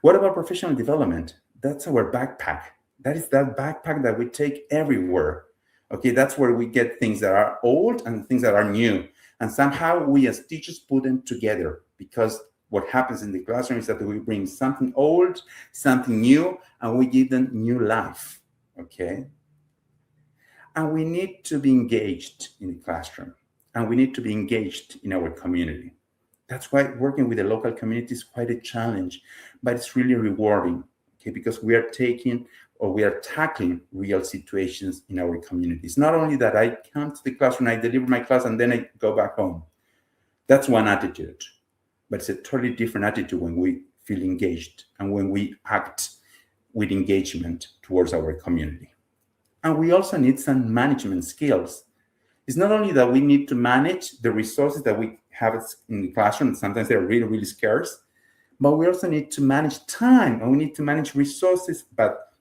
What about professional development? That's our backpack. That is that backpack that we take everywhere. Okay, that's where we get things that are old and things that are new. And somehow we as teachers put them together, because what happens in the classroom is that we bring something old, something new, and we give them new life, okay? And we need to be engaged in the classroom, and we need to be engaged in our community. That's why working with the local community is quite a challenge, but it's really rewarding, okay? Because we are tackling real situations in our communities. Not only that I come to the classroom, I deliver my class, and then I go back home. That's one attitude, but it's a totally different attitude when we feel engaged and when we act with engagement towards our community. And we also need some management skills. It's not only that we need to manage the resources that we have in the classroom, and sometimes they're really, really scarce, but we also need to manage time, and we need to manage resources, but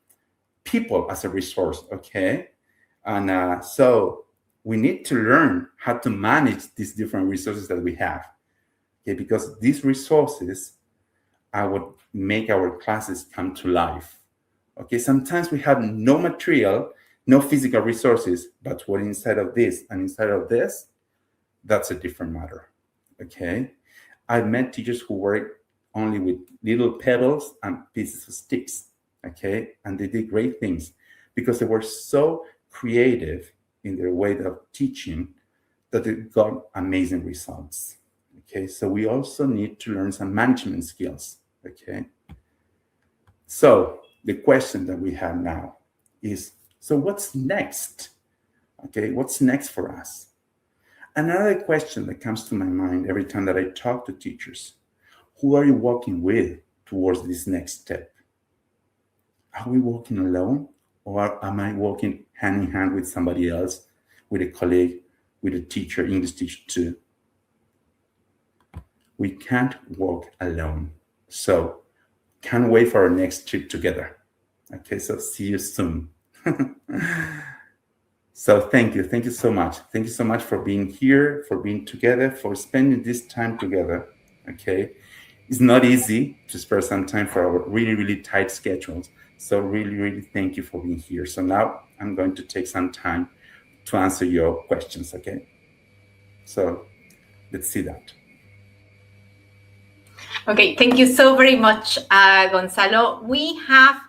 people as a resource, okay? And so we need to learn how to manage these different resources that we have, okay? Because these resources are what make our classes come to life, okay? Sometimes we have no material, no physical resources, but what inside of this and inside of this, that's a different matter, okay? I've met teachers who work only with little pebbles and pieces of sticks, okay? And they did great things because they were so creative in their way of teaching that they got amazing results, okay? So we also need to learn some management skills, okay? So the question that we have now is, so what's next? Okay, what's next for us? Another question that comes to my mind every time that I talk to teachers: who are you working with towards this next step? are we walking alone, or am I walking hand in hand with somebody else, with a colleague, with a teacher, English teacher too? We can't walk alone. So can't wait for our next trip together. Okay, so see you soon. So thank you so much. Thank you so much for being here, for being together, for spending this time together. Okay, it's not easy to spare some time for our really, really tight schedules. So really, really thank you for being here. So now I'm going to take some time to answer your questions. Okay, so let's see that. Okay, thank you so very much, Gonzalo. We have,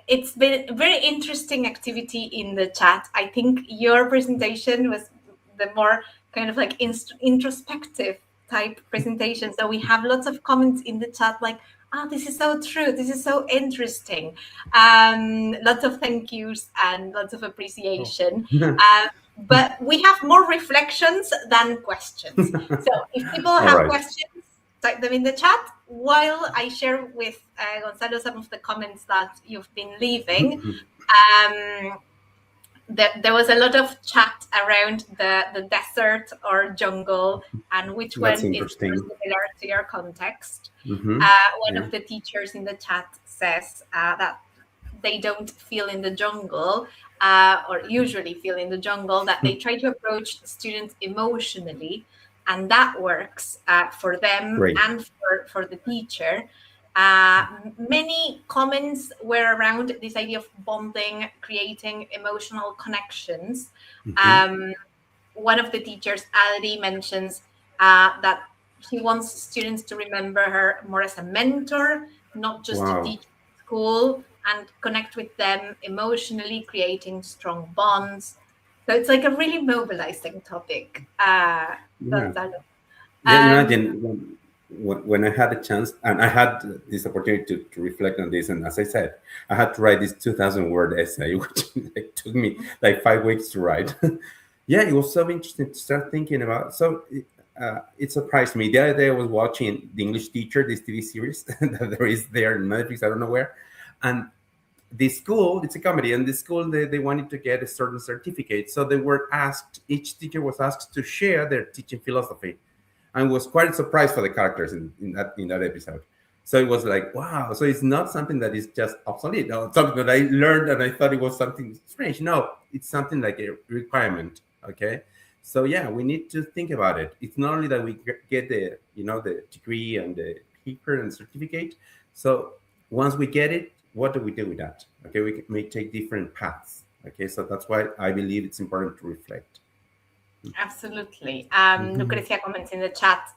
it's been a very interesting activity in the chat. I think your presentation was the more kind of like introspective type presentation. So we have lots of comments in the chat like, oh, this is so true. This is so interesting. Lots of thank yous and lots of appreciation. But we have more reflections than questions. So if people have questions, type them in the chat while I share with Gonzalo some of the comments that you've been leaving. There was a lot of chat around the desert or jungle and which That's one is similar to your context. One of the teachers in the chat says that they don't feel in the jungle or usually feel in the jungle, that they try to approach students emotionally, and that works for them and for the teacher. Many comments were around this idea of bonding, creating emotional connections. One of the teachers, Ali, mentions that he wants students to remember her more as a mentor, not just to teach school, and connect with them emotionally, creating strong bonds. So it's like a really mobilizing topic. Imagine when I had a chance, and I had this opportunity to reflect on this, and as I said, I had to write this 2,000-word essay, which took me like 5 weeks to write. Yeah, it was so interesting to start thinking about. So it surprised me. The other day I was watching The English Teacher, this TV series that there is there in Netflix, I don't know where, and the school, it's a comedy, and the school, they wanted to get a certain certificate. So they were asked, each teacher was asked to share their teaching philosophy, and was quite surprised for the characters in that episode. So it was like, wow. So it's not something that is just obsolete. No, something that I learned and I thought it was something strange. No, it's something like a requirement. Okay. So yeah, we need to think about it. It's not only that we get the, the degree and the paper and certificate. So once we get it, what do we do with that? Okay, we may take different paths. Okay, so that's why I believe it's important to reflect. Absolutely. Lucrecia comments in the chat,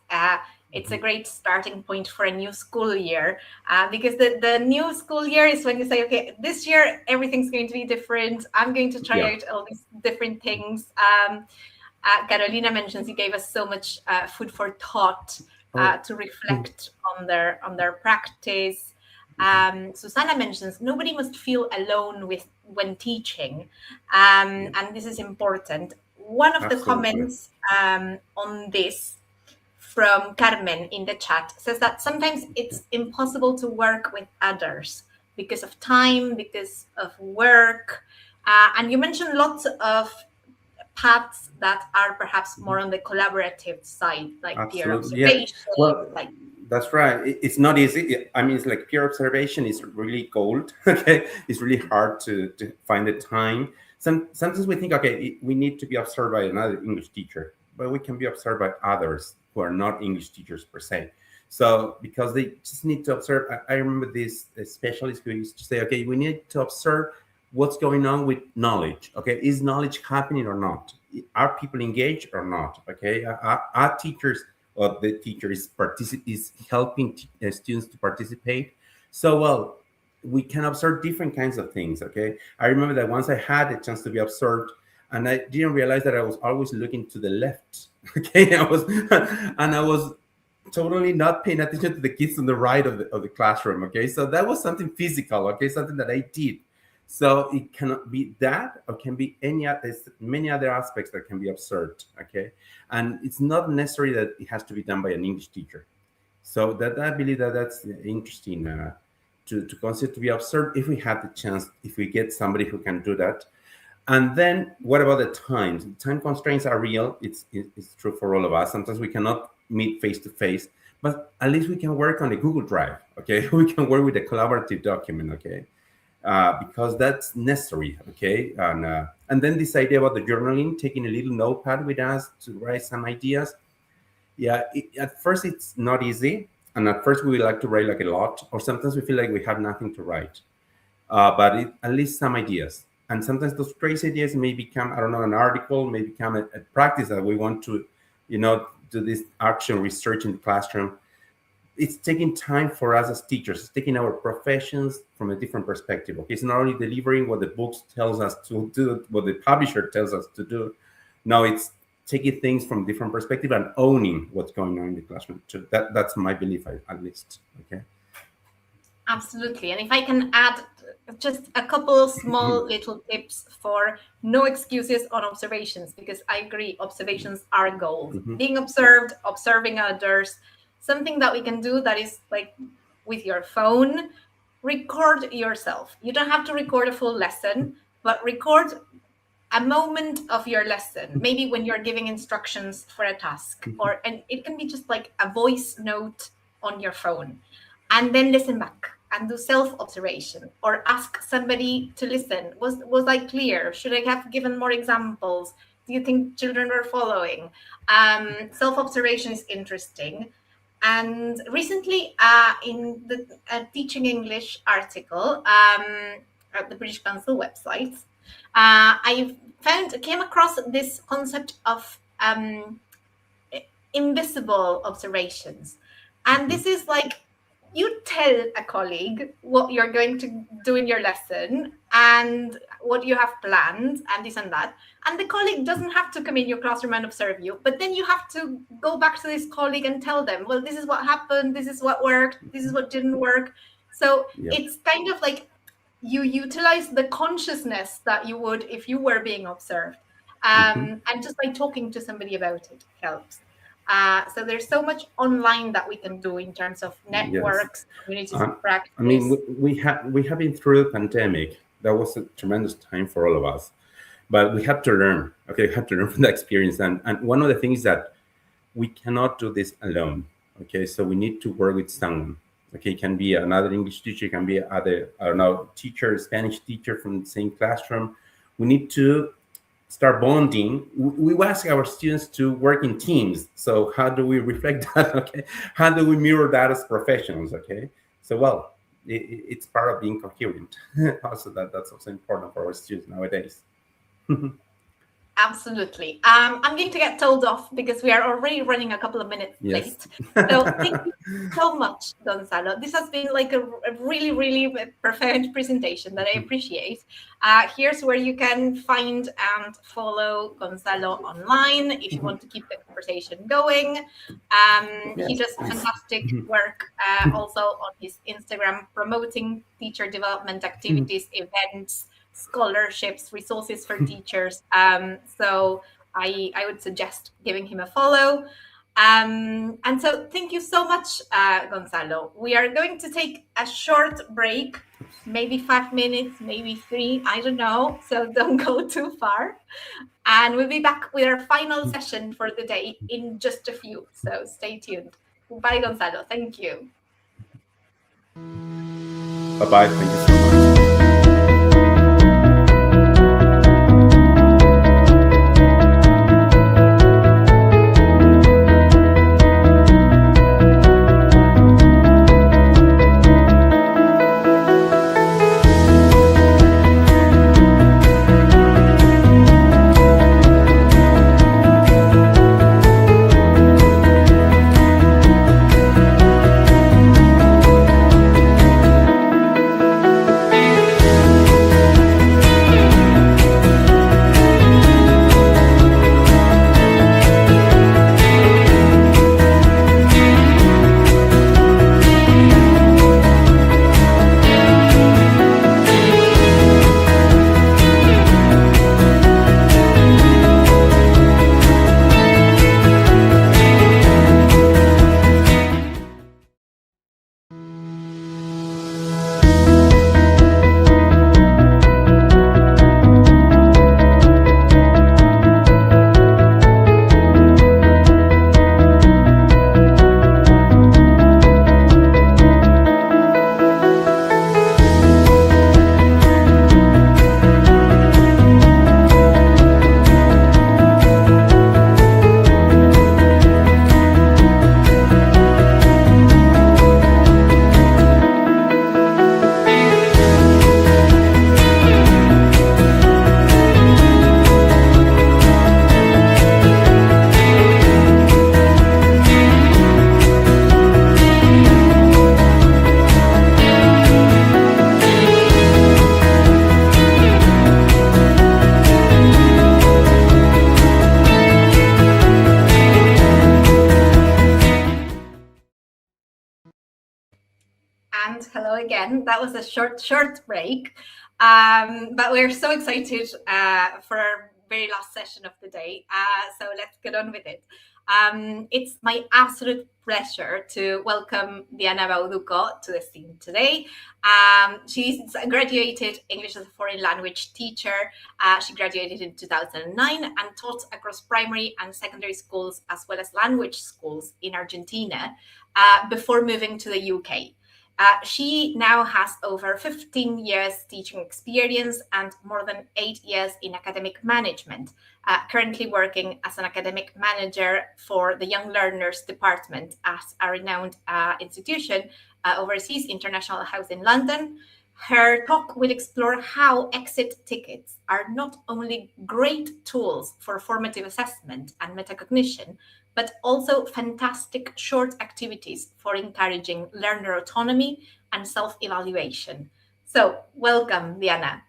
it's a great starting point for a new school year, because the new school year is when you say, okay, this year everything's going to be different. I'm going to try out all these different things. Carolina mentions he gave us so much food for thought to reflect on their practice. Susanna mentions nobody must feel alone when teaching, and this is important. One of the comments on this from Carmen in the chat says that sometimes it's impossible to work with others because of time, because of work, and you mentioned lots of paths that are perhaps more on the collaborative side, like peer observation. Well, that's right. It's not easy. I mean, it's like peer observation is really gold. Okay, it's really hard to find the time. Sometimes we think, okay, we need to be observed by another English teacher, but we can be observed by others who are not English teachers per se. So because they just need to observe. I remember this specialist who used to say, okay, we need to observe what's going on with knowledge. Okay, is knowledge happening or not? Are people engaged or not? Okay, are teachers, or the teacher is helping students to participate. So, well, we can observe different kinds of things. Okay, I remember that once I had a chance to be observed, and I didn't realize that I was always looking to the left. Okay, I was totally not paying attention to the kids on the right of the classroom. Okay, so that was something physical. Okay, something that I did. So it cannot be that, or can be there's many other aspects that can be observed. Okay, and it's not necessary that it has to be done by an English teacher. So that I believe that's interesting to consider to be observed if we have the chance, if we get somebody who can do that. And then what about the times? Time constraints are real. It's true for all of us. Sometimes we cannot meet face to face, but at least we can work on the Google Drive, okay? We can work with a collaborative document, okay? Because that's necessary, okay? And then this idea about the journaling, taking a little notepad with us to write some ideas. Yeah, at first it's not easy. And at first we like to write like a lot, or sometimes we feel like we have nothing to write. But at least some ideas. And sometimes those crazy ideas may become, I don't know, an article, may become a practice that we want to, do this action research in the classroom. It's taking time for us as teachers. It's taking our professions from a different perspective. Okay, it's not only delivering what the books tells us to do, what the publisher tells us to do. No, it's taking things from different perspective and owning what's going on in the classroom. So that's my belief, at least. Okay. Absolutely. And if I can add just a couple of small little tips for no excuses on observations, because I agree, observations are gold. Being observed, observing others, something that we can do that is like with your phone, record yourself. You don't have to record a full lesson, but record a moment of your lesson, maybe when you're giving instructions for a task, and it can be just like a voice note on your phone, and then listen back and do self-observation, or ask somebody to listen. Was I clear? Should I have given more examples? Do you think children were following? Self-observation is interesting. And recently in the Teaching English article at the British Council website, I came across this concept of invisible observations. And this is like, you tell a colleague what you're going to do in your lesson and what you have planned and this and that. And the colleague doesn't have to come in your classroom and observe you, but then you have to go back to this colleague and tell them, well, this is what happened, this is what worked, this is what didn't work. So it's kind of like you utilize the consciousness that you would if you were being observed. And just by talking to somebody about it helps. So there's so much online that we can do in terms of networks, communities of practice. I mean, we have been through the pandemic. That was a tremendous time for all of us, but we have to learn. Okay, we have to learn from the experience. And one of the things is that we cannot do this alone. Okay, so we need to work with someone. Okay, it can be another English teacher, it can be other, I don't know, teacher, Spanish teacher from the same classroom. We need to start bonding. We ask our students to work in teams. So how do we reflect that? Okay, how do we mirror that as professionals? Okay, so well, it's part of being coherent. Also, that's also important for our students nowadays. Absolutely. I'm going to get told off because we are already running a couple of minutes late. So thank you so much, Gonzalo. This has been like a really, really profound presentation that I appreciate. Here's where you can find and follow Gonzalo online if you want to keep the conversation going. He does fantastic work also on his Instagram, promoting teacher development activities, events, scholarships, resources for teachers. So I would suggest giving him a follow. And so thank you so much, Gonzalo. We are going to take a short break, maybe 5 minutes, maybe 3, I don't know. So don't go too far. And we'll be back with our final session for the day in just a few. So stay tuned. Bye, Gonzalo. Thank you. Bye-bye. Thank you so much. and hello again. That was a short break, but we're so excited for our very last session of the day. So let's get on with it. It's my absolute pleasure to welcome Diana Bauduco to the scene today. She's a graduated English as a foreign language teacher. She graduated in 2009 and taught across primary and secondary schools as well as language schools in Argentina before moving to the UK. She now has over 15 years teaching experience and more than 8 years in academic management, currently working as an academic manager for the Young Learners Department at a renowned institution overseas, International House in London. Her talk will explore how exit tickets are not only great tools for formative assessment and metacognition, but also fantastic short activities for encouraging learner autonomy and self-evaluation. So, welcome, Diana.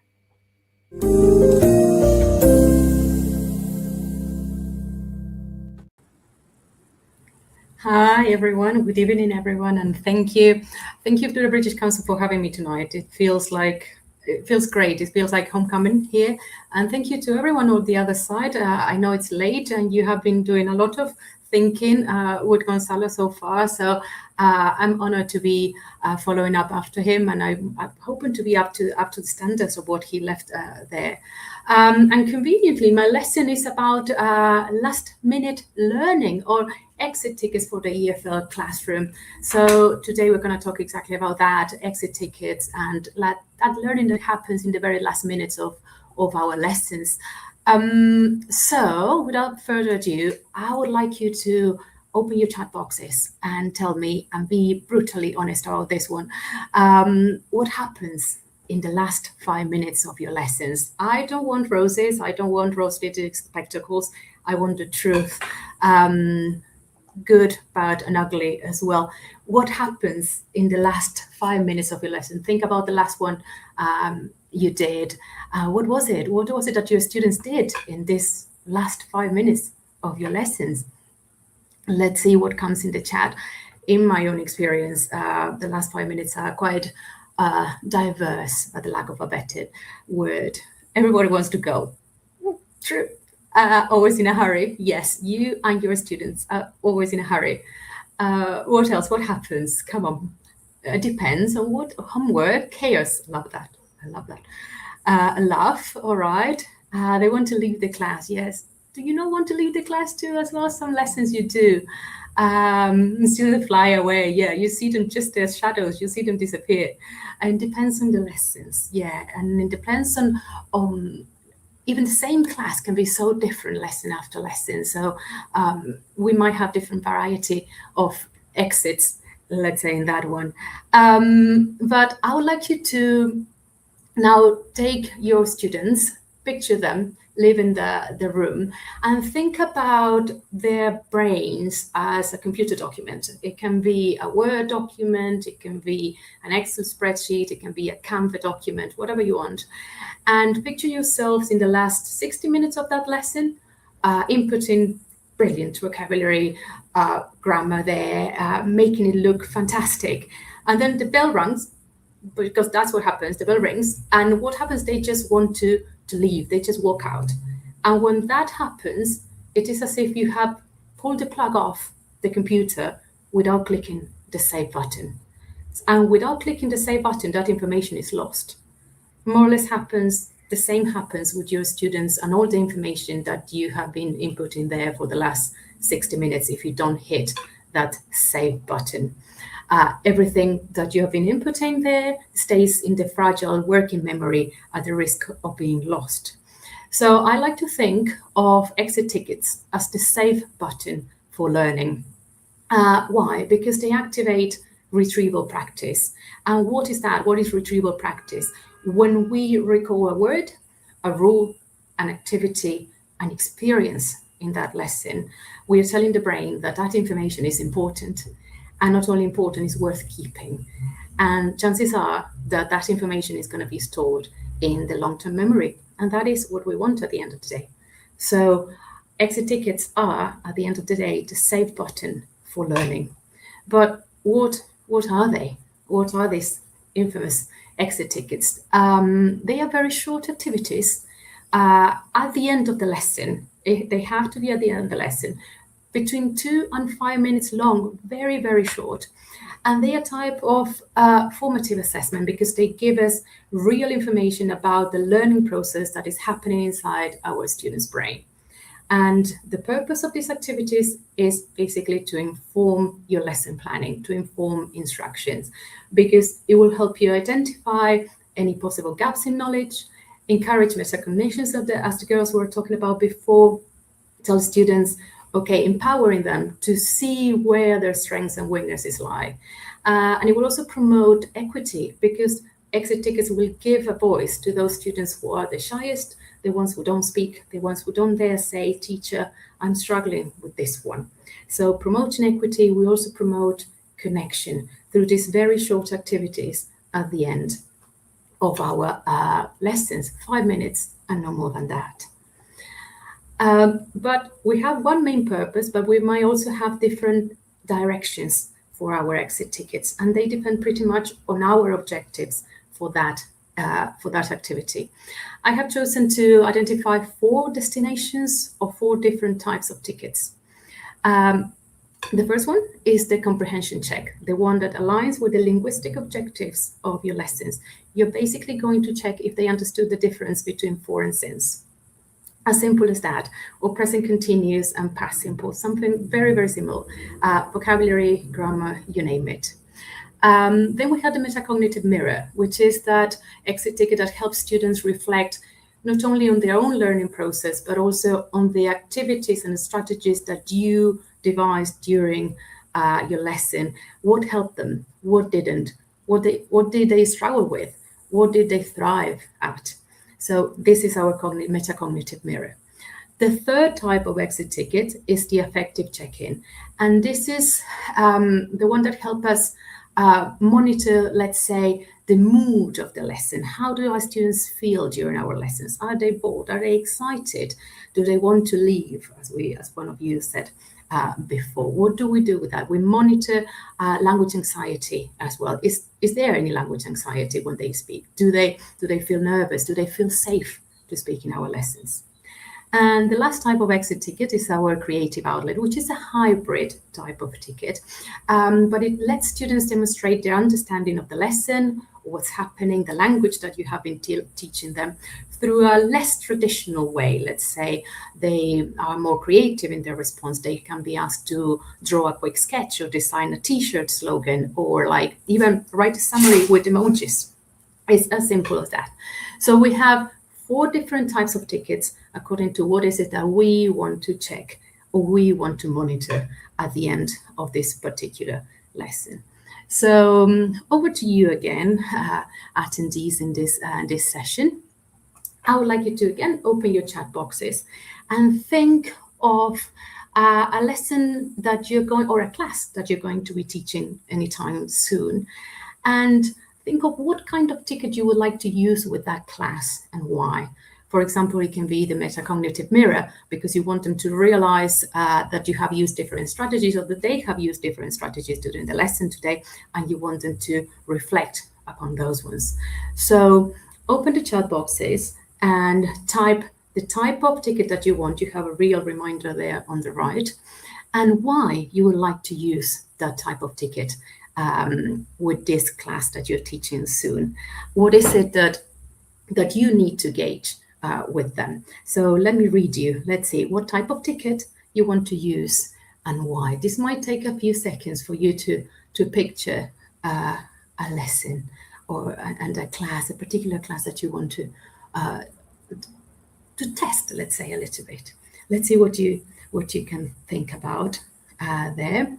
Hi, everyone. Good evening, everyone, and thank you. Thank you to the British Council for having me tonight. It feels great. It feels like homecoming here. And thank you to everyone on the other side. I know it's late and you have been doing a lot of thinking with Gonzalo so far. So I'm honored to be following up after him, and I'm hoping to be up to the standards of what he left there. And conveniently, my lesson is about last-minute learning or exit tickets for the EFL classroom. So today we're going to talk exactly about that, exit tickets and that learning that happens in the very last minutes of our lessons. So without further ado, I would like you to open your chat boxes and tell me, and be brutally honest about this one, what happens in the last 5 minutes of your lessons. I don't want roses. I don't want rose-tinted spectacles. I want the truth. Good, bad, and ugly as well. What happens in the last 5 minutes of your lesson? Think about the last one you did. What was it? What was it that your students did in this last 5 minutes of your lessons? Let's see what comes in the chat. In my own experience, the last 5 minutes are quite diverse, by the lack of a better word. Everybody wants to go. True. Always in a hurry. Yes, you and your students are always in a hurry. What else? What happens? Come on. It depends on what homework. Chaos. Love that. I love that. A laugh. All right. They want to leave the class. Yes. Do you not want to leave the class too as well? Some lessons you do. Students fly away. Yeah, you see them just as shadows. You see them disappear. And it depends on the lessons. Yeah, and it depends on even the same class can be so different lesson after lesson. So we might have different variety of exits, let's say, in that one. But I would like you to now take your students, picture them, live in the room, and think about their brains as a computer document. It can be a Word document, it can be an Excel spreadsheet, it can be a Canva document, whatever you want. And picture yourselves in the last 60 minutes of that lesson, inputting brilliant vocabulary, grammar there, making it look fantastic. And then the bell rings, because that's what happens, the bell rings, and what happens, they just want to leave, they just walk out. And when that happens, it is as if you have pulled the plug off the computer without clicking the save button. And without clicking the save button, that information is lost. More or less the same happens with your students and all the information that you have been inputting there for the last 60 minutes if you don't hit that save button. Everything that you have been inputting there stays in the fragile working memory at the risk of being lost. So I like to think of exit tickets as the save button for learning. Why? Because they activate retrieval practice. And what is that? What is retrieval practice? When we recall a word, a rule, an activity, an experience in that lesson, we are telling the brain that that information is important. And not only important, is worth keeping. And chances are that that information is going to be stored in the long-term memory. And that is what we want at the end of the day. So exit tickets are, at the end of the day, the save button for learning. But what are they? What are these infamous exit tickets? They are very short activities at the end of the lesson. They have to be at the end of the lesson, between 2 and 5 minutes long, very, very short. And they are a type of formative assessment because they give us real information about the learning process that is happening inside our students' brain. And the purpose of these activities is basically to inform your lesson planning, to inform instructions, because it will help you identify any possible gaps in knowledge, encourage metacognitions, as the girls were talking about before, tell students, okay, empowering them to see where their strengths and weaknesses lie. And it will also promote equity, because exit tickets will give a voice to those students who are the shyest, the ones who don't speak, the ones who don't dare say, teacher, I'm struggling with this one. So promoting equity, we also promote connection through these very short activities at the end of our lessons, 5 minutes and no more than that. But we have one main purpose, but we might also have different directions for our exit tickets, and they depend pretty much on our objectives for that activity. I have chosen to identify 4 destinations or 4 different types of tickets. The first one is the comprehension check, the one that aligns with the linguistic objectives of your lessons. You're basically going to check if they understood the difference between for and since. As simple as that, or present continuous and past simple, something very, very similar. Vocabulary, grammar, you name it. Then we have the metacognitive mirror, which is that exit ticket that helps students reflect not only on their own learning process, but also on the activities and strategies that you devised during your lesson. What helped them? What didn't? What did they struggle with? What did they thrive at? So this is our metacognitive mirror. The third type of exit ticket is the affective check-in. And this is the one that helps us monitor, let's say, the mood of the lesson. How do our students feel during our lessons? Are they bored? Are they excited? Do they want to leave, as one of you said before? What do we do with that? We monitor language anxiety as well. Is there any language anxiety when they speak? Do they feel nervous? Do they feel safe to speak in our lessons? And the last type of exit ticket is our creative outlet, which is a hybrid type of ticket, but it lets students demonstrate their understanding of the lesson, what's happening, the language that you have been teaching them through a less traditional way. Let's say they are more creative in their response. They can be asked to draw a quick sketch or design a t-shirt slogan, or like even write a summary with emojis. It's as simple as that. So we have 4 different types of tickets according to what is it that we want to check or we want to monitor at the end of this particular lesson. So over to you again, attendees in this session. I would like you to again open your chat boxes and think of a lesson that you're going, or a class that you're going to be teaching anytime soon, and think of what kind of ticket you would like to use with that class and why. For example, it can be the metacognitive mirror, because you want them to realize that you have used different strategies, or that they have used different strategies during the lesson today, and you want them to reflect upon those ones. So open the chat boxes and type the type of ticket that you want. You have a real reminder there on the right, and why you would like to use that type of ticket with this class that you're teaching soon. What is it that you need to gauge with them? So let me read you. Let's see what type of ticket you want to use and why. This might take a few seconds for you to picture a lesson and a class, a particular class that you want to test, let's say, a little bit. Let's see what you can think about there.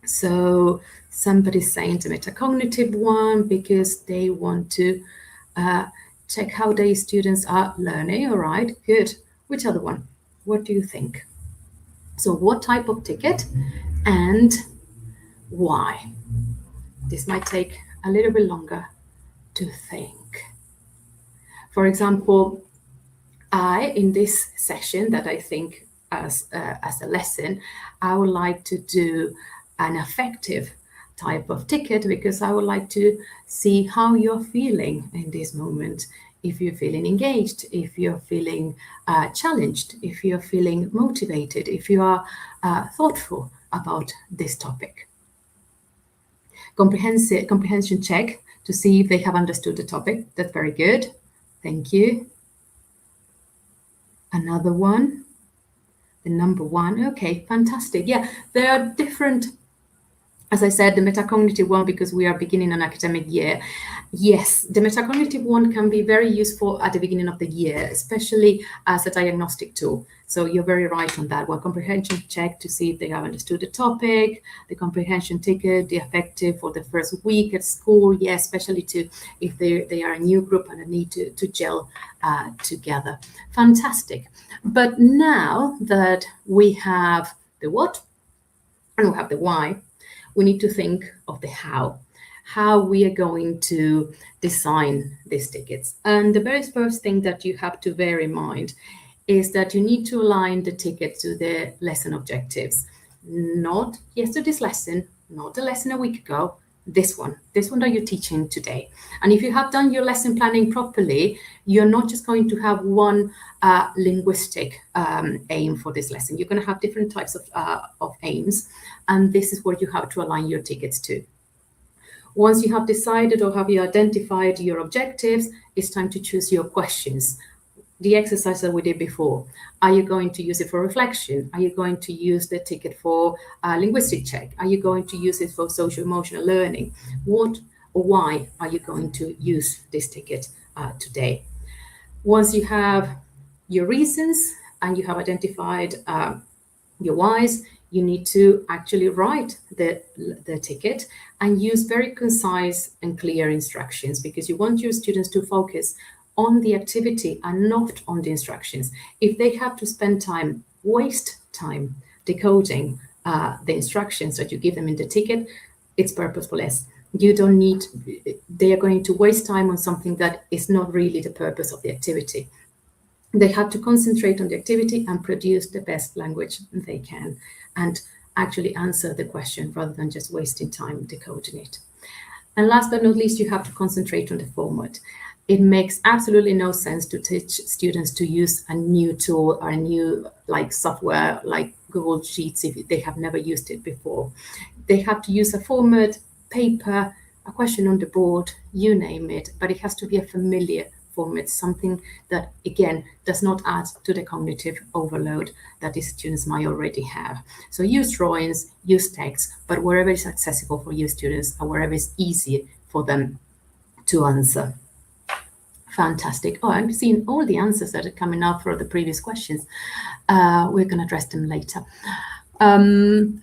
So somebody's saying the metacognitive one because they want to check how their students are learning. All right, good. Which other one? What do you think? So what type of ticket and why? This might take a little bit longer to think. For example, in this session that I think as a lesson, I would like to do an affective type of ticket, because I would like to see how you're feeling in this moment. If you're feeling engaged, if you're feeling challenged, if you're feeling motivated, if you are thoughtful about this topic. Comprehension check to see if they have understood the topic. That's very good. Thank you. Another one, the number 1. Okay, fantastic. Yeah, there are different, as I said, the metacognitive one, because we are beginning an academic year. Yes, the metacognitive one can be very useful at the beginning of the year, especially as a diagnostic tool. So you're very right on that one. Comprehension check to see if they have understood the topic, the comprehension ticket, the effective for the first week at school. Yeah, especially to if they are a new group and need to gel together. Fantastic. But now that we have the what and we have the why, we need to think of the how we are going to design these tickets. And the very first thing that you have to bear in mind is that you need to align the ticket to the lesson objectives. Not yesterday's lesson, not the lesson a week ago, this one that you're teaching today. And if you have done your lesson planning properly, you're not just going to have one linguistic aim for this lesson. You're going to have different types of aims, and this is what you have to align your tickets to. Once you have decided or have you identified your objectives, it's time to choose your questions. The exercise that we did before. Are you going to use it for reflection? Are you going to use the ticket for linguistic check? Are you going to use it for social emotional learning? What or why are you going to use this ticket today? Once you have your reasons and you have identified your whys, you need to actually write the ticket and use very concise and clear instructions, because you want your students to focus on the activity and not on the instructions. If they have to spend time, waste time decoding the instructions that you give them in the ticket, it's purposeless. You don't need, they are going to waste time on something that is not really the purpose of the activity. They have to concentrate on the activity and produce the best language they can and actually answer the question rather than just wasting time decoding it. And last but not least, you have to concentrate on the format. It makes absolutely no sense to teach students to use a new tool or a new software like Google Sheets if they have never used it before. They have to use a format, paper, a question on the board, you name it, but it has to be a familiar format, something that, again, does not add to the cognitive overload that these students might already have. So use drawings, use text, but wherever it's accessible for you students and wherever it's easy for them to answer. Fantastic. Oh, I'm seeing all the answers that are coming up for the previous questions. We're going to address them later.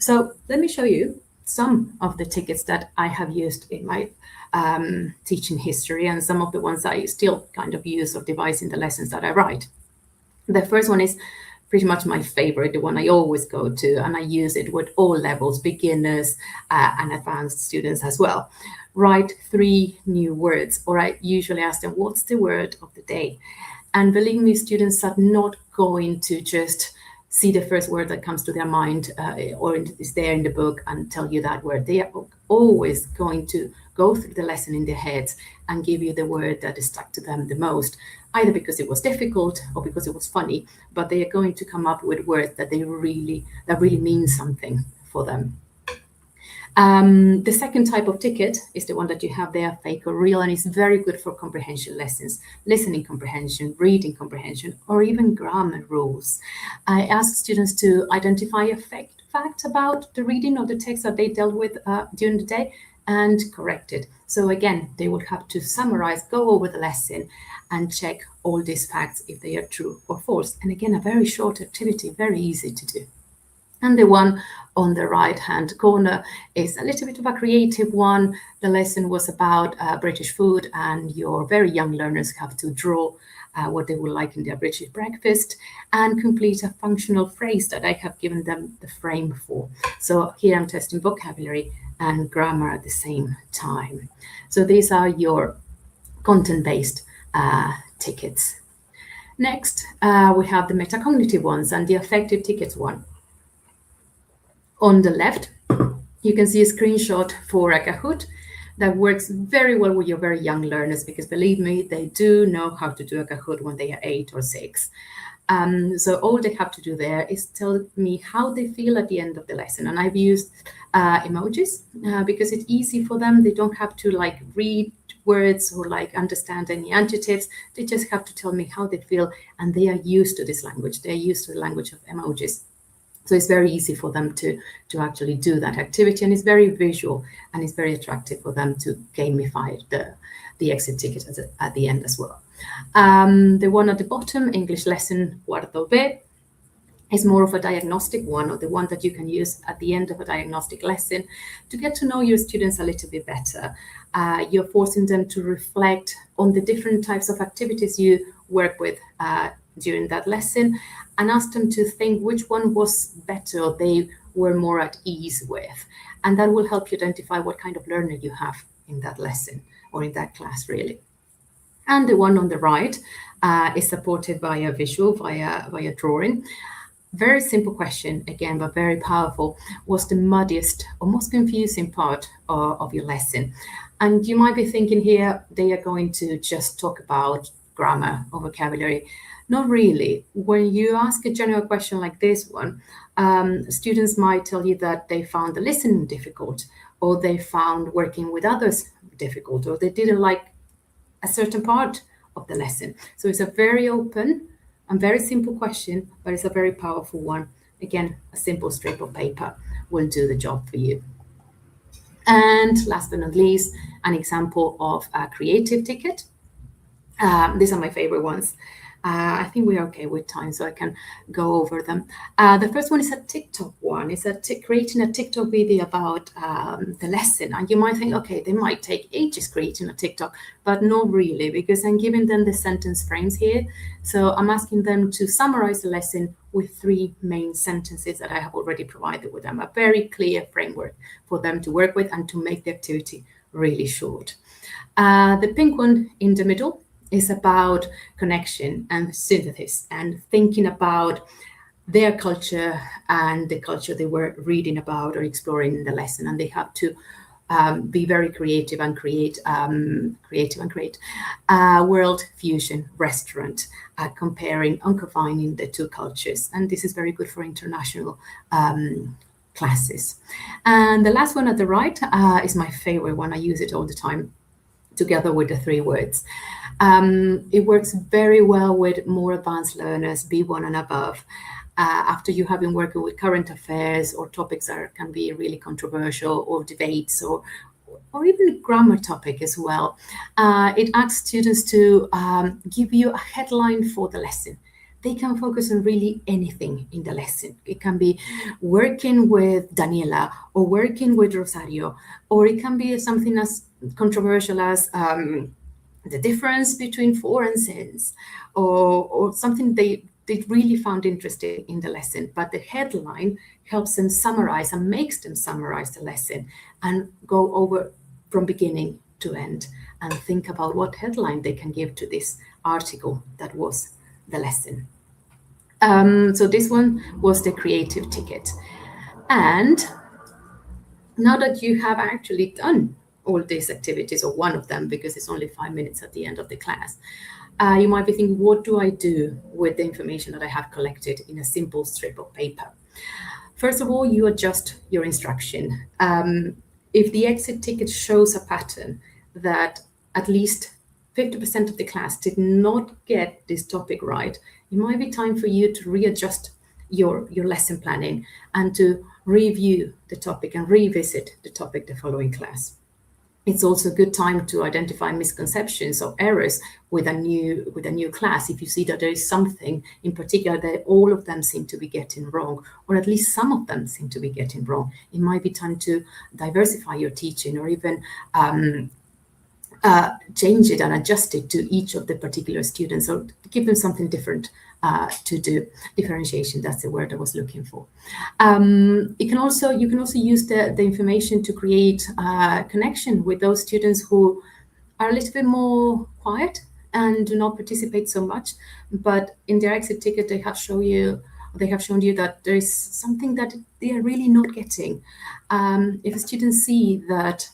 So let me show you some of the tickets that I have used in my teaching history and some of the ones I still kind of use or devise in the lessons that I write. The first one is pretty much my favorite, the one I always go to, and I use it with all levels, beginners and advanced students as well. Write 3 new words, or I usually ask them, what's the word of the day? And believe me, students are not going to just see the first word that comes to their mind or is there in the book and tell you that word. They are always going to go through the lesson in their heads and give you the word that is stuck to them the most, either because it was difficult or because it was funny, but they are going to come up with words that really mean something for them. The second type of ticket is the one that you have there, fake or real, and it's very good for comprehension lessons, listening comprehension, reading comprehension, or even grammar rules. I ask students to identify a fact about the reading of the text that they dealt with during the day and correct it. So again, they would have to summarize, go over the lesson and check all these facts if they are true or false. And again, a very short activity, very easy to do. And the one on the right-hand corner is a little bit of a creative one. The lesson was about British food, and your very young learners have to draw what they would like in their British breakfast and complete a functional phrase that I have given them the frame for. So here I'm testing vocabulary and grammar at the same time. So these are your content-based tickets. Next, we have the metacognitive ones and the affective tickets one. On the left, You can see a screenshot for a Kahoot that works very well with your very young learners, because believe me, they do know how to do a Kahoot when they are 8 or 6. So all they have to do there is tell me how they feel at the end of the lesson. And I've used emojis because it's easy for them. They don't have to like read words or like understand any adjectives. They just have to tell me how they feel, and they are used to this language. They're used to the language of emojis. So it's very easy for them to actually do that activity, and it's very visual, and it's very attractive for them to gamify the exit ticket at the end as well. The one at the bottom, English lesson cuarto B, is more of a diagnostic one, or the one that you can use at the end of a diagnostic lesson to get to know your students a little bit better. You're forcing them to reflect on the different types of activities you work with during that lesson, and ask them to think which one was better or they were more at ease with. And that will help you identify what kind of learner you have in that lesson or in that class, really. And the one on the right is supported by a visual via drawing. Very simple question, again, but very powerful. What's the muddiest or most confusing part of your lesson? And you might be thinking here, they are going to just talk about grammar or vocabulary. Not really. When you ask a general question like this one, students might tell you that they found the listening difficult, or they found working with others difficult, or they didn't like a certain part of the lesson. So it's a very open and very simple question, but it's a very powerful one. Again, a simple strip of paper will do the job for you. And last but not least, an example of a creative ticket. These are my favorite ones. I think we're okay with time, so I can go over them. The first one is a TikTok one. It's creating a TikTok video about the lesson. And you might think, okay, they might take ages creating a TikTok, but not really, because I'm giving them the sentence frames here. So I'm asking them to summarize the lesson with 3 main sentences that I have already provided with them, a very clear framework for them to work with and to make the activity really short. The pink one in the middle is about connection and synthesis and thinking about their culture and the culture they were reading about or exploring in the lesson. And they have to be very creative and create world fusion restaurant, comparing and combining the 2 cultures. And this is very good for international classes. And the last one at the right is my favorite one. I use it all the time together with the 3 words. It works very well with more advanced learners, B1 and above. After you have been working with current affairs or topics that can be really controversial, or debates, or even a grammar topic as well. It asks students to give you a headline for the lesson. They can focus on really anything in the lesson. It can be working with Daniela or working with Rosario, or it can be something as controversial as the difference between for and since, or something they really found interesting in the lesson. But the headline helps them summarize and makes them summarize the lesson and go over from beginning to end and think about what headline they can give to this article that was the lesson. So this one was the creative ticket. And now that you have actually done all these activities, or one of them, because it's only 5 minutes at the end of the class, you might be thinking, what do I do with the information that I have collected in a simple strip of paper? First of all, you adjust your instruction. If the exit ticket shows a pattern that at least 50% of the class did not get this topic right, it might be time for you to readjust your lesson planning and to review the topic and revisit the topic the following class. It's also a good time to identify misconceptions or errors with a new class. If you see that there is something in particular that all of them seem to be getting wrong, or at least some of them seem to be getting wrong, it might be time to diversify your teaching, or even change it and adjust it to each of the particular students, or give them something different to do. Differentiation, that's the word I was looking for. You can also use the information to create connection with those students who are a little bit more quiet and do not participate so much, but in their exit ticket they have shown you they have shown you that there is something that they are really not getting. If students see that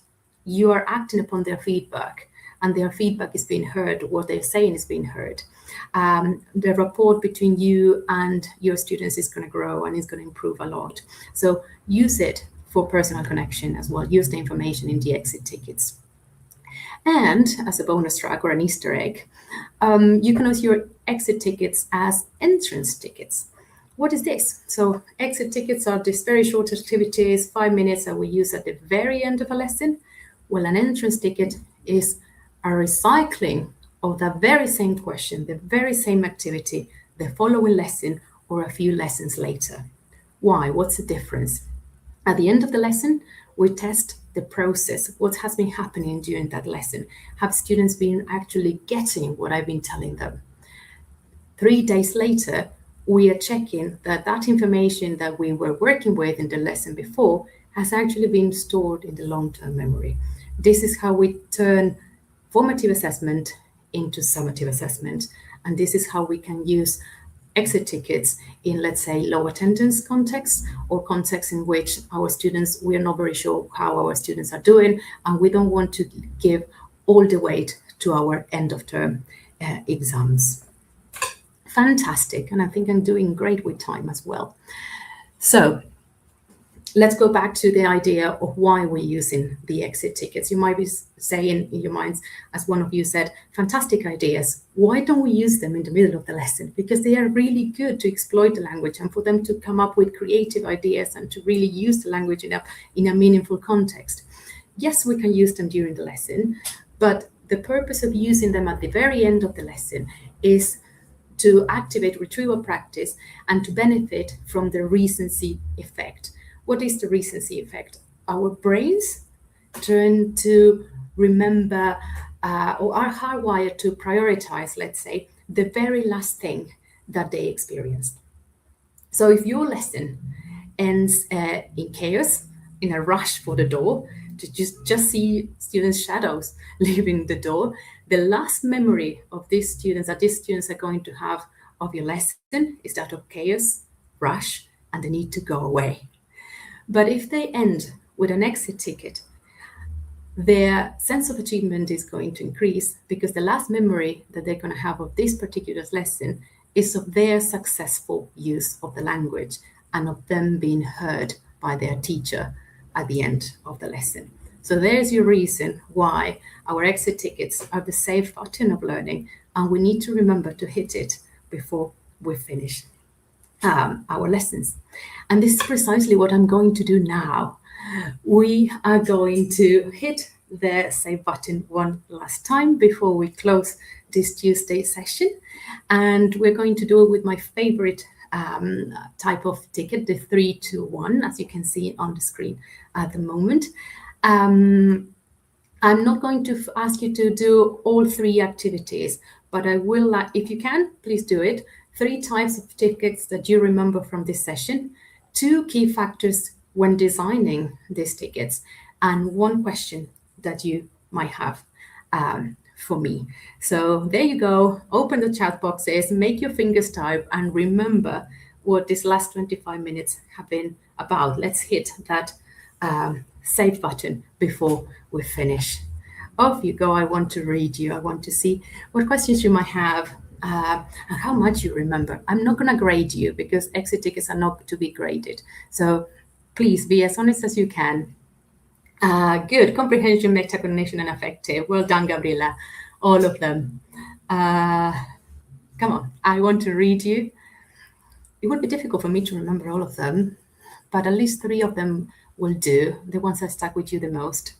you are acting upon their feedback and their feedback is being heard, what they're saying is being heard, the rapport between you and your students is going to grow and is going to improve a lot. So use it for personal connection as well. Use the information in the exit tickets. And as a bonus track or an Easter egg, you can use your exit tickets as entrance tickets. What is this? So exit tickets are these very short activities, 5 minutes, that we use at the very end of a lesson. Well, an entrance ticket is a recycling of the very same question, the very same activity, the following lesson or a few lessons later. Why? What's the difference? At the end of the lesson, we test the process, what has been happening during that lesson. Have students been actually getting what I've been telling them? 3 days later, we are checking that that information that we were working with in the lesson before has actually been stored in the long-term memory. This is how we turn formative assessment into summative assessment. And this is how we can use exit tickets in, let's say, low attendance contexts or contexts in which our students, we are not very sure how our students are doing, and we don't want to give all the weight to our end of term exams. Fantastic, and I think I'm doing great with time as well. So let's go back to the idea of why we're using the exit tickets. You might be saying in your minds, as one of you said, fantastic ideas. Why don't we use them in the middle of the lesson? Because they are really good to exploit the language and for them to come up with creative ideas and to really use the language in a meaningful context. Yes, we can use them during the lesson, but the purpose of using them at the very end of the lesson is to activate retrieval practice and to benefit from the recency effect. What is the recency effect? Our brains turn to remember or are hardwired to prioritize, let's say, the very last thing that they experienced. So if your lesson ends in chaos, in a rush for the door, to just see students' shadows leaving the door, the last memory of these students that these students are going to have of your lesson is that of chaos, rush, and the need to go away. But if they end with an exit ticket, their sense of achievement is going to increase because the last memory that they're going to have of this particular lesson is of their successful use of the language and of them being heard by their teacher at the end of the lesson. So there's your reason why our exit tickets are the safe button of learning, and we need to remember to hit it before we finish our lessons. And this is precisely what I'm going to do now. We are going to hit the save button one last time before we close this Tuesday session. And we're going to do it with my favorite type of ticket, the 3-2-1, as you can see on the screen at the moment. I'm not going to ask you to do all 3 activities, but I will, if you can, please do it. 3 types of tickets that you remember from this session, 2 key factors when designing these tickets, and 1 question that you might have for me. So there you go. Open the chat boxes, make your fingers type, and remember what this last 25 minutes have been about. Let's hit that save button before we finish. Off you go. I want to read you. I want to see what questions you might have and how much you remember. I'm not going to grade you because exit tickets are not to be graded. So please be as honest as you can. Good. Comprehension, metacognition, and affective. Well done, Gabriela. All of them. Come on. I want to read you. It would be difficult for me to remember all of them, but at least 3 of them will do. The ones that stuck with you the most.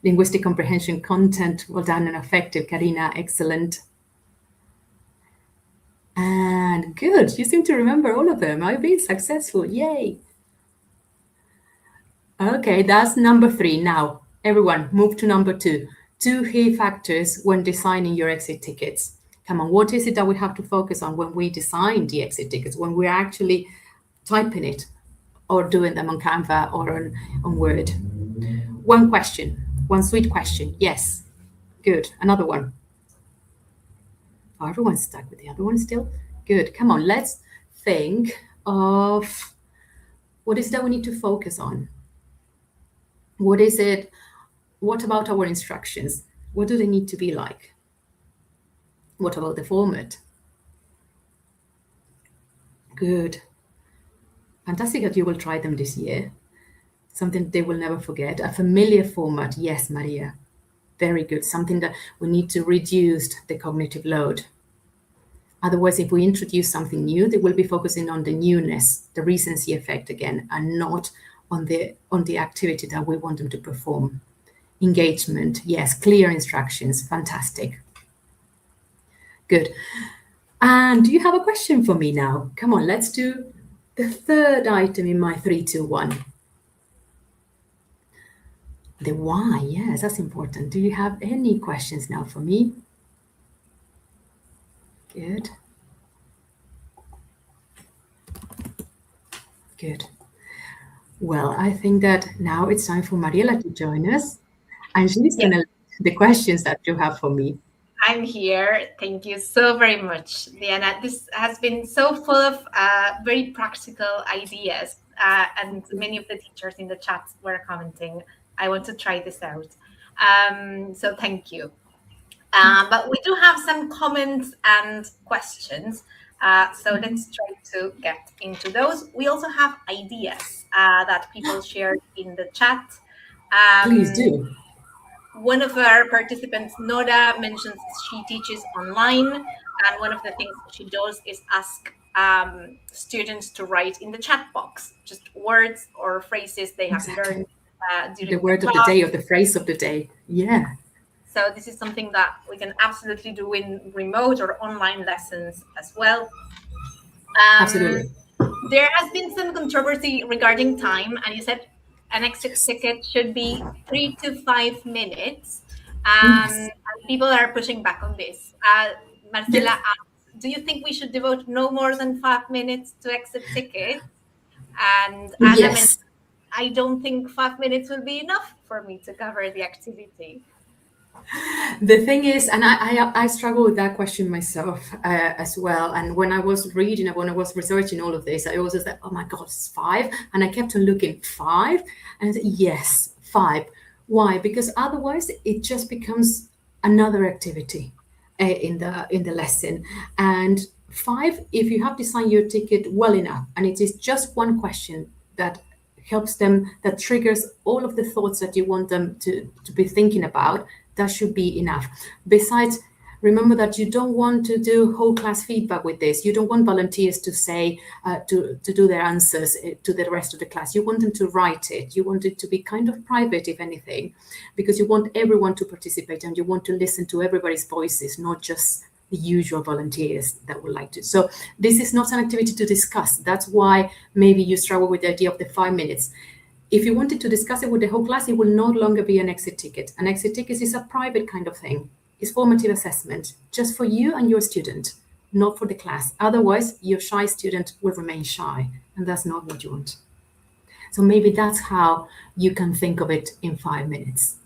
Linguistic comprehension, content. Well done, and affective. Karina, excellent. And good. You seem to remember all of them. I've been successful. Yay. Okay, that's number 3. Now, everyone, move to number 2. 2 key factors when designing your exit tickets. Come on, what is it that we have to focus on when we design the exit tickets, when we're actually typing it or doing them on Canva or on Word? 1 question, 1 sweet question. Yes, good. Another one. Oh, everyone's stuck with the other one still. Good. Come on, let's think of what is that we need to focus on. What is it? What about our instructions? What do they need to be like? What about the format? Good. Fantastic that you will try them this year. Something they will never forget. A familiar format. Yes, Maria. Very good. Something that we need to reduce the cognitive load. Otherwise, if we introduce something new, they will be focusing on the newness, the recency effect again, and not on the activity that we want them to perform. Engagement, yes, clear instructions, fantastic. Good. And do you have a question for me now? Come on, let's do the third item in my 3, 2, 1. The why, yes, that's important. Do you have any questions now for me? Good. Good. Well, I think that now it's time for Mariela to join us, and she's going to lead the questions that you have for me. I'm here. Thank you so very much, Diana. This has been so full of very practical ideas, and many of the teachers in the chat were commenting, I want to try this out. So thank you. But we do have some comments and questions. So let's try to get into those. We also have ideas that people shared in the chat. Please do. One of our participants, Nora, mentions she teaches online, and one of the things she does is ask students to write in the chat box just words or phrases they have learned during the word of the day or the phrase of the day. Yeah. So this is something that we can absolutely do in remote or online lessons as well. Absolutely. There has been some controversy regarding time, and you said an exit ticket should be 3 to 5 minutes. And people are pushing back on this. Marcela asks, do you think we should devote no more than 5 minutes to exit ticket? And Anna mentioned, I don't think 5 minutes will be enough for me to cover the activity. The thing is, and I struggle with that question myself as well. And when I was reading, when I was researching all of this, I always said, oh my God, it's 5. And I kept on looking, 5? And I said, yes, 5. Why? Because otherwise it just becomes another activity in the lesson. And 5, if you have designed your ticket well enough, and it is just one question that helps them, that triggers all of the thoughts that you want them to be thinking about, that should be enough. Besides, remember that you don't want to do whole class feedback with this. You don't want volunteers to say, to do their answers to the rest of the class. You want them to write it. You want it to be kind of private, if anything, because you want everyone to participate and you want to listen to everybody's voices, not just the usual volunteers that would like to. So this is not an activity to discuss. That's why maybe you struggle with the idea of the 5 minutes. If you wanted to discuss it with the whole class, it will no longer be an exit ticket. An exit ticket is a private kind of thing. It's formative assessment, just for you and your student, not for the class. Otherwise, your shy student will remain shy, and that's not what you want. So maybe that's how you can think of it in 5 minutes.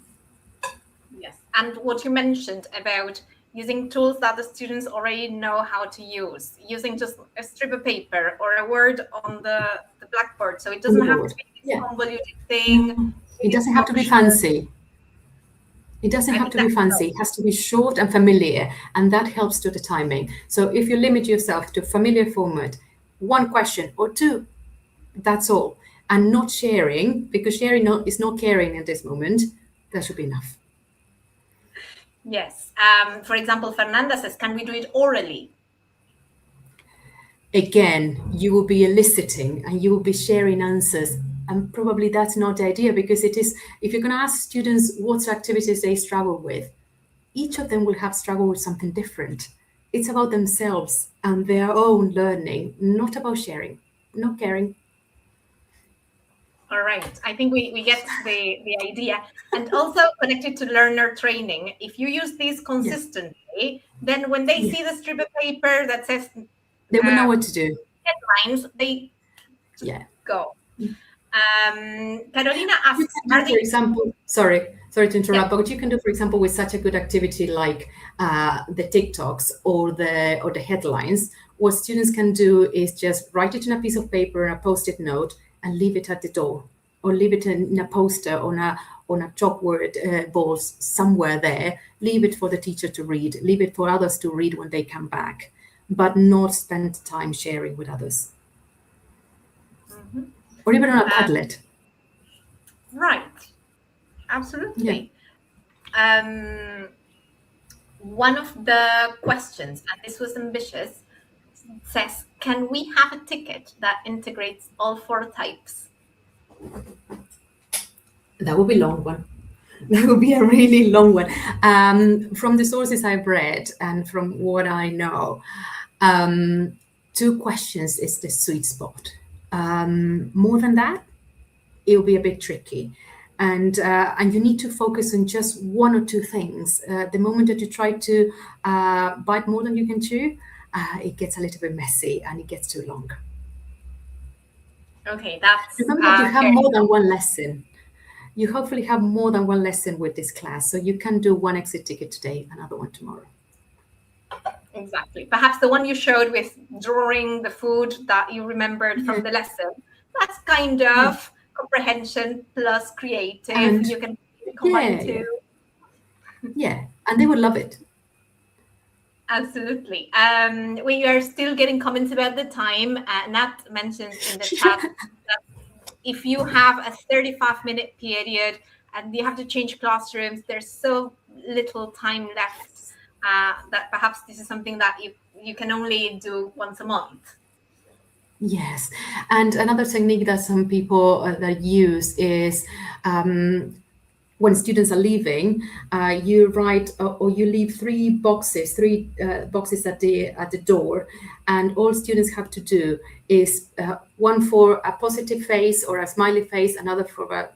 Yes, and what you mentioned about using tools that the students already know how to use, using just a strip of paper or a word on the blackboard. So it doesn't have to be this convoluted thing. It doesn't have to be fancy. It doesn't have to be fancy. It has to be short and familiar, and that helps to the timing. So if you limit yourself to familiar format, 1 question or 2, that's all. And not sharing, because sharing is not caring at this moment, that should be enough. Yes. For example, Fernanda says, can we do it orally? Again, you will be eliciting and you will be sharing answers. And probably that's not the idea, because it is, if you're going to ask students what activities they struggle with, each of them will have struggled with something different. It's about themselves and their own learning, not about sharing, not caring. All right. I think we get the idea. And also connected to learner training. If you use these consistently, then when they see the strip of paper that says they will know what to do. Headlines, they go. Carolina asks, for example, sorry to interrupt, but you can do, for example, with such a good activity like the TikToks or the headlines, what students can do is just write it in a piece of paper, a post-it note, and leave it at the door, or leave it in a poster on a chalkboard balls somewhere there. Leave it for the teacher to read, leave it for others to read when they come back, but not spend time sharing with others. Or even on a Padlet. Right. Absolutely. One of the questions, and this was ambitious, says, can we have a ticket that integrates all 4 types? That would be a long one. That would be a really long one. From the sources I've read and from what I know, 2 questions is the sweet spot. More than that, it will be a bit tricky. And you need to focus on just 1 or 2 things. The moment that you try to bite more than you can chew, it gets a little bit messy and it gets too long. Okay, that's... Remember that you have more than 1 lesson. You hopefully have more than 1 lesson with this class. So you can do 1 exit ticket today, another one tomorrow. Exactly. Perhaps the one you showed with drawing the food that you remembered from the lesson, that's kind of comprehension plus creative. And you can combine 2. Yeah, and they would love it. Absolutely. We are still getting comments about the time. Nat mentioned in the chat that if you have a 35-minute period and you have to change classrooms, there's so little time left that perhaps this is something that you can only do once a month. Yes, and another technique that some people that use is when students are leaving, you write or you leave 3 boxes at the door, and all students have to do is one for a positive face or a smiley face, another for a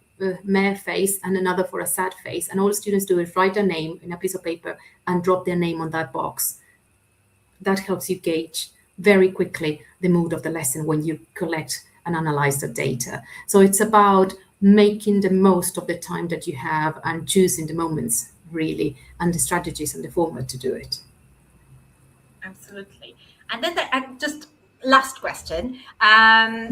meh face, and another for a sad face. And all students do is write their name in a piece of paper and drop their name on that box. That helps you gauge very quickly the mood of the lesson when you collect and analyze the data. So it's about making the most of the time that you have and choosing the moments really, and the strategies and the format to do it. Absolutely. And then just last question,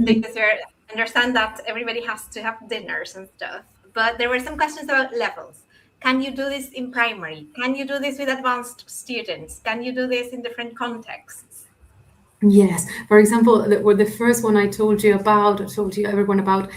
because I understand that everybody has to have dinners and stuff, but there were some questions about levels. Can you do this in primary? Can you do this with advanced students? Can you do this in different contexts? Yes. For example, the first one I told you everyone about,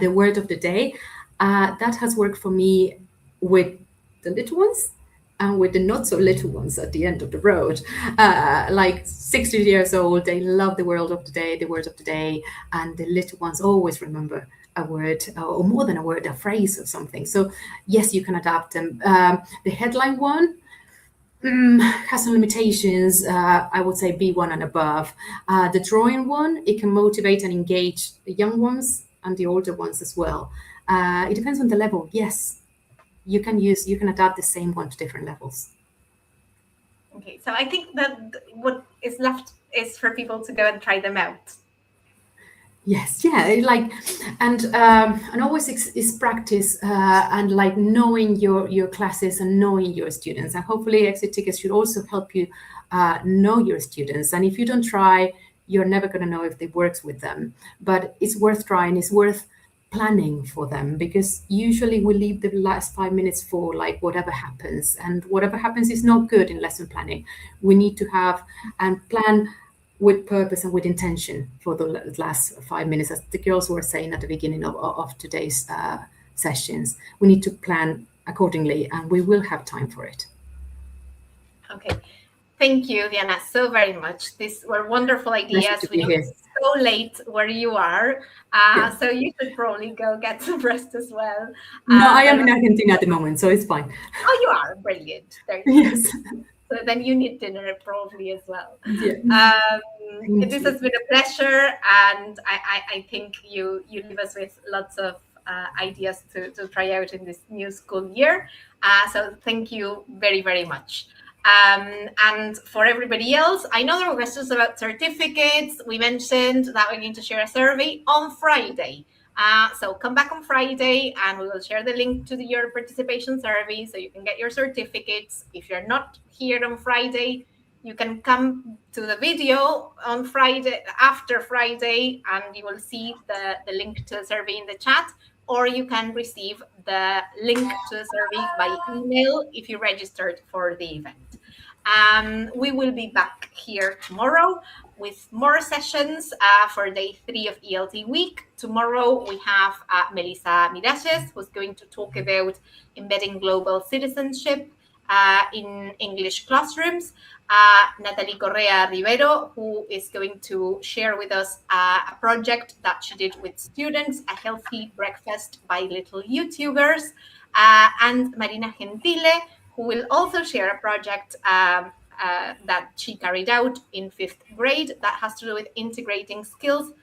the word of the day, that has worked for me with the little ones and with the not so little ones at the end of the road. Like 60 years old, they love the word of the day, and the little ones always remember a word, or more than a word, a phrase or something. So yes, you can adapt them. The headline one has some limitations. I would say B1 and above. The drawing one, it can motivate and engage the young ones and the older ones as well. It depends on the level. Yes, you can adapt the same one to different levels. Okay, so I think that what is left is for people to go and try them out. Yes, yeah, and always is practice and like knowing your classes and knowing your students, and hopefully exit tickets should also help you know your students. And if you don't try, you're never going to know if it works with them. But it's worth trying. It's worth planning for them, because usually we leave the last 5 minutes for like whatever happens, and whatever happens is not good in lesson planning. We need to have and plan with purpose and with intention for the last 5 minutes, as the girls were saying at the beginning of today's sessions. We need to plan accordingly, and we will have time for it. Okay. Thank you, Diana, so very much. These were wonderful ideas. We know it's so late where you are, so you should probably go get some rest as well. No, I am in Argentina at the moment, so it's fine. Oh, you are? Brilliant. Yes. So then you need dinner probably as well. Yeah. This has been a pleasure, and I think you leave us with lots of ideas to try out in this new school year. So thank you very, very much. And for everybody else, I know there were questions about certificates. We mentioned that we need to share a survey on Friday. So come back on Friday and we will share the link to your participation survey so you can get your certificates. If you're not here on Friday, You can come to the video on Friday, after Friday, and you will see the link to the survey in the chat, or you can receive the link to the survey by email if you registered for the event. We will be back here tomorrow with more sessions for day 3 of ELT Week. Tomorrow we have Melissa Miralles, who's going to talk about embedding global citizenship in English classrooms. Natalie Correa Rivero, who is going to share with us a project that she did with students, a healthy breakfast by little YouTubers, and Marina Gentile, who will also share a project that she carried out in 5th grade that has to do with integrating skills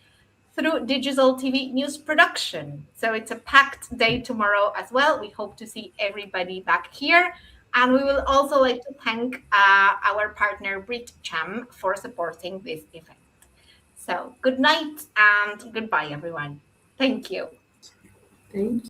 through digital TV news production. So it's a packed day tomorrow as well. We hope to see everybody back here. And we will also like to thank our partner Brit Cham for supporting this event. So good night and goodbye, everyone. Thank you. Thank you.